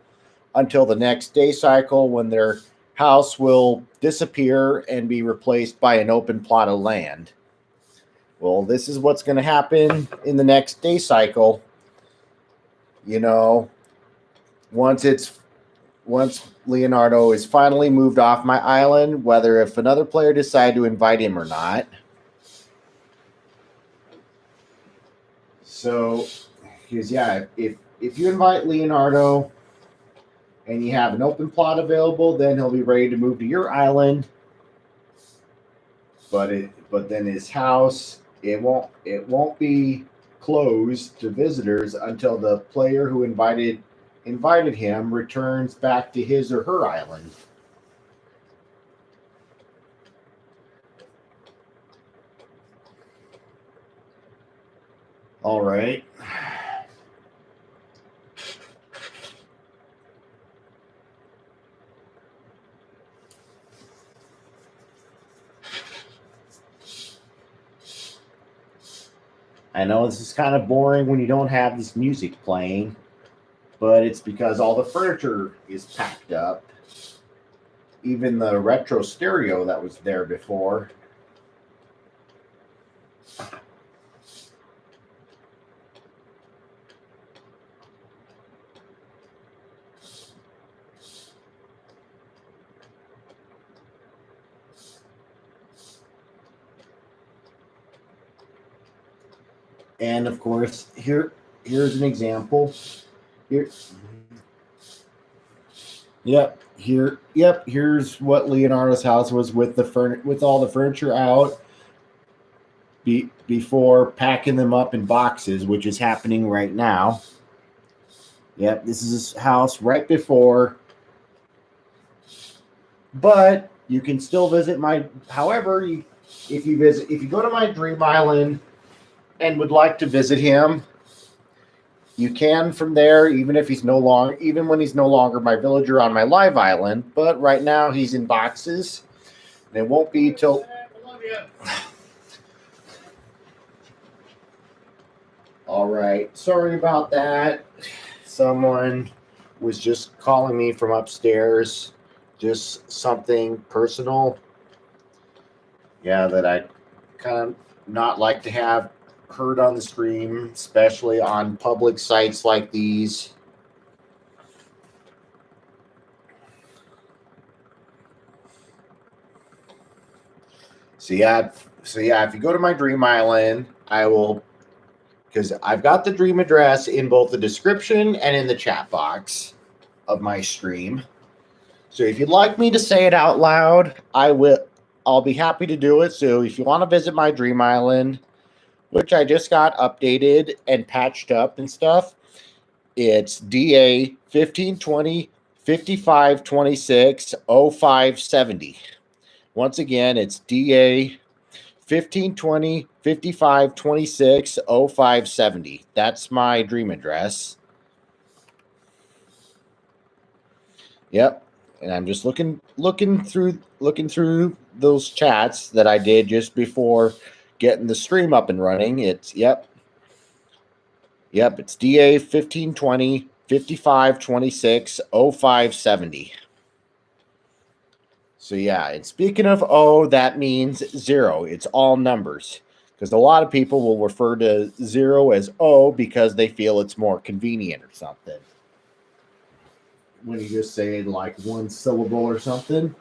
until the next day cycle, when their house will disappear and be replaced by an open plot of land. Well, this is what's going to happen in the next day cycle. You know, once Leonardo is finally moved off my island, whether if another player decide to invite him or not. So, because yeah, if you invite Leonardo and you have an open plot available, then he'll be ready to move to your island. But then his house, it won't be closed to visitors until the player who invited him returns back to his or her island. All right. I know this is kind of boring when you don't have this music playing, but it's because all the furniture is packed up. Even the retro stereo that was there before. And of course, here's an example. Here, here's what Leonardo's house was with with all the furniture out before packing them up in boxes, which is happening right now. Yep, this is his house right before. But you can still visit my. However, if you go to my dream island and would like to visit him, you can from there, even when he's no longer my villager on my live island. But right now he's in boxes, and it won't be till. All right, sorry about that. Someone was just calling me from upstairs, just something personal. Yeah, that I kind of not like to have heard on the stream, especially on public sites like these. So yeah, if you go to my dream island, I will, because I've got the dream address in both the description and in the chat box of my stream. So if you'd like me to say it out loud, I'll be happy to do it. So if you want to visit my dream island, which I just got updated and patched up and stuff, it's DA 1520 5526 0570. Once again, it's DA 1520 5526 0570. That's my dream address. Yep. And I'm just looking through those chats that I did just before getting the stream up and running. It's it's DA 1520 5526 0570. So yeah, and speaking of O, that means 0. It's all numbers. Because a lot of people will refer to 0 as O because they feel it's more convenient or something. When you just say like one syllable or something.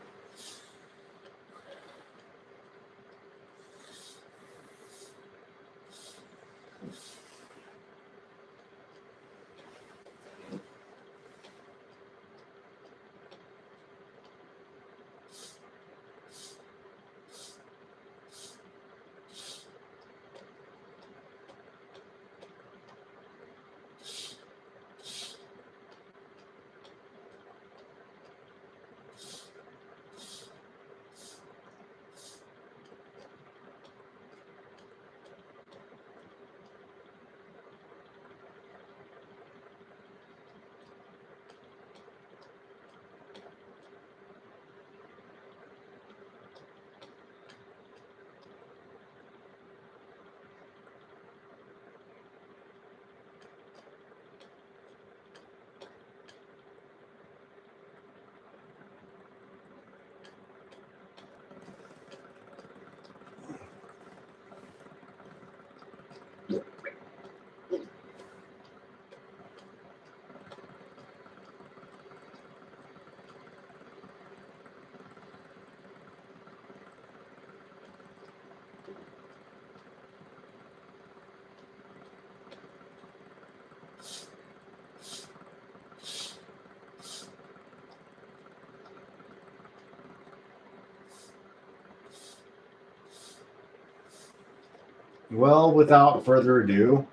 Well, without further ado,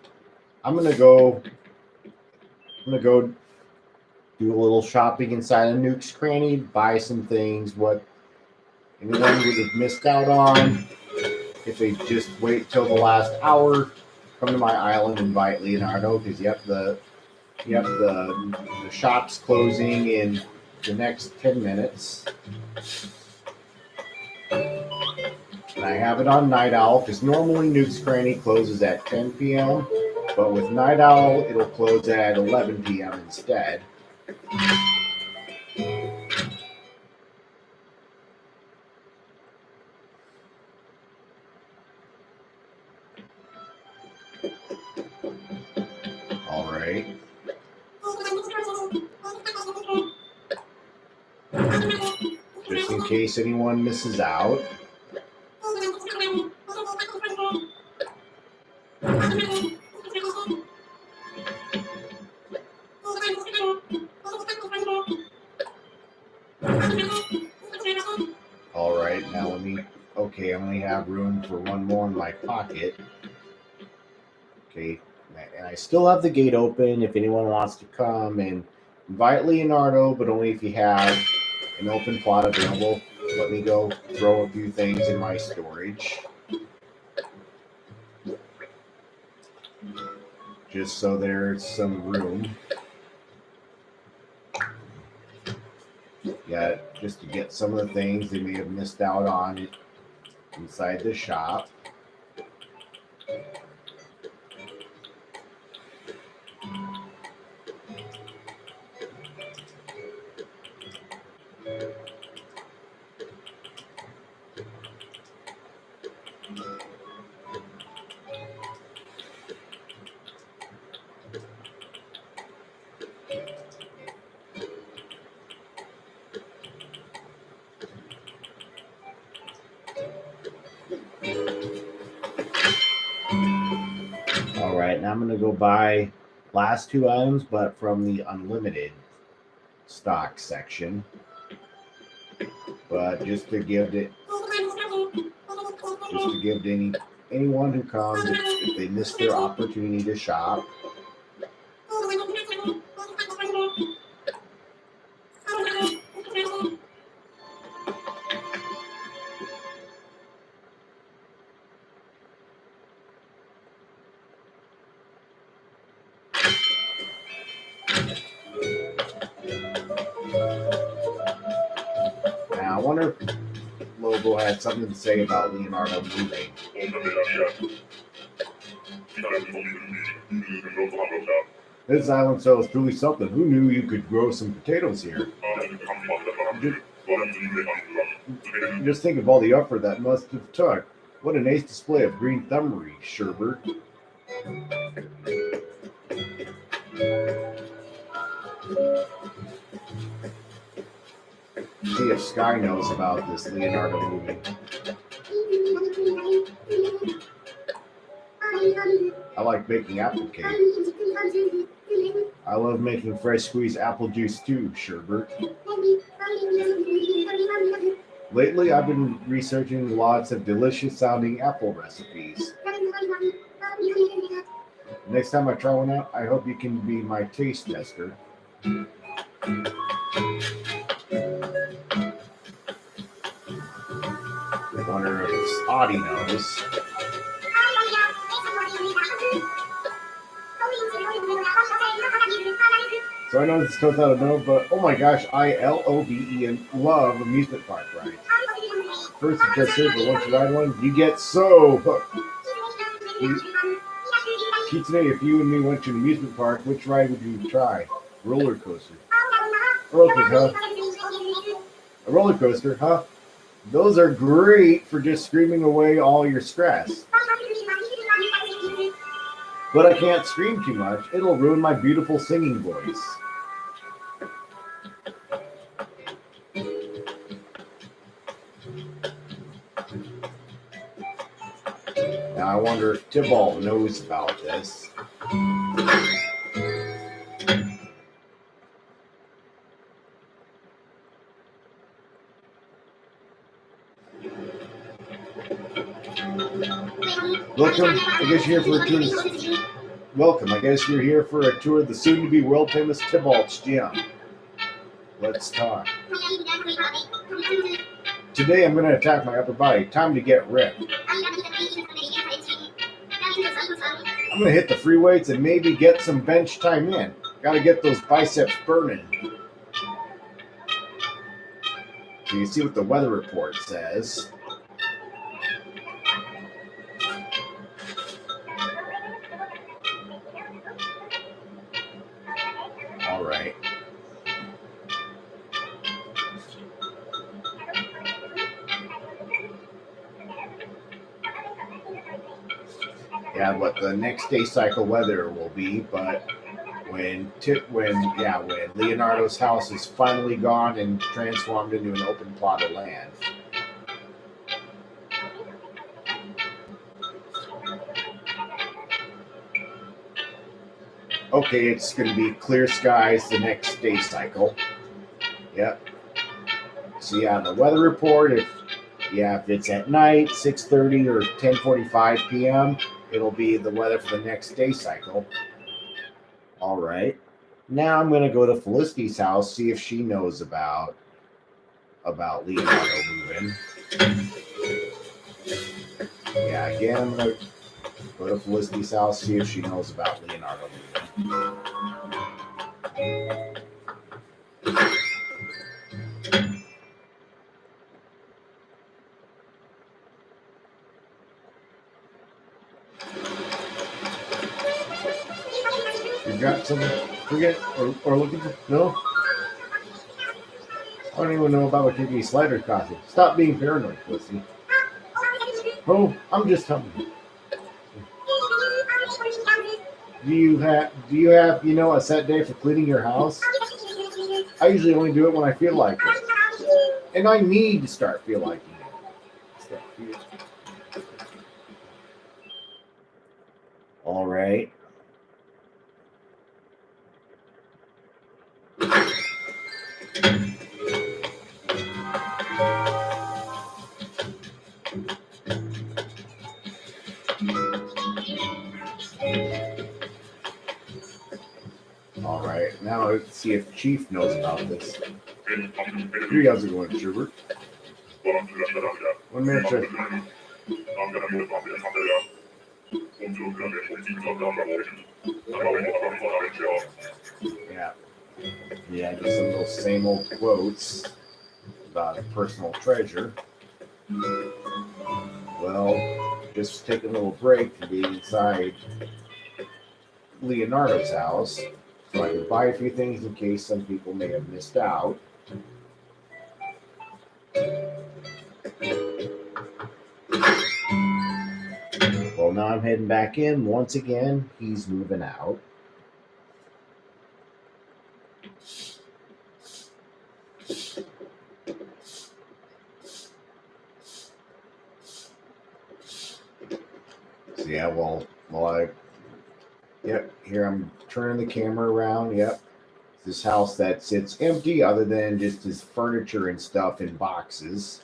I'm gonna go. I'm gonna go do a little shopping inside of Nuke's Cranny, buy some things. What anyone would have missed out on if they just wait till the last hour. Come to my island, invite Leonardo because the shop's closing in the next 10 minutes. And I have it on Night Owl because normally Nuke's Cranny closes at 10 p.m. But with Night Owl, it'll close at 11 p.m. instead. All right. Just in case anyone misses out. All right, now let me. Okay, I only have room for one more in my pocket. Okay, and I still have the gate open if anyone wants to come and invite Leonardo, but only if you have an open plot available. Let me go throw a few things in my storage. Just so there's some room. Yeah, just to get some of the things they may have missed out on inside the shop. All right, now I'm going to go buy last two items, but from the unlimited stock section. But just to give to anyone who comes if they miss their opportunity to shop. Now I wonder if Lobo had something to say about Leonardo moving. This island cell is truly something. Who knew you could grow some potatoes here? Just think of all the effort that must have took. What an ace display of green thumbery, Sherbert. See if Sky knows about this Leonardo moving. I like baking apple cake. I love making fresh squeezed apple juice too, Sherbert. Lately, I've been researching lots of delicious sounding apple recipes. Next time I try one out, I hope you can be my taste tester. I wonder if Audie knows. So I know this goes out of know, but oh my gosh, I LOVE love amusement park rides. First, it just says, but once you ride one, you get so hooked. Today, if you and me went to an amusement park, which ride would you try? Roller coaster. A roller coaster, huh? Those are great for just screaming away all your stress. But I can't scream too much. It'll ruin my beautiful singing voice. Now I wonder if Tybalt knows about this. Welcome. I guess you're here for a tour. Welcome. I guess you're here for a tour of the soon-to-be world-famous Tybalt's gym. Let's talk. Today I'm going to attack my upper body. Time to get ripped. I'm going to hit the free weights and maybe get some bench time in. Got to get those biceps burning. So you see what the weather report says. All right. Yeah, what the next day cycle weather will be, but when Leonardo's house is finally gone and transformed into an open plot of land. Okay, it's going to be clear skies the next day cycle. Yep. So yeah, the weather report, if it's at night, 6:30 or 10:45 p.m., it'll be the weather for the next day cycle. All right. Now I'm going to go to Felicity's house, see if she knows about Leonardo moving. Yeah, again, I'm going to go to Felicity's house, see if she knows about Leonardo moving. You got something? Forget or looking for? No? I don't even know about what Kiki Slider coffee. Stop being paranoid, Felicity. Oh, I'm just telling you. Do you have a set day for cleaning your house? I usually only do it when I feel like it. And I need to start feel liking it. All right. All right. Now let's see if Chief knows about this. Hey, how's it going, Schubert? 1 minute, sir. Yeah, just some of those same old quotes about a personal treasure. Well, just taking a little break from being inside Leonardo's house, so I could buy a few things in case some people may have missed out. Well, now I'm heading back in. Once again, he's moving out. So yeah, here I'm turning the camera around. Yep. This house that sits empty other than just his furniture and stuff in boxes.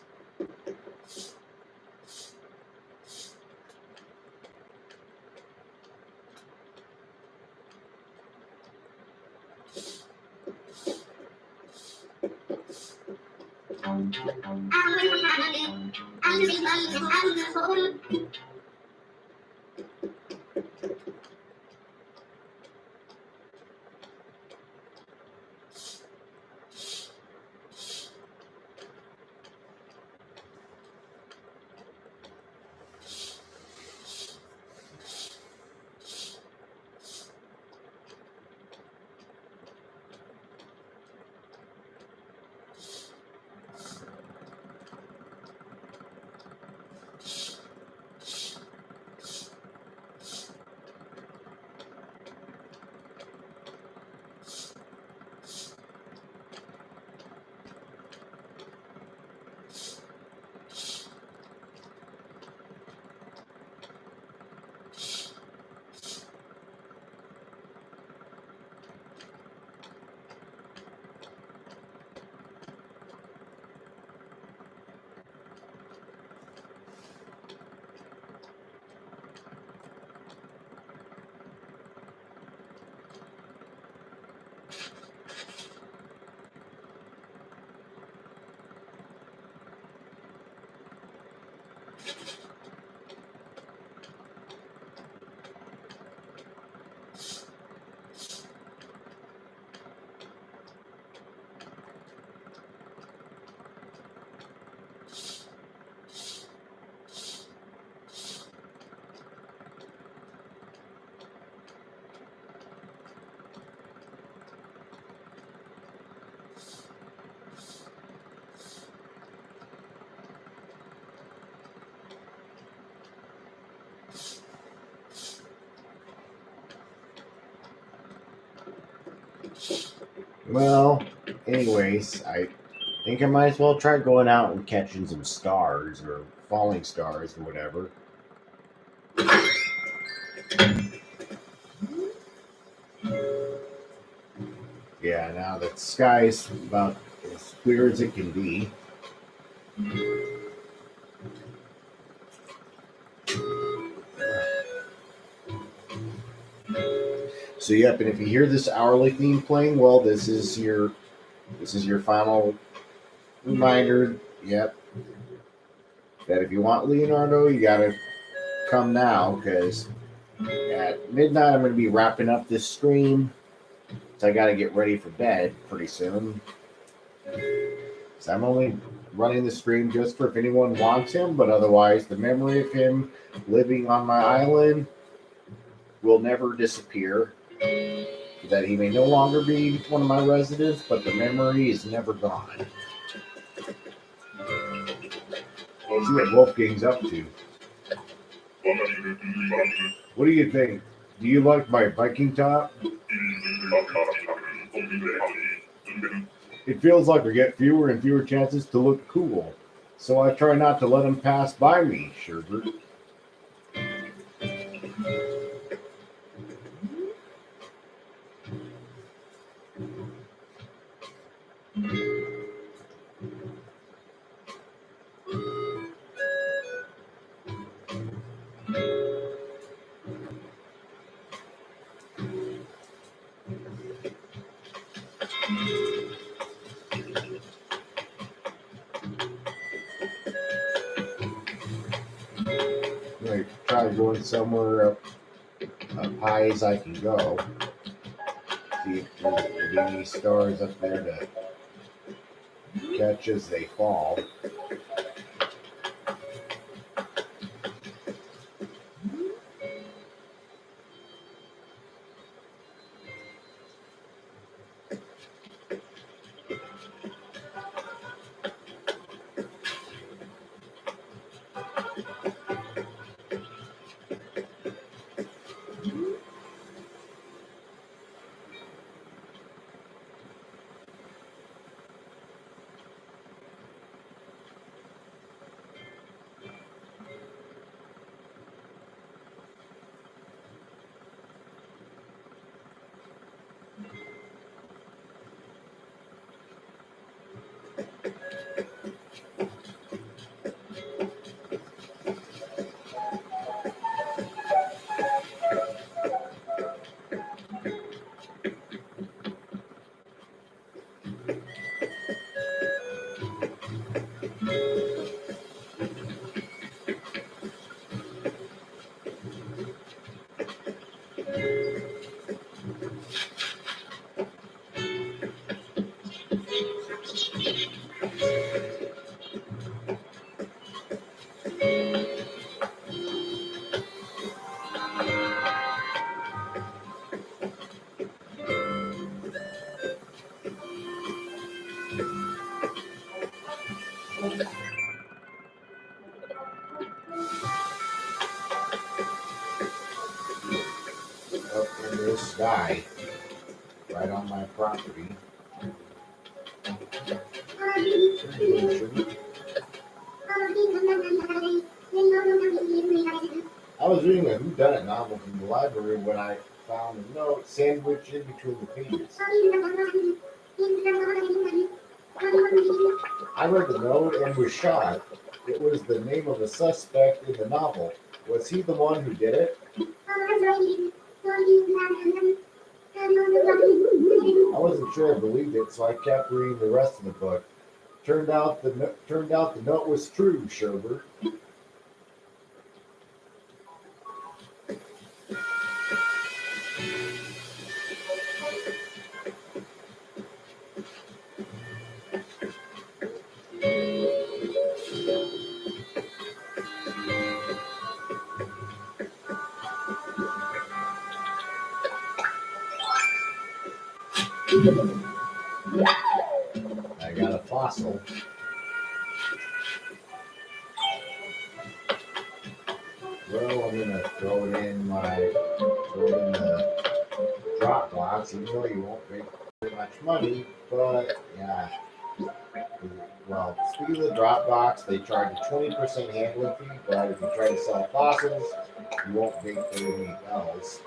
Well, anyways, I think I might as well try going out and catching some stars or falling stars or whatever. Yeah, now the sky's about as clear as it can be. So yep, and if you hear this hourly theme playing, well, this is your final reminder. Yep, that if you want Leonardo, you gotta come now because at midnight I'm gonna be wrapping up this stream. So I gotta get ready for bed pretty soon. So I'm only running the stream just for if anyone wants him, but otherwise the memory of him living on my island will never disappear. That he may no longer be one of my residents, but the memory is never gone. Let's see what Wolfgang's up to. What do you think? Do you like my Viking top? It feels like I get fewer and fewer chances to look cool, so I try not to let them pass by me, Sherbert. I try going somewhere up high as I can go. See if there's any stars up there to catch as they fall. Up in the sky, right on my property. I was reading a whodunit novel from the library when I found a note sandwiched in between the pages. I read the note and was shocked. It was the name of a suspect in the novel. Was he the one who did it? I wasn't sure I believed it, so I kept reading the rest of the book. Turned out the note was true, Sherbert. I got a fossil. Well, I'm gonna throw it in the drop box, even though you won't make much money, but yeah. Well, speaking of the Dropbox, they charge a 20% handling fee, but if you try to sell fossils, you won't pay for anything else.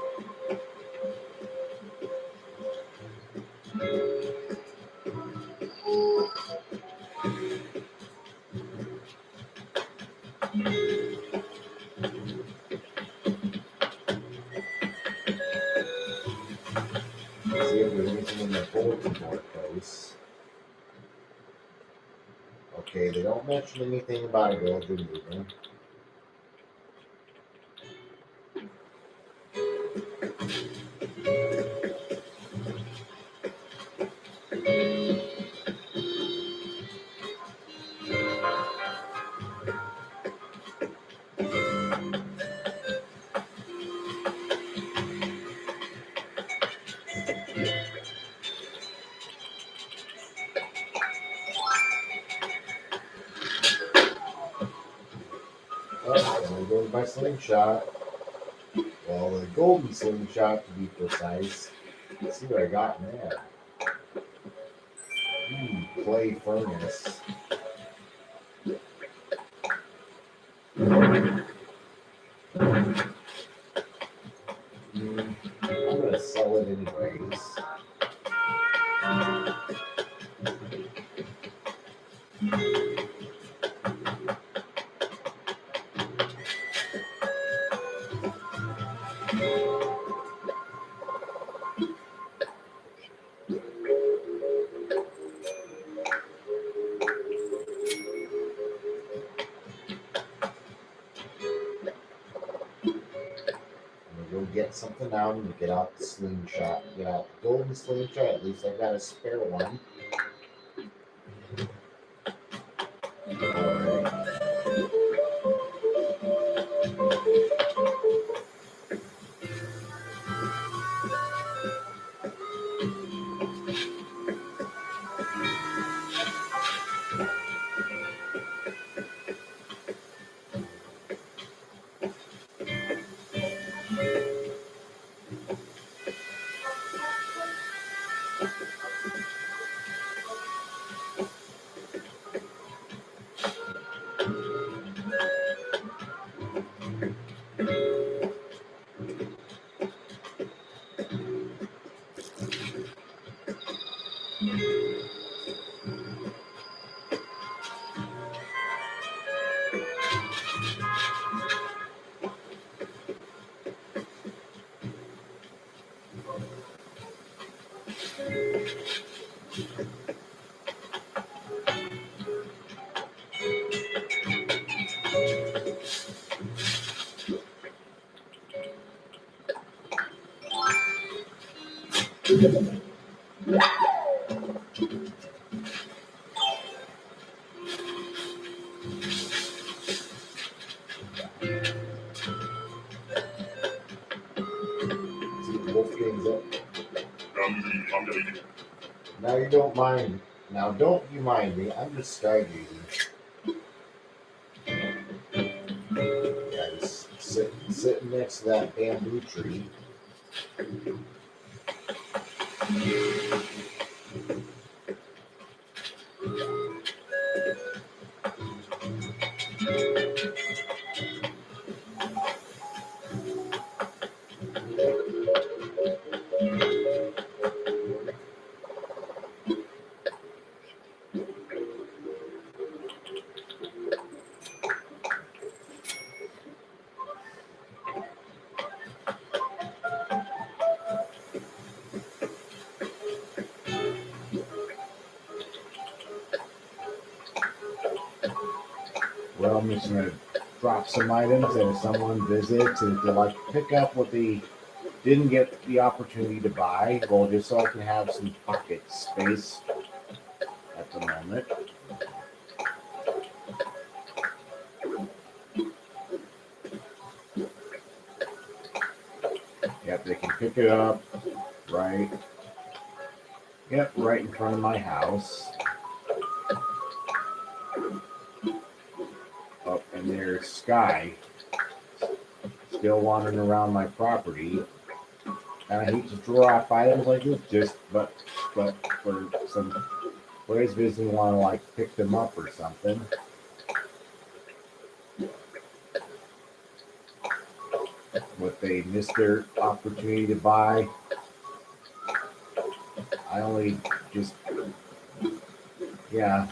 Let's see if there's anything in the bulletin board posts. Okay, they don't mention anything about a villager moving. Oh, and I'm going by slingshot. Well, the golden slingshot to be precise. Let's see what I got in there. Clay furnace. I'm gonna sell it anyways. Go get something out and get out the slingshot. Get out the golden slingshot. At least I got a spare one. Alright. Wolfgang's up. Now you don't mind. Now don't you mind me? I'm just stargazing. Yeah, just sitting next to that bamboo tree. Well, I'm just going to drop some items, and if someone visits and if they like to pick up what they didn't get the opportunity to buy, well, just so I can have some pocket space at the moment. Yep, they can pick it up right. Yep, right in front of my house. Up, and there's Sky still wandering around my property. And I hate to draw off items like this, but but for some players visiting want to like pick them up or something. What they missed their opportunity to buy. I only just, yeah.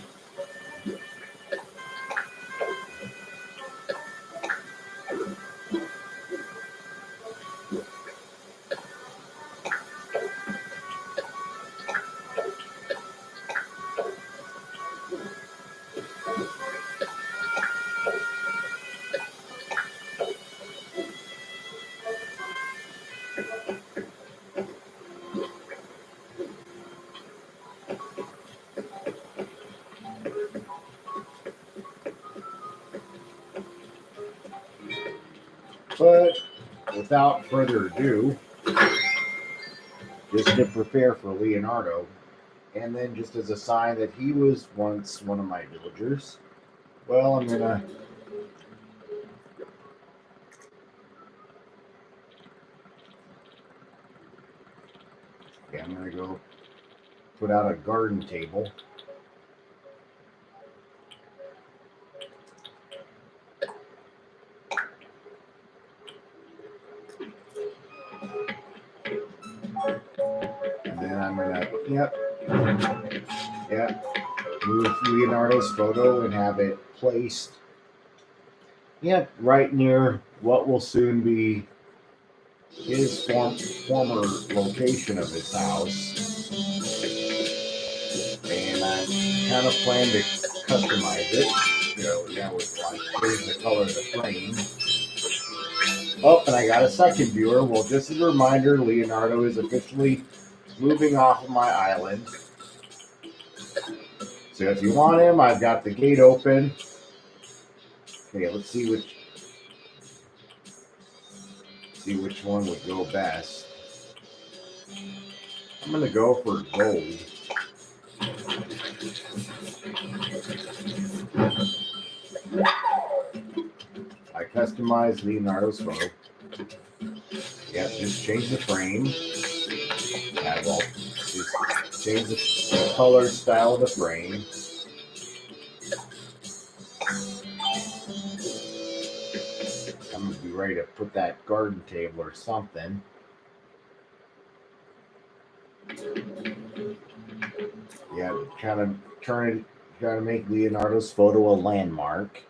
But without further ado, just to prepare for Leonardo, and then just as a sign that he was once one of my villagers, well, I'm gonna go put out a garden table. And then I'm gonna, move Leonardo's photo and have it placed, right near what will soon be his former location of his house. And I kind of plan to customize it, with like, here's the color of the frame. Oh, and I got a second viewer. Well, just as a reminder, Leonardo is officially moving off of my island. So if you want him, I've got the gate open. Okay, let's see which one would go best. I'm gonna go for gold. I customized Leonardo's photo. Yep, just change the frame. Just change the color, style of the frame. I'm gonna be ready to put that garden table or something. Yeah, trying to make Leonardo's photo a landmark.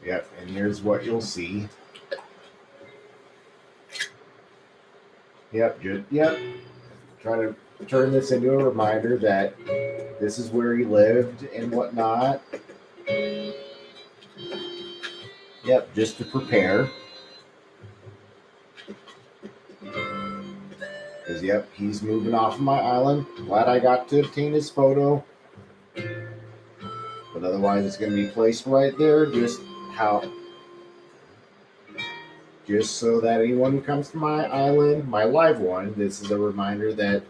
Yep, and here's what you'll see. Yep. Try to turn this into a reminder that this is where he lived and whatnot. Yep, just to prepare. Because, he's moving off of my island. Glad I got to obtain his photo. But otherwise, it's going to be placed right there. Just so that anyone who comes to my island, my live one, this is a reminder that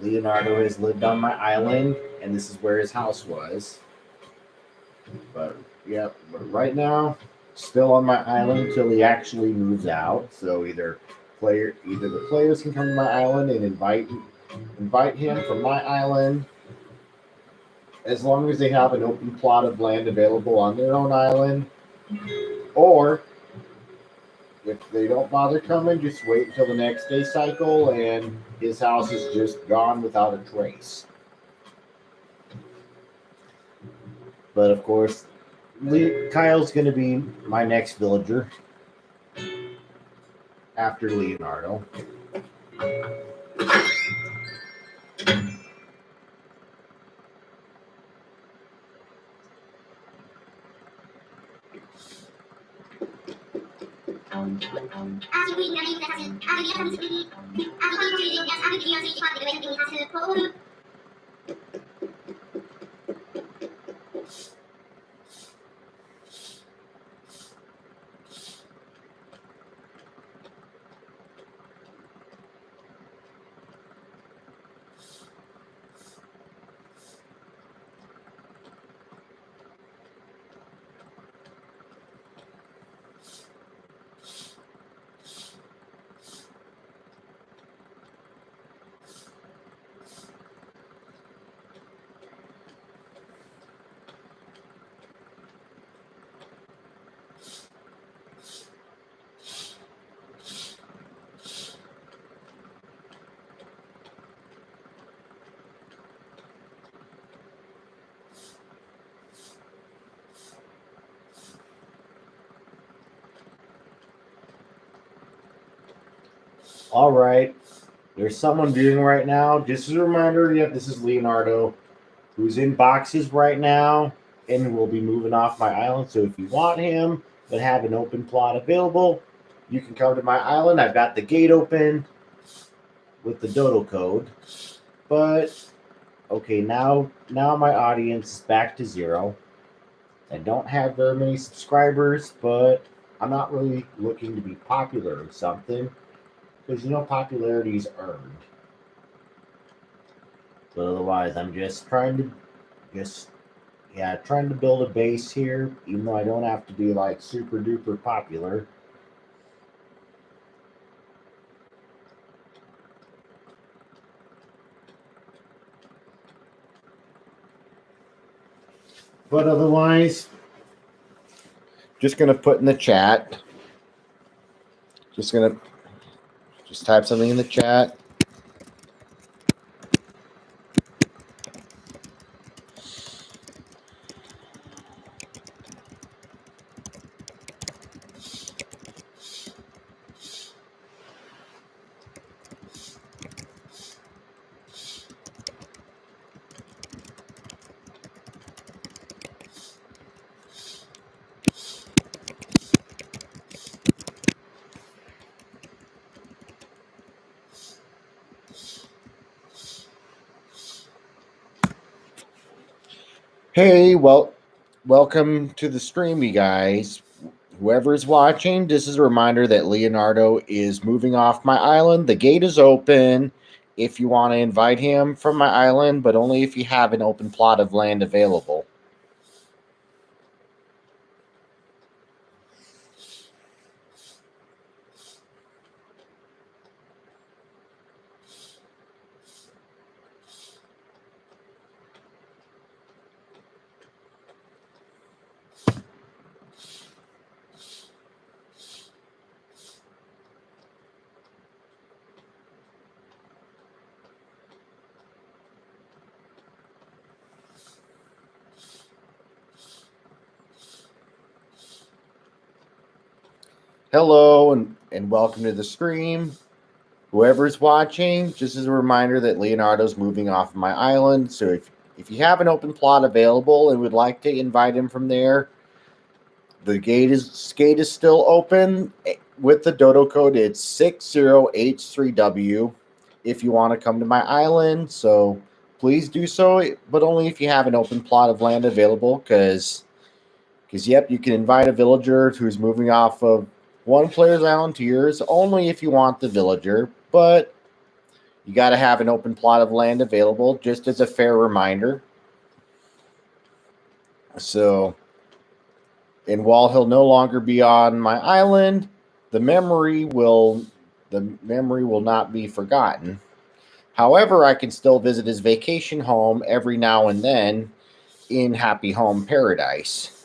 Leonardo has lived on my island, and this is where his house was. But right now, still on my island until he actually moves out. So either the players can come to my island and invite him from my island, as long as they have an open plot of land available on their own island, or if they don't bother coming, just wait until the next day cycle and his house is just gone without a trace. But of course, Kyle's going to be my next villager after Leonardo. All right. There's someone viewing right now. Just as a reminder, yep, this is Leonardo, who's in boxes right now and will be moving off my island. So if you want him but have an open plot available, you can come to my island. I've got the gate open with the dodo code. But okay, now my audience is back to 0. I don't have very many subscribers, but I'm not really looking to be popular or something, because popularity is earned. But otherwise, I'm just trying to build a base here, even though I don't have to be like super duper popular. But otherwise, just gonna put in the chat. Just type something in the chat. Hey, welcome to the stream, you guys. Whoever's watching, this is a reminder that Leonardo is moving off my island. The gate is open if you want to invite him from my island, but only if you have an open plot of land available. Hello and welcome to the stream. Whoever's watching, just as a reminder that Leonardo's moving off of my island. So if you have an open plot available and would like to invite him from there, the gate is still open with the dodo code. It's 60H3W if you want to come to my island. So please do so, but only if you have an open plot of land available, because yep, you can invite a villager who's moving off of one player's island to yours, only if you want the villager, but you got to have an open plot of land available, just as a fair reminder. So, and while he'll no longer be on my island, the memory will not be forgotten. However, I can still visit his vacation home every now and then in Happy Home Paradise.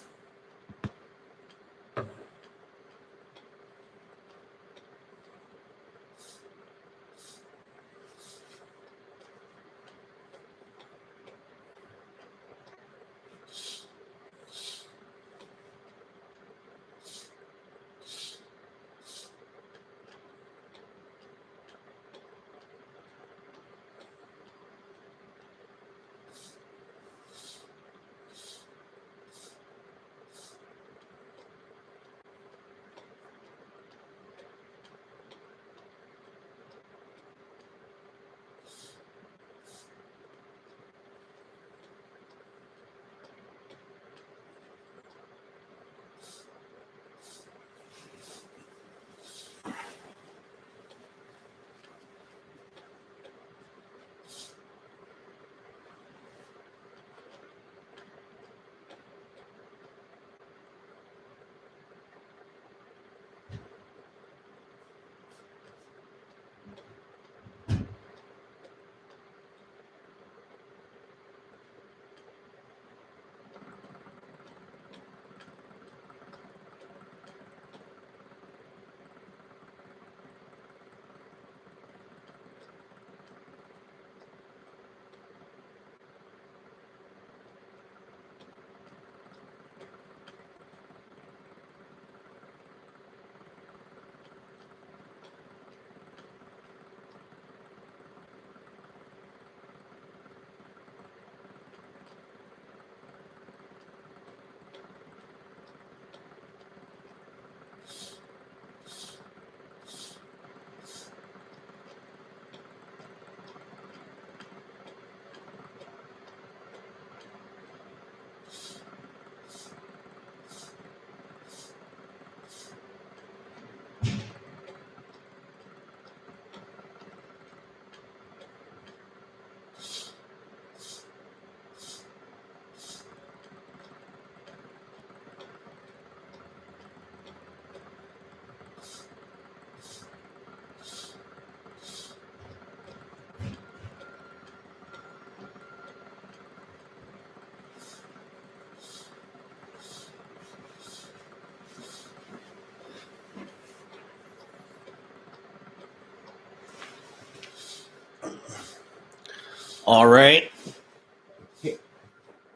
All right.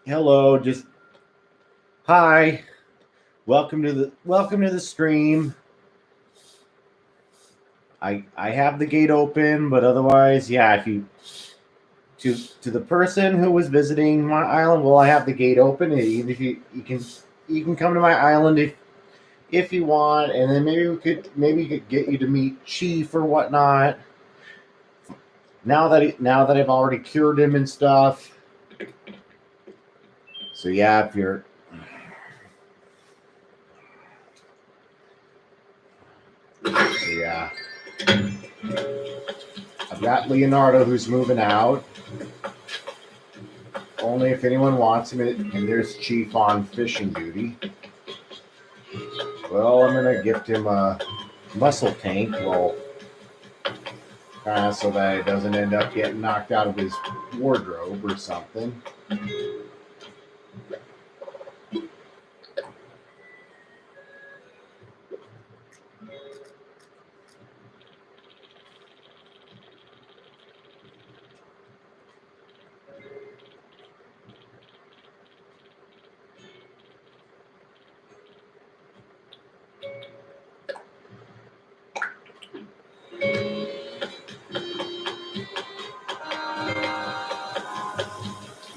Hello, just hi. Welcome to the stream. I have the gate open, but otherwise, yeah, if you to the person who was visiting my island, well, I have the gate open. And even if you can come to my island if you want, and then maybe we could get you to meet Chief or whatnot. Now that I've already cured him and stuff. So yeah, if you're yeah. I've got Leonardo who's moving out. Only if anyone wants him, and there's Chief on fishing duty. Well, I'm gonna gift him a muscle tank, well, so that it doesn't end up getting knocked out of his wardrobe or something.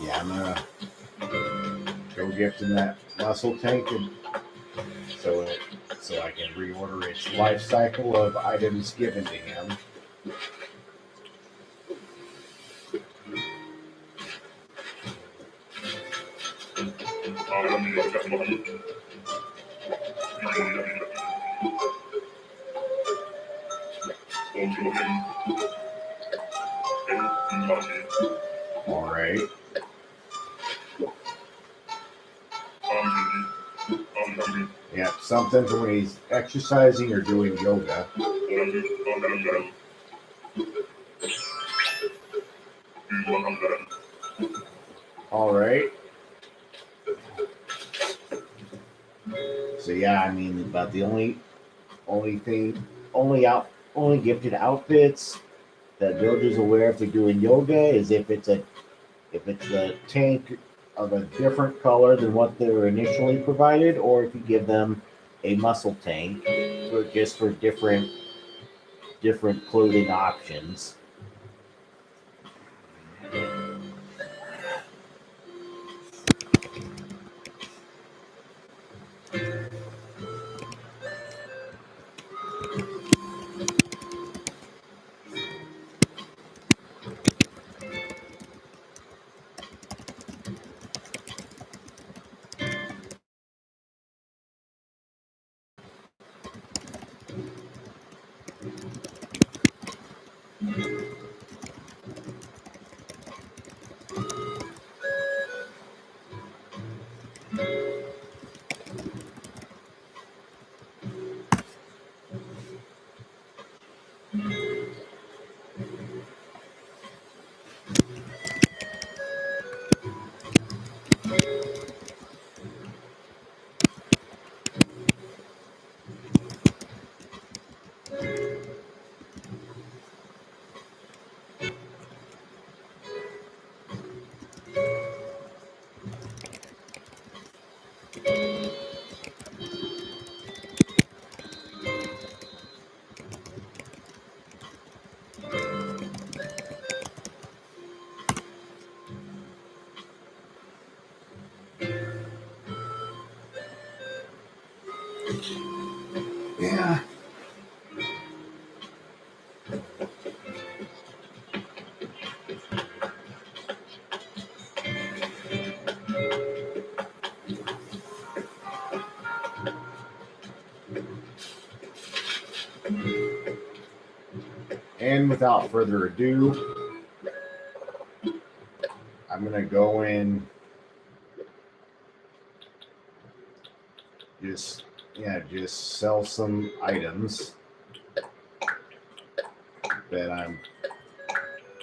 Yeah, I'm gonna go gift him that muscle tank, and so I can reorder its life cycle of items given to him. All right. Yeah, something for when he's exercising or doing yoga. All right. So yeah, I mean, about the only gifted outfits that villagers will wear if they're doing yoga is if it's a tank of a different color than what they were initially provided, or if you give them a muscle tank for different clothing options. Yeah. And without further ado, I'm going to go in, just sell some items that I'm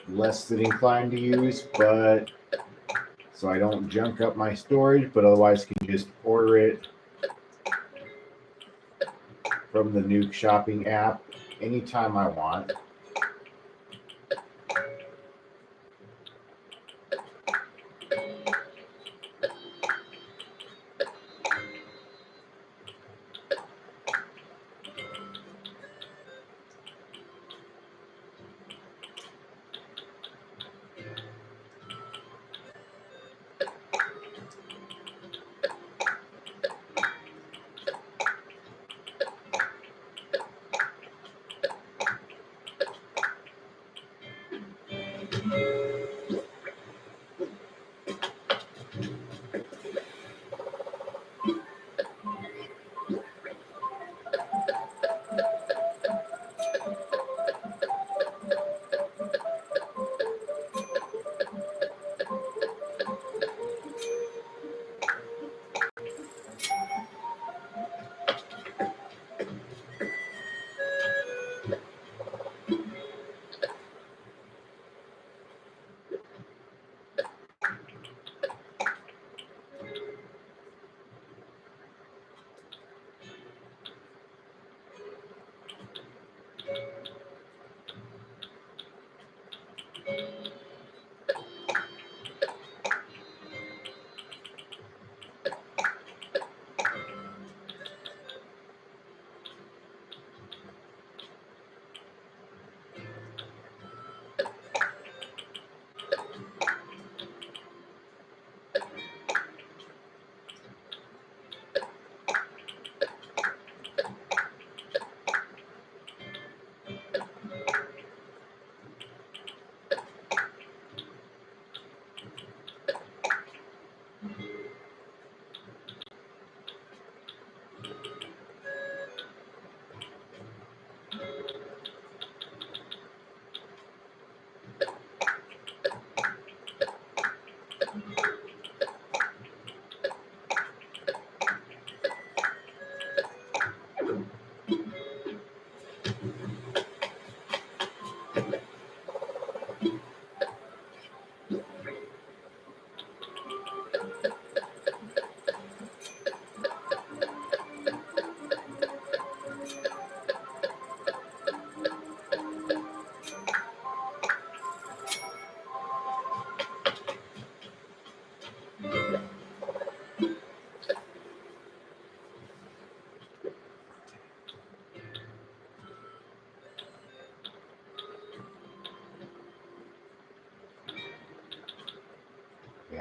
less than inclined to use, but so I don't junk up my storage, but otherwise can just order it from the Nuke shopping app anytime I want.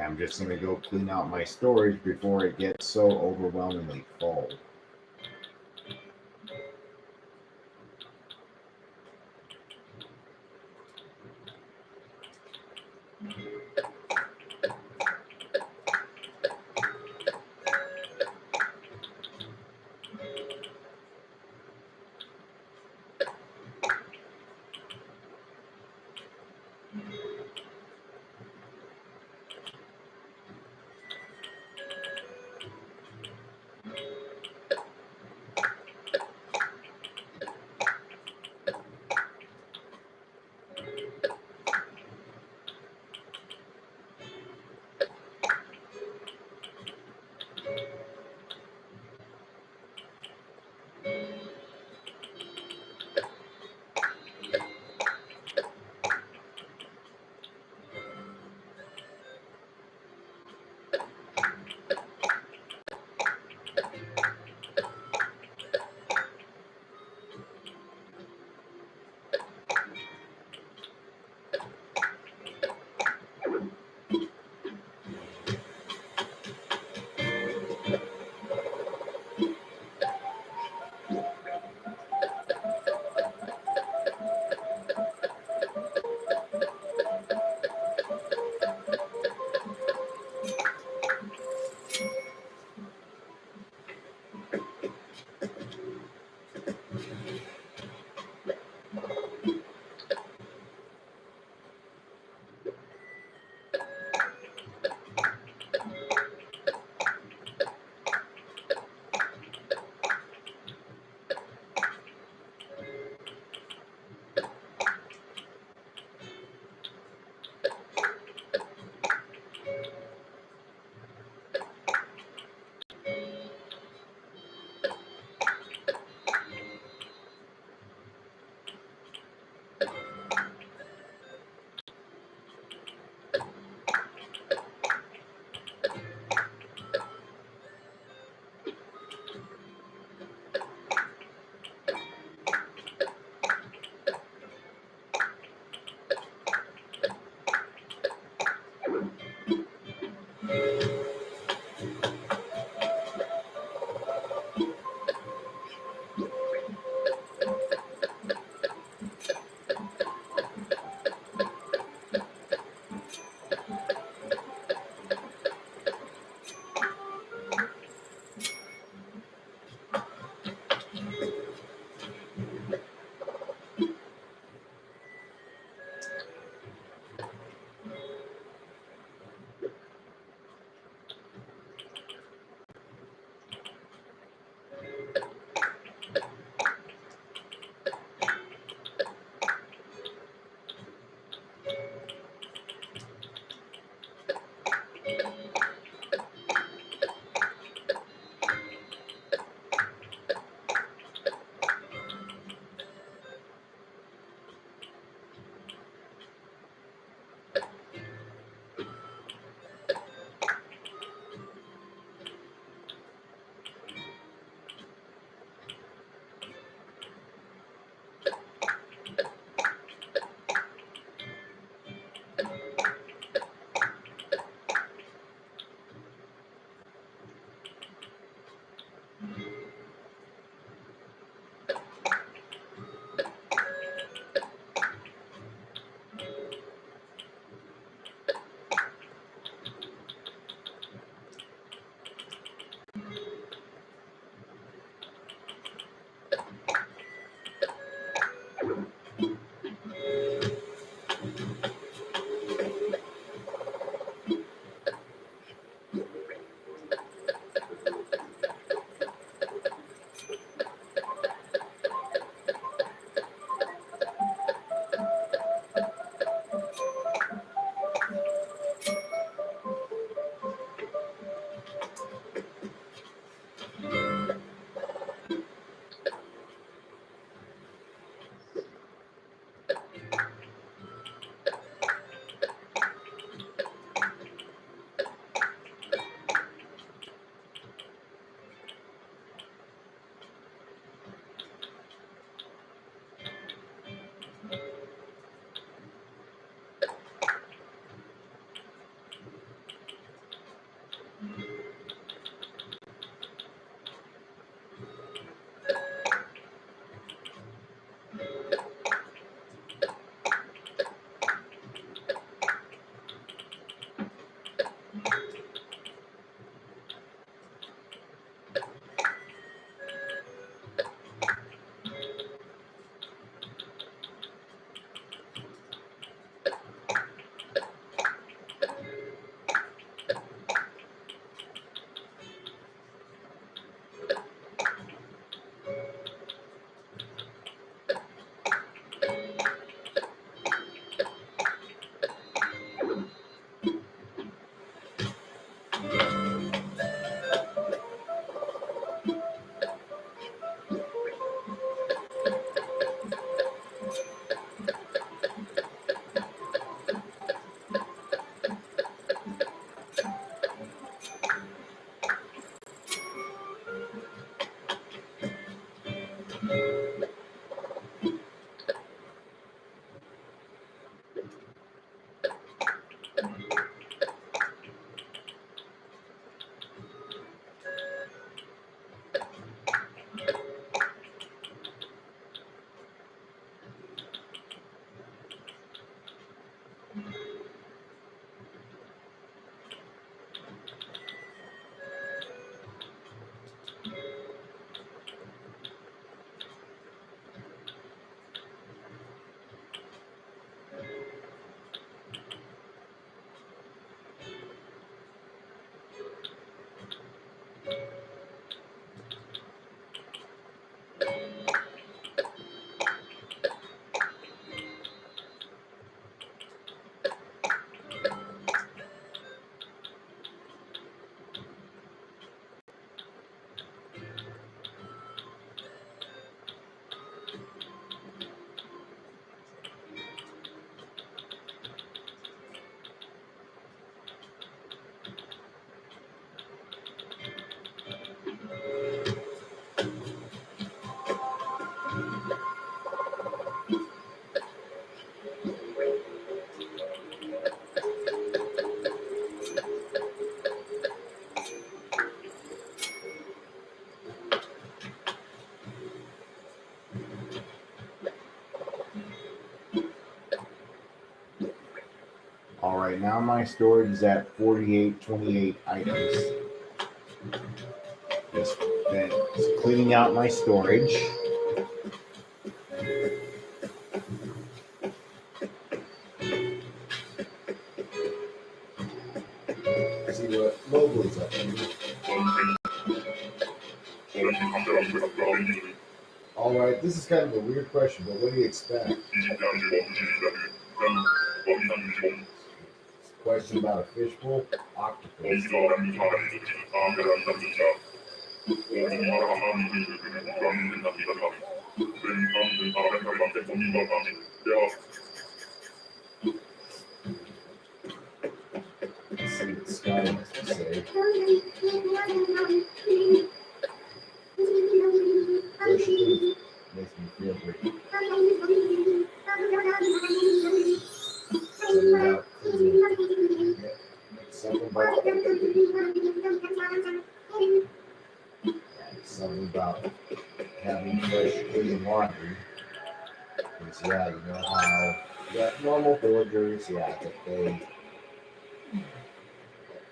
Yeah, I'm just going to go clean out my storage before it gets so overwhelmingly full. right now my storage is at 4828 items. Just cleaning out my storage. See what Mobley's up to. All right, this is kind of a weird question, but what do you expect? Question about a fishbowl? Octopus. Let's see what Sky has to say. Makes me feel great. Something about having fresh, clean laundry. Because, yeah, you know how normal villagers, that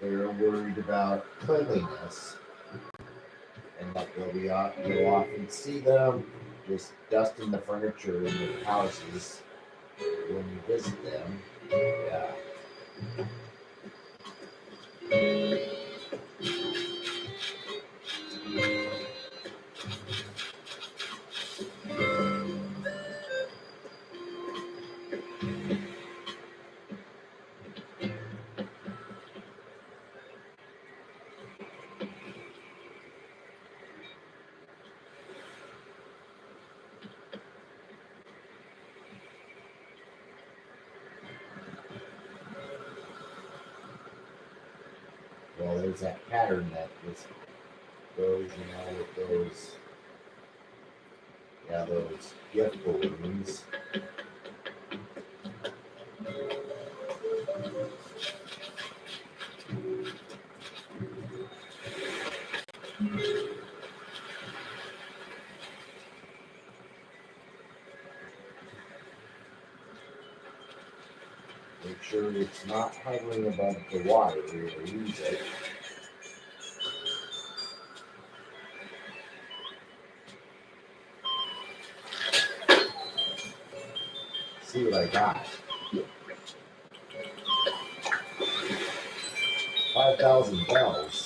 they're worried about cleanliness, and that you'll often see them just dusting the furniture in their houses when you visit them. Yeah. Well, there's that pattern that just goes, with those gift balloons. Make sure it's not hovering above the water or you'll lose it. See what I got. 5,000 bells.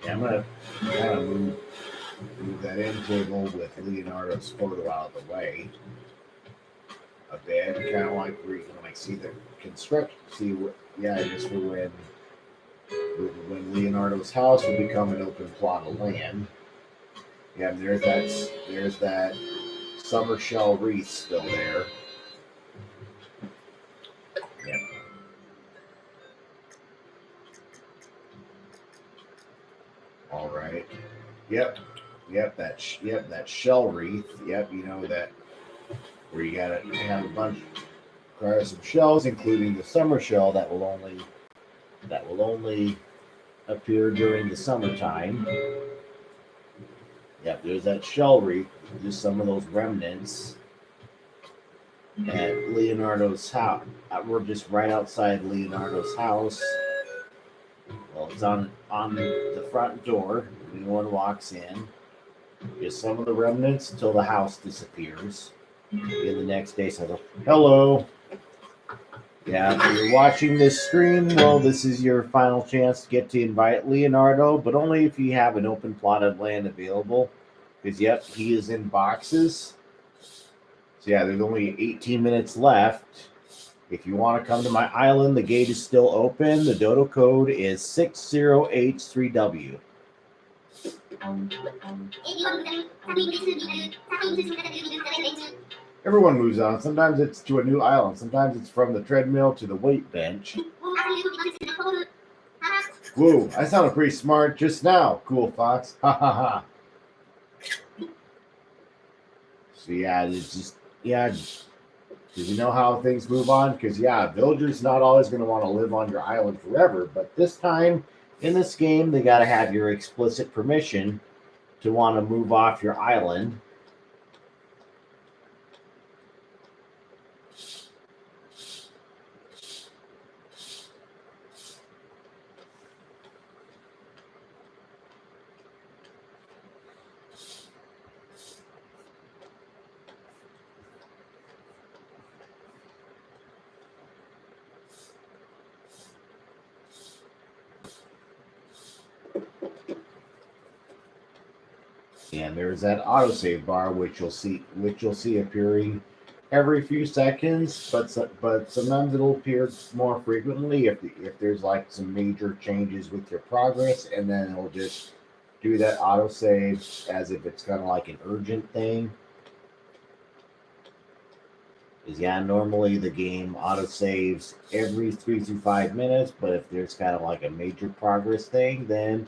I'm going to kind of move that end table with Leonardo's photo out of the way a bit, kind of like where you can see the construction, just for when Leonardo's house will become an open plot of land. Yeah, and there's that summer shell wreath still there. Yep. All right. Yep. That shell wreath. Yep. That where you gotta have a bunch of some shells, including the summer shell that will only appear during the summertime. Yep. There's that shell wreath. Just some of those remnants at Leonardo's house. We're just right outside Leonardo's house. Well, it's on the front door. Anyone walks in. Just some of the remnants until the house disappears. In the next day, so hello. Yeah, if you're watching this stream, well, this is your final chance to get to invite Leonardo, but only if you have an open plot of land available. Because, yep, he is in boxes. So yeah, there's only 18 minutes left. If you want to come to my island, the gate is still open. The dodo code is 60H3W. Everyone moves on. Sometimes it's to a new island. Sometimes it's from the treadmill to the weight bench. Whoa, I sounded pretty smart just now. Cool, Fox. Ha ha ha. So yeah, it's just, yeah, because you know how things move on. Because yeah, villagers not always going to want to live on your island forever. But this time in this game, they got to have your explicit permission to want to move off your island. And there's that autosave bar, which you'll see appearing every few seconds, but sometimes it'll appear more frequently if there's like some major changes with your progress, and then it'll just do that autosave as if it's kind of like an urgent thing. Because yeah, normally the game autosaves every 3 to 5 minutes, but if there's kind of like a major progress thing, then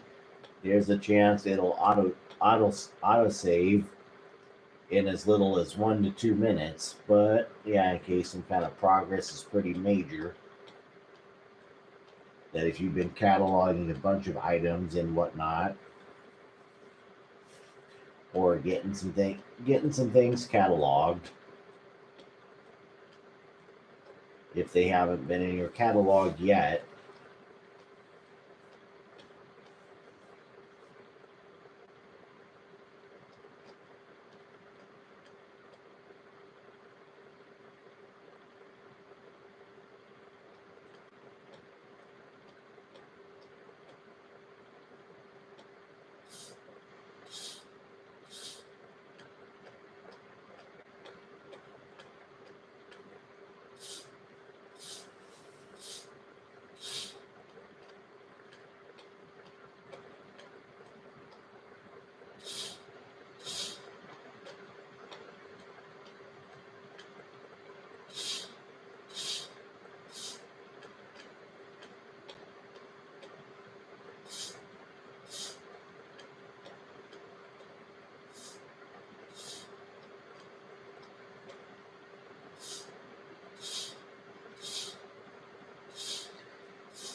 there's a chance it'll autosave in as little as 1 to 2 minutes. But yeah, in case some kind of progress is pretty major, that if you've been cataloging a bunch of items and whatnot, or getting some things cataloged, if they haven't been in your catalog yet,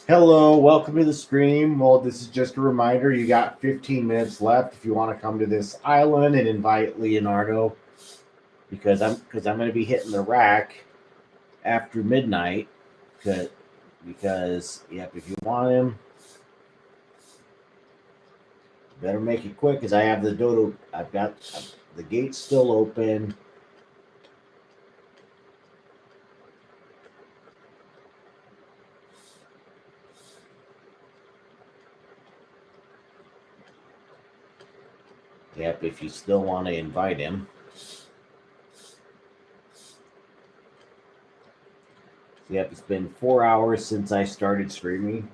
hello, welcome to the stream. Well, this is just a reminder. You got 15 minutes left if you want to come to this island and invite Leonardo, because I'm going to be hitting the rack after midnight. Because yep, if you want him, better make it quick. Because I have the dodo. I've got the gate's still open. Yep, if you still want to invite him. Yep, it's been 4 hours since I started streaming.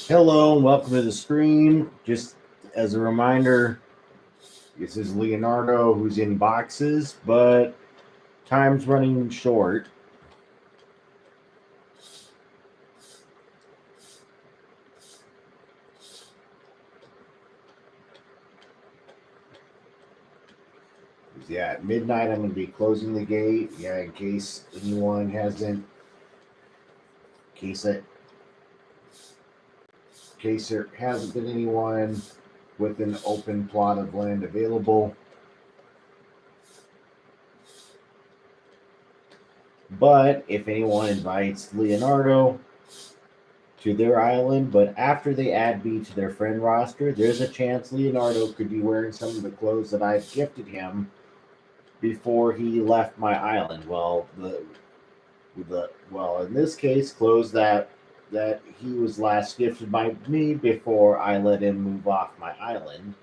Hello and welcome to the stream. Just as a reminder, this is Leonardo who's in boxes, but time's running short. Yeah, at midnight I'm going to be closing the gate. Yeah, in case anyone hasn't, in case there hasn't been anyone with an open plot of land available. But if anyone invites Leonardo to their island, but after they add me to their friend roster, there's a chance Leonardo could be wearing some of the clothes that I've gifted him before he left my island. Well, in this case, clothes that he was last gifted by me before I let him move off my island.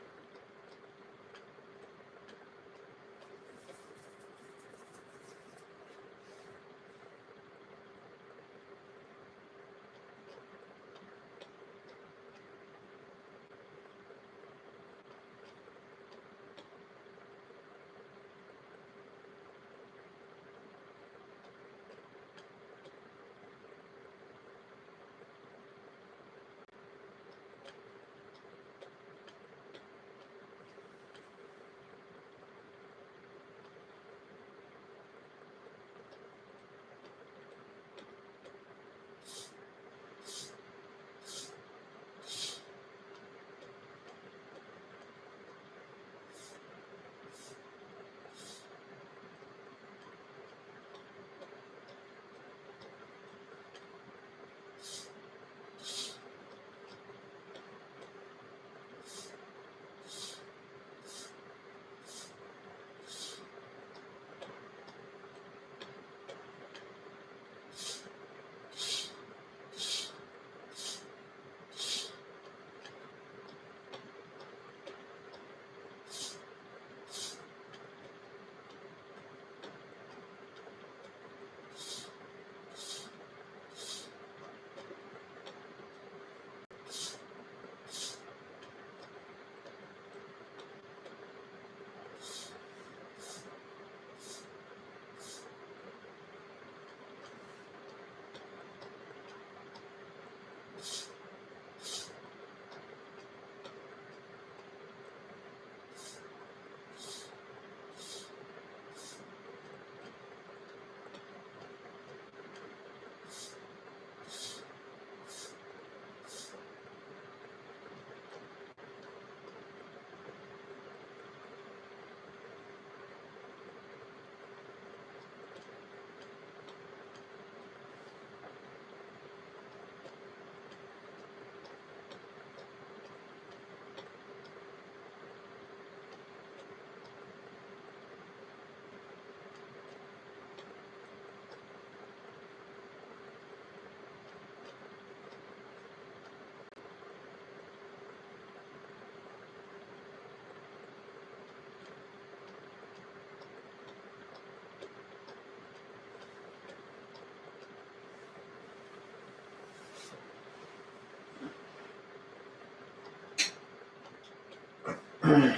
Oh,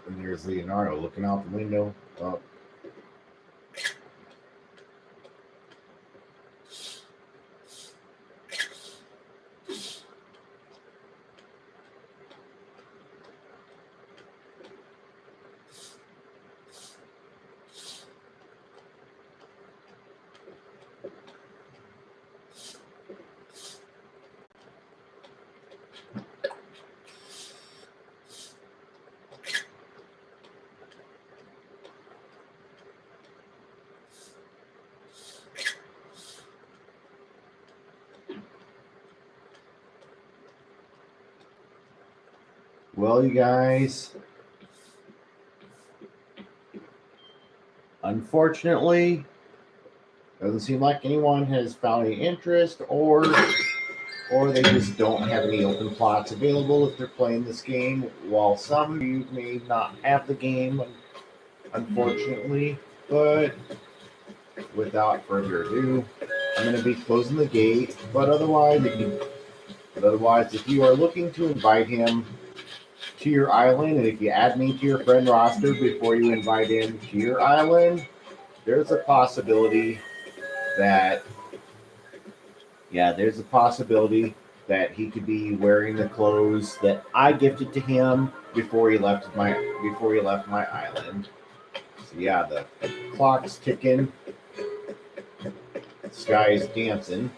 and there's Leonardo looking out the window. Oh. Well, you guys, unfortunately, doesn't seem like anyone has found any interest, or they just don't have any open plots available if they're playing this game. While some of you may not have the game, unfortunately, but without further ado, I'm going to be closing the gate. But otherwise, if you are looking to invite him to your island, and if you add me to your friend roster before you invite him to your island, there's a possibility that he could be wearing the clothes that I gifted to him before he left my island. So yeah, the clock's ticking, the sky is dancing,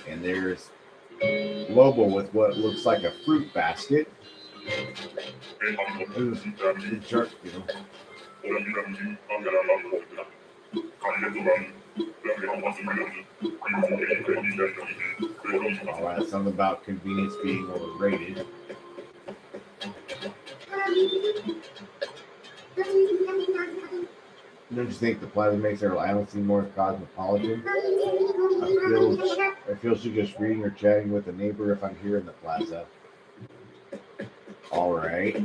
and there's Lobo with what looks like a fruit basket. Alright, something about convenience being overrated. Don't you think the plaza makes our island seem more cosmopolitan? I feel she's just reading or chatting with a neighbor if I'm here in the plaza. Alright.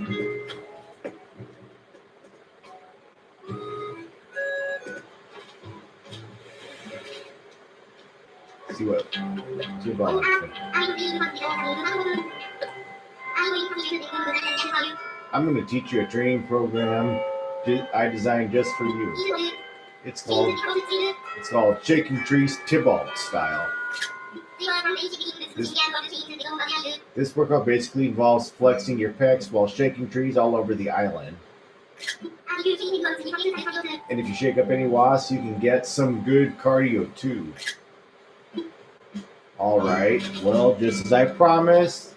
See about I'm going to teach you a training program I designed just for you. It's called Shaking Trees Tybalt style. This workout basically involves flexing your pecs while shaking trees all over the island. And if you shake up any wasps, you can get some good cardio too. Alright, well, just as I promised,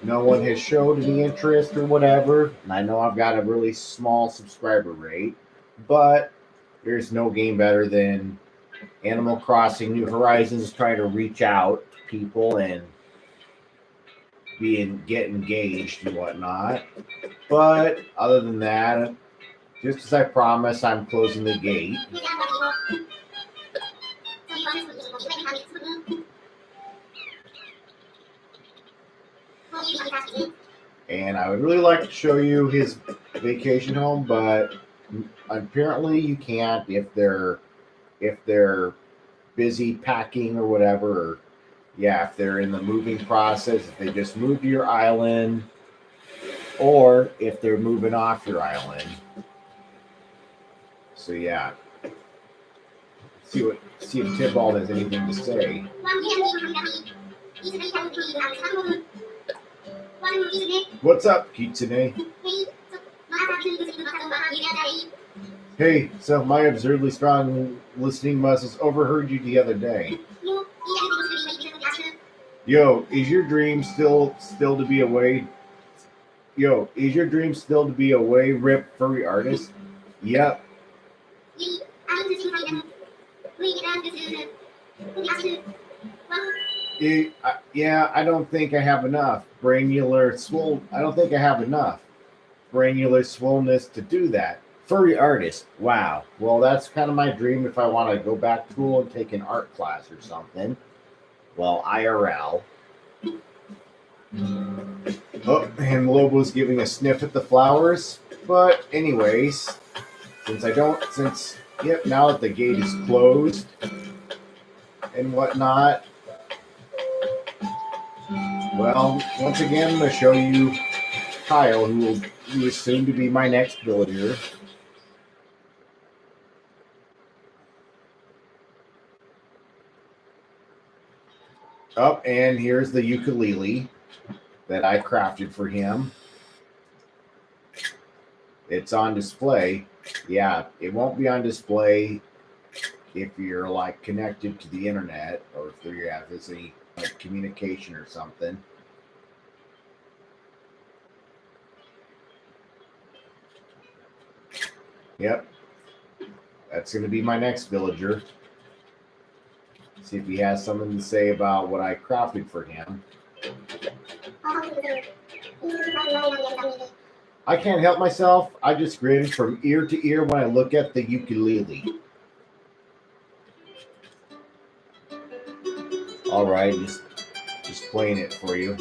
no one has showed any interest or whatever. And I know I've got a really small subscriber rate, but there's no game better than Animal Crossing New Horizons trying to reach out to people and get engaged and whatnot. But other than that, just as I promised, I'm closing the gate. And I would really like to show you his vacation home, but apparently you can't if they're busy packing or whatever. Or, yeah, if they're in the moving process, if they just moved to your island, or if they're moving off your island. So yeah. See if Tybalt has anything to say. What's up, Kitsune? Hey, so my absurdly strong listening muscles overheard you the other day. Yo, is your dream still to be away? Rip furry artist? Yep. Yeah, I don't think I have enough granular swollenness to do that. Furry artist. Wow. Well, that's kind of my dream if I want to go back to school and take an art class or something. Well, IRL. Oh, and Lobo's giving a sniff at the flowers. But anyways, now that the gate is closed and whatnot, well, once again, I'm going to show you Kyle, who is soon to be my next villager. Oh, and here's the ukulele that I crafted for him. It's on display. Yeah, it won't be on display if you're like connected to the internet or if there's any like communication or something. Yep. That's going to be my next villager. See if he has something to say about what I crafted for him. I can't help myself. I just grin from ear to ear when I look at the ukulele. All right, just playing it for you.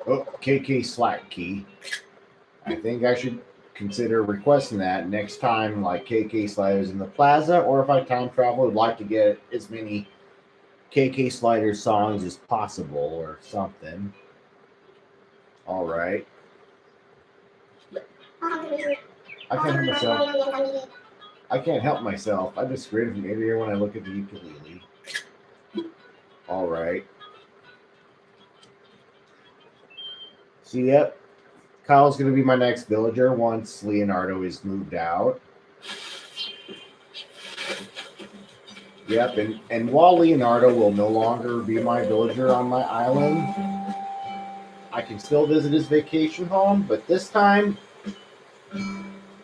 Oh, KK Slack key. I think I should consider requesting that next time, like KK Sliders in the Plaza, or if I time travel, would like to get as many KK Sliders songs as possible or something. All right. I can't help myself. I can't help myself. I just grin from ear to ear when I look at the ukulele. All right. So, yep. Kyle's going to be my next villager once Leonardo is moved out. Yep, and while Leonardo will no longer be my villager on my island, I can still visit his vacation home, but this time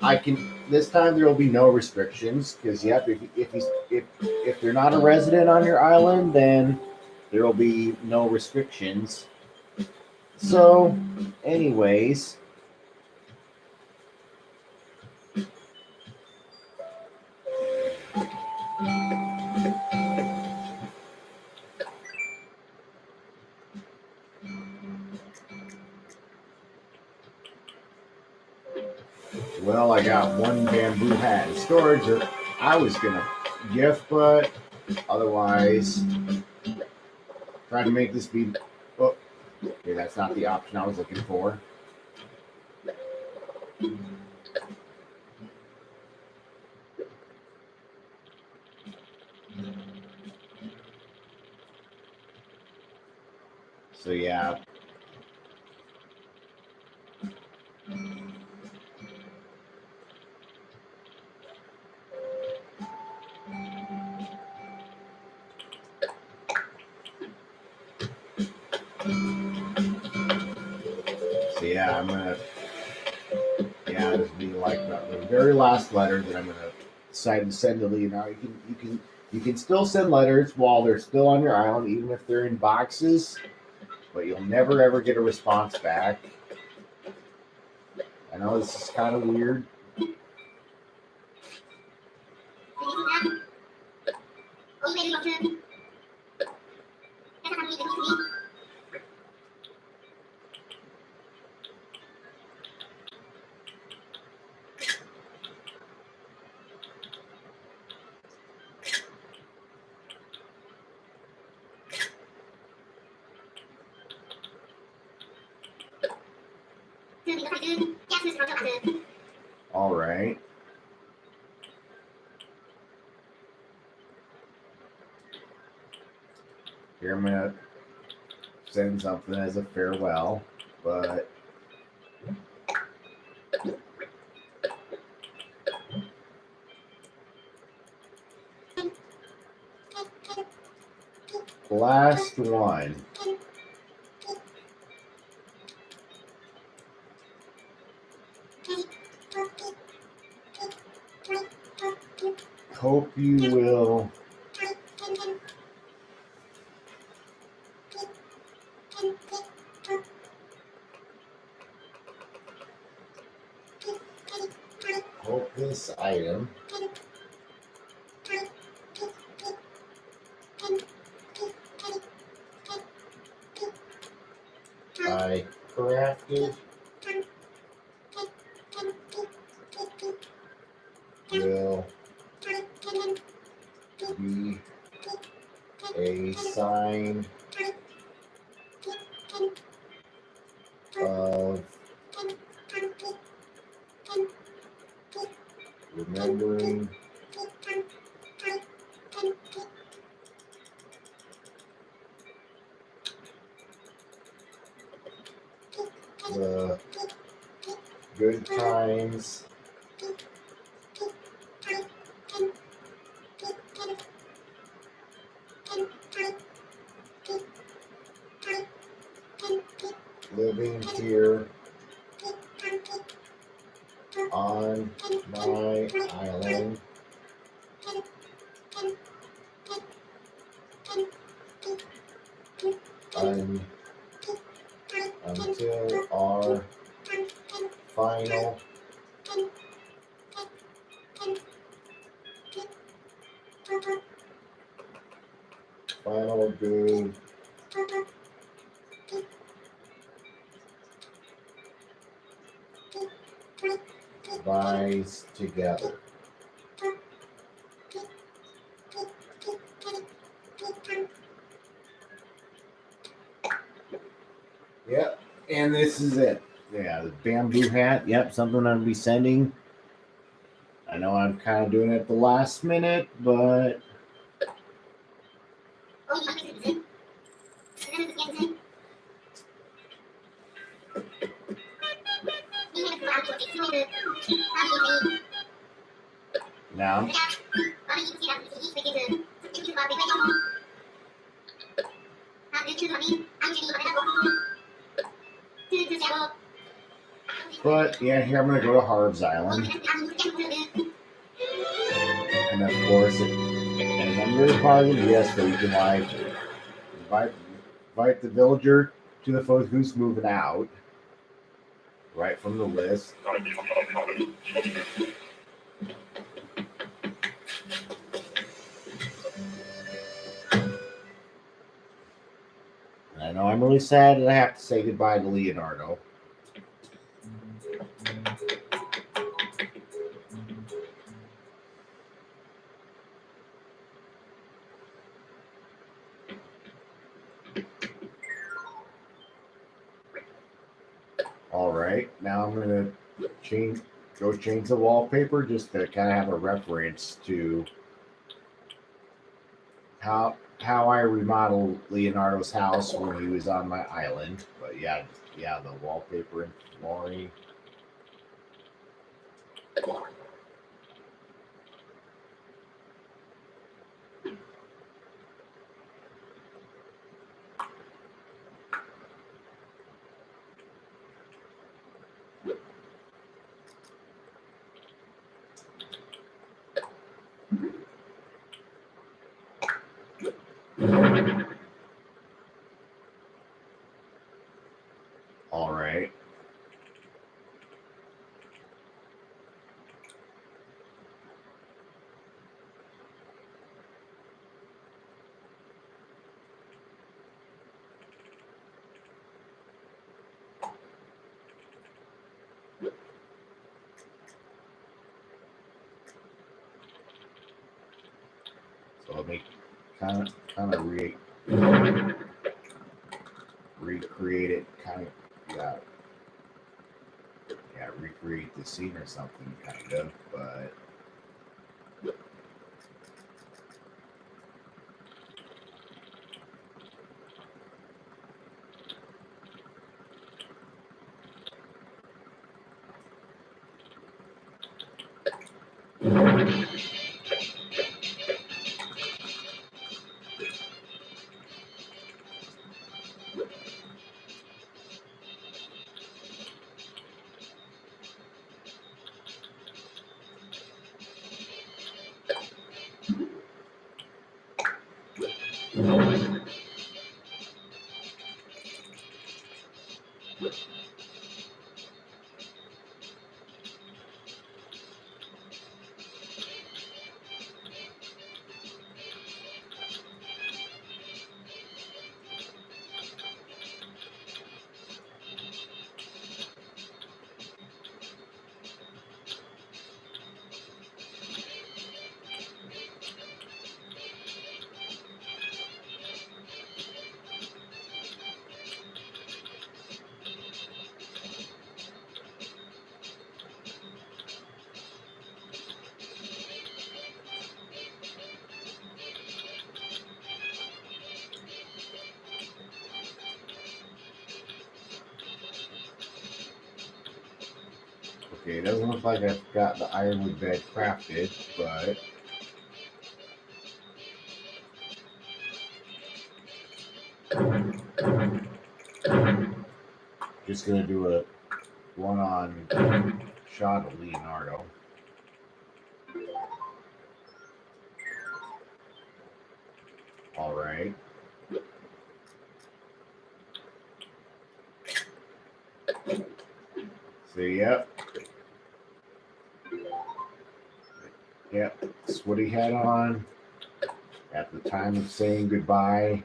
there will be no restrictions because yep, if they're not a resident on your island, then there will be no restrictions. So, anyways, well, I got one bamboo hat in storage that I was gonna gift, but otherwise, try to make this be. Oh, okay, that's not the option I was looking for. So yeah. So yeah, I'm gonna this will be like the very last letter that I'm gonna decide to send to Leonardo. You can still send letters while they're still on your island, even if they're in boxes, but you'll never ever get a response back. I know this is kind of weird. All right. Here I'm gonna send something as a farewell, but last one. Hope you will hope this item I crafted will be a sign of remembering the good times living here on my island Until our final good buys together. Yep, and this is it. Yeah, the bamboo hat. Yep, something I'll be sending. I know I'm kind of doing it at the last minute, but now but yeah, here I'm gonna go to Harv's Island. And of course, as I'm really positive, yes, so you can like invite the villager to the folk who's moving out, right from the list. And I know I'm really sad that I have to say goodbye to Leonardo. All right, now I'm gonna change the wallpaper just to kind of have a reference to how I remodeled Leonardo's house when he was on my island. But yeah, the wallpaper and flooring. All right. So let me kind of recreate it, recreate the scene or something, kind of, but. Okay, it doesn't look like I've got the ironwood bed crafted, but just gonna do a one-on shot of Leonardo. All right. So, yep. Yep, that's what he had on at the time of saying goodbye.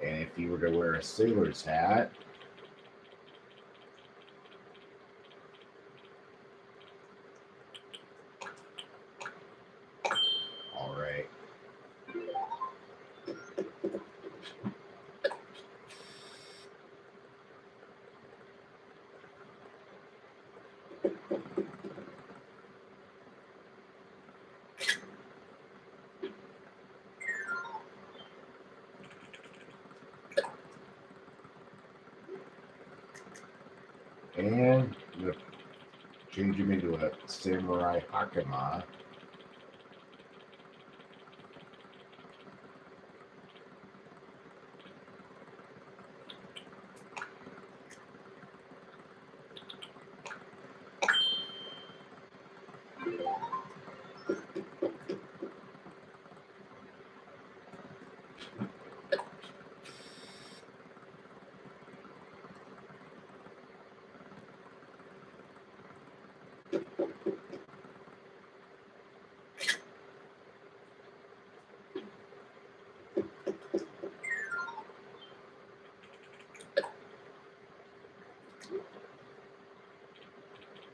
And if he were to wear a sailor's hat, all right. And I'm going to change him into a samurai hakama.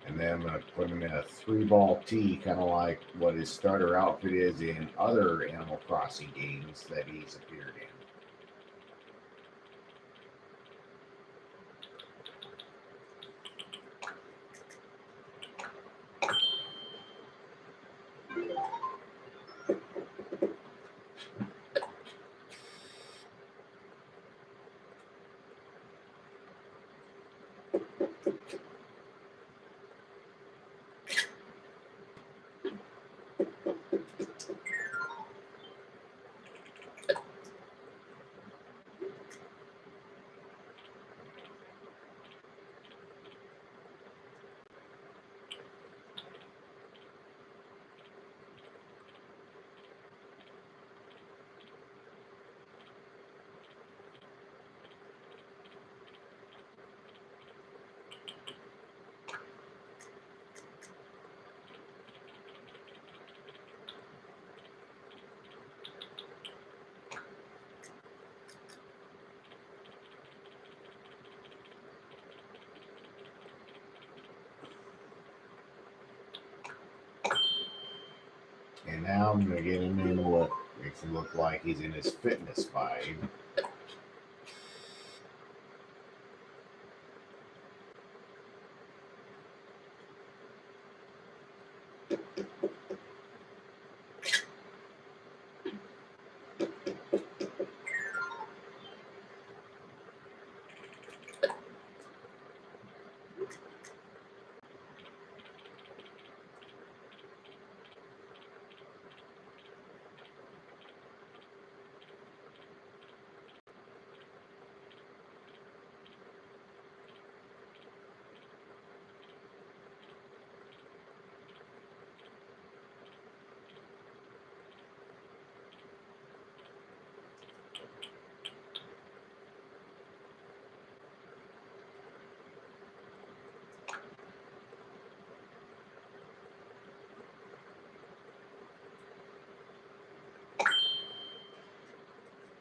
And then I'm going to put him in a 3-ball tee, kind of like what his starter outfit is in other Animal Crossing games that he's appeared in. And now I'm going to get him in what makes him look like he's in his fitness vibe.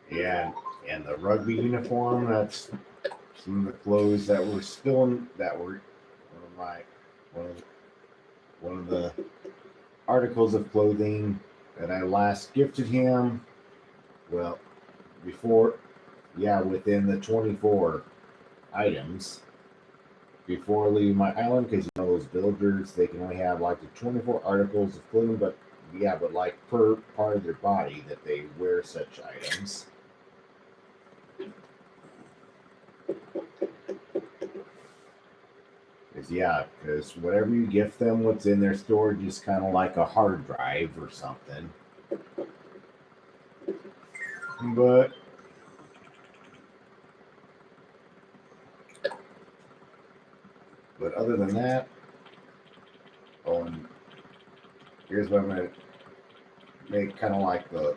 Yeah, and the rugby uniform, that's some of the clothes that were still in, that were one of the articles of clothing that I last gifted him. Well, within the 24 items before leaving my island, because those villagers, they can only have like the 24 articles of clothing, but like per part of their body that they wear such items. Because whatever you gift them, what's in their storage is kind of like a hard drive or something. But other than that, oh, and here's what I'm going to make kind of like the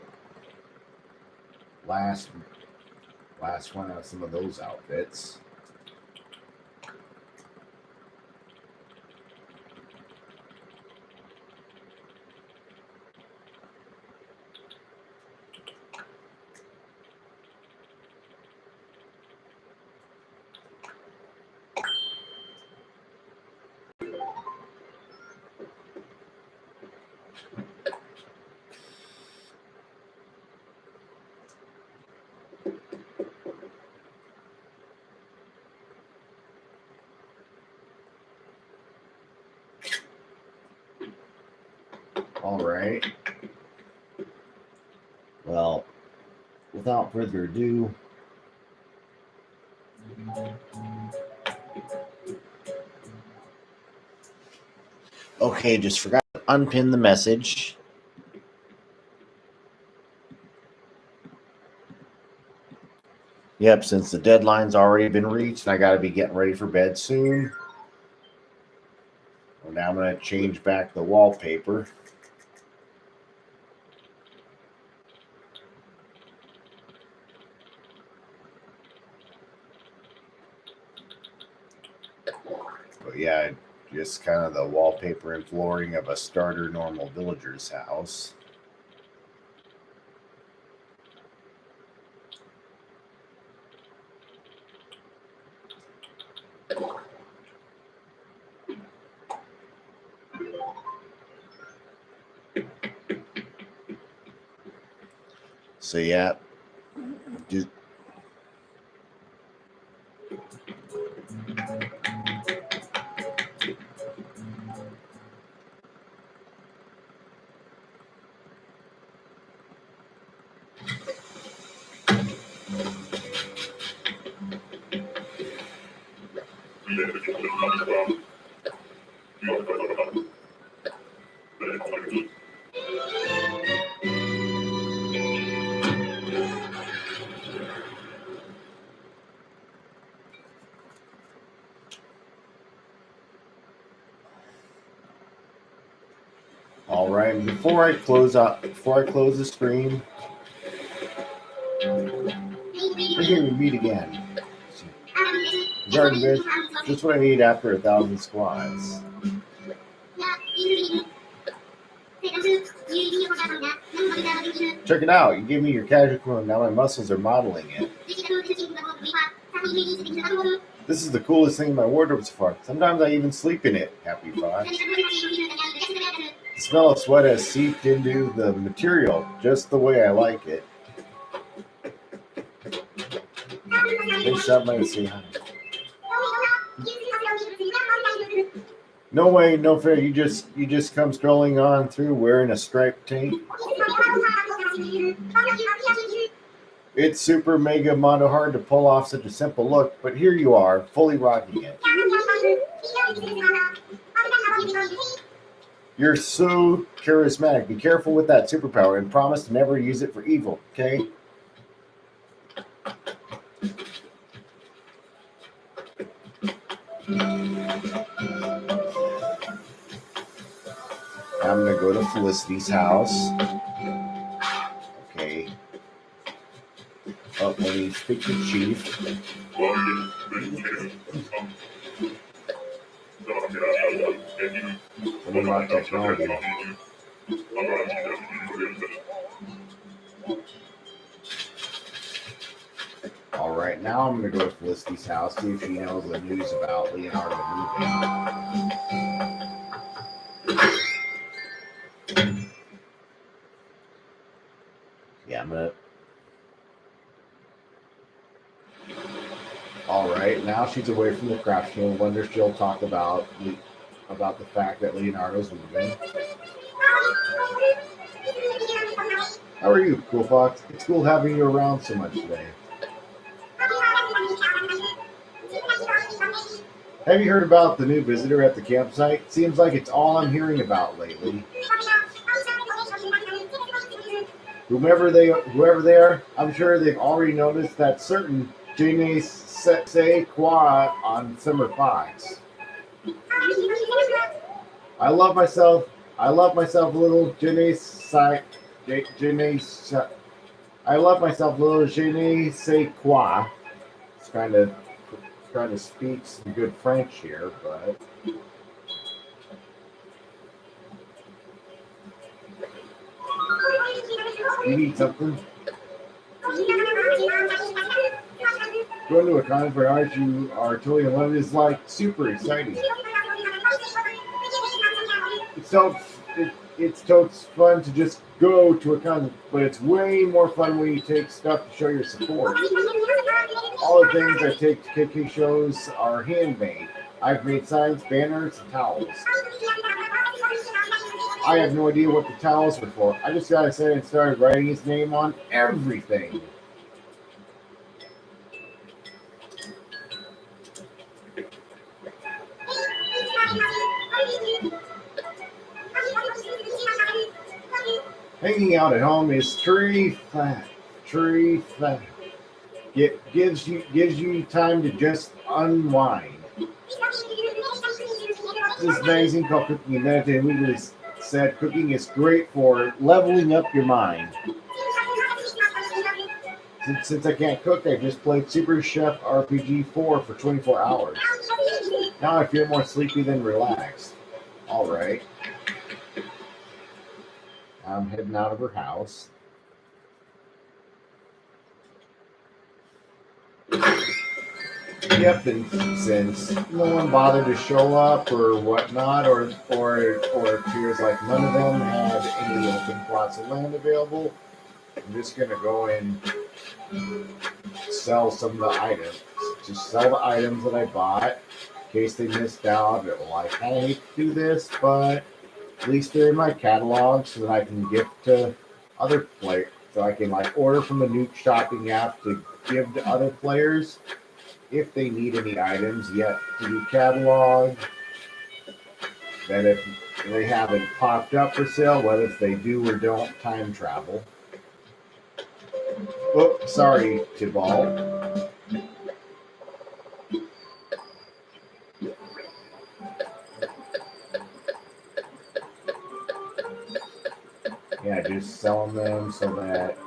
last one of some of those outfits. All right. Well, without further ado, okay, just forgot to unpin the message. Yep, since the deadline's already been reached, I got to be getting ready for bed soon. Well, now I'm going to change back the wallpaper. But yeah, just kind of the wallpaper and flooring of a starter normal villager's house. So yeah, just all right. Before I close the stream, we're here to meet again. Garden bed, just what I need after 1,000 squats. Check it out. You gave me your casual clone. Now my muscles are modeling it. This is the coolest thing in my wardrobe so far. Sometimes I even sleep in it. Happy Fox. The smell of sweat has seeped into the material just the way I like it. They shot my see hi. No way, no fair. You just come strolling on through wearing a striped tank. It's super mega mono hard to pull off such a simple look, but here you are, fully rocking it. You're so charismatic. Be careful with that superpower and promise to never use it for evil, okay? I'm going to go to Felicity's house. Okay. Oh, let me speak to Chief. What about technology? All right, now I'm going to go to Felicity's house, see if she knows the news about Leonardo moving. Yeah, I'm going to... All right, now she's away from the craft show. Wonder if she'll talk about the fact that Leonardo's moving. How are you, Cool Fox? It's cool having you around so much today. Have you heard about the new visitor at the campsite? Seems like it's all I'm hearing about lately. whoever they are, I'm sure they've already noticed that certain je ne sais quoi on summer fox. I love myself. I love myself a little je ne sais, je ne sais, I love myself a little je ne sais quoi. It's trying to speak some good French here, but you need something. Going to a conference you are totally in love is like super exciting. So it's totes fun to just go to a con, but it's way more fun when you take stuff to show your support. All the things I take to KK shows are handmade. I've made signs, banners, and towels. I have no idea what the towels were for. I just got excited and started writing his name on everything. Hanging out at home is tree flat. Gives you time to just unwind. This magazine called Cooking and Meditating Weekly said cooking is great for leveling up your mind. Since I can't cook, I just played Super Chef RPG 4 for 24 hours. Now I feel more sleepy than relaxed. All right. I'm heading out of her house. Yep, and since no one bothered to show up or whatnot, or it appears like none of them had any open plots of land available, I'm just gonna go and sell some of the items. Just sell the items that I bought in case they missed out. Well, I kind of hate to do this, but at least they're in my catalog so that I can gift to other players. So I can like order from the new shopping app to give to other players if they need any items yet to be cataloged. That if they haven't popped up for sale, whether if they do or don't time travel. Oh, sorry, Tibalt. Yeah, just selling them so that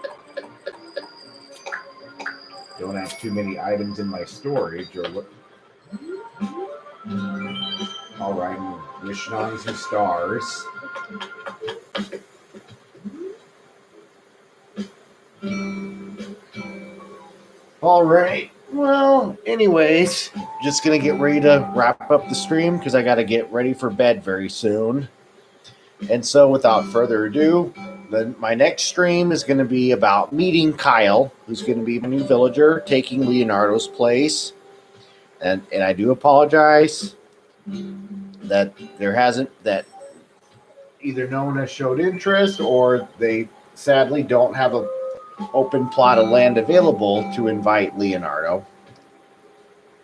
I don't have too many items in my storage or what. All right, I'm wishing on some stars. All right. Well, anyways, just gonna get ready to wrap up the stream because I got to get ready for bed very soon. And so, without further ado, my next stream is going to be about meeting Kyle, who's going to be my new villager, taking Leonardo's place. And I do apologize that there hasn't, that either no one has showed interest or they sadly don't have an open plot of land available to invite Leonardo.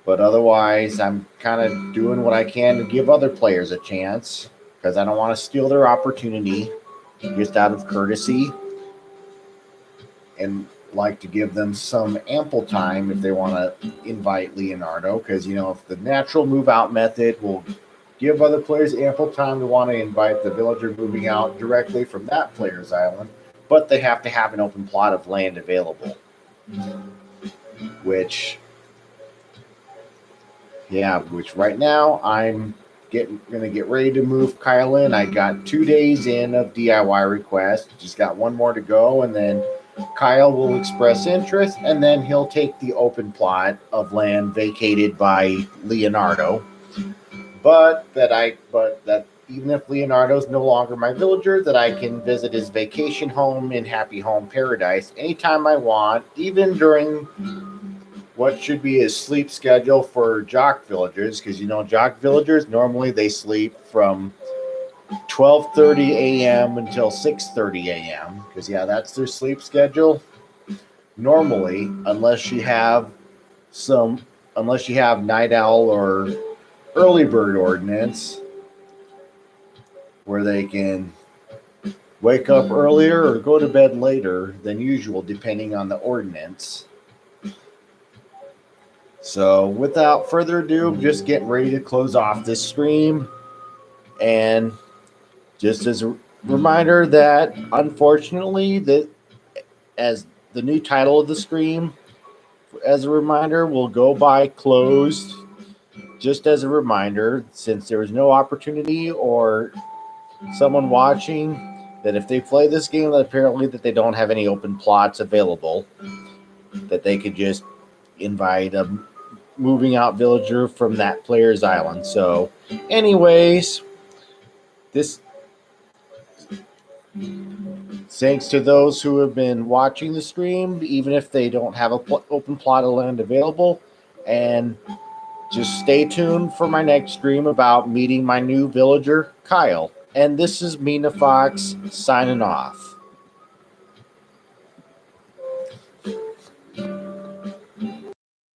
But otherwise, I'm kind of doing what I can to give other players a chance because I don't want to steal their opportunity just out of courtesy and like to give them some ample time if they want to invite Leonardo, because if the natural move out method will give other players ample time to want to invite the villager moving out directly from that player's island, but they have to have an open plot of land available, which right now I'm going to get ready to move Kyle in. I got 2 days in of DIY requests, just got one more to go, and then Kyle will express interest, and then he'll take the open plot of land vacated by Leonardo. But that even if Leonardo's no longer my villager, that I can visit his vacation home in Happy Home Paradise anytime I want, even during what should be his sleep schedule for jock villagers, because jock villagers normally they sleep from 12:30 a.m. until 6:30 a.m. because that's their sleep schedule normally, unless you have night owl or early bird ordinance where they can wake up earlier or go to bed later than usual, depending on the ordinance. So without further ado, I'm just getting ready to close off this stream. And just as a reminder that unfortunately, that as the new title of the stream, as a reminder, will go by closed. Just as a reminder, since there was no opportunity or someone watching that if they play this game, that apparently that they don't have any open plots available, that they could just invite a moving out villager from that player's island. So anyways, this thanks to those who have been watching the stream, even if they don't have a open plot of land available, and just stay tuned for my next stream about meeting my new villager, Kyle. And this is Mina Fox signing off.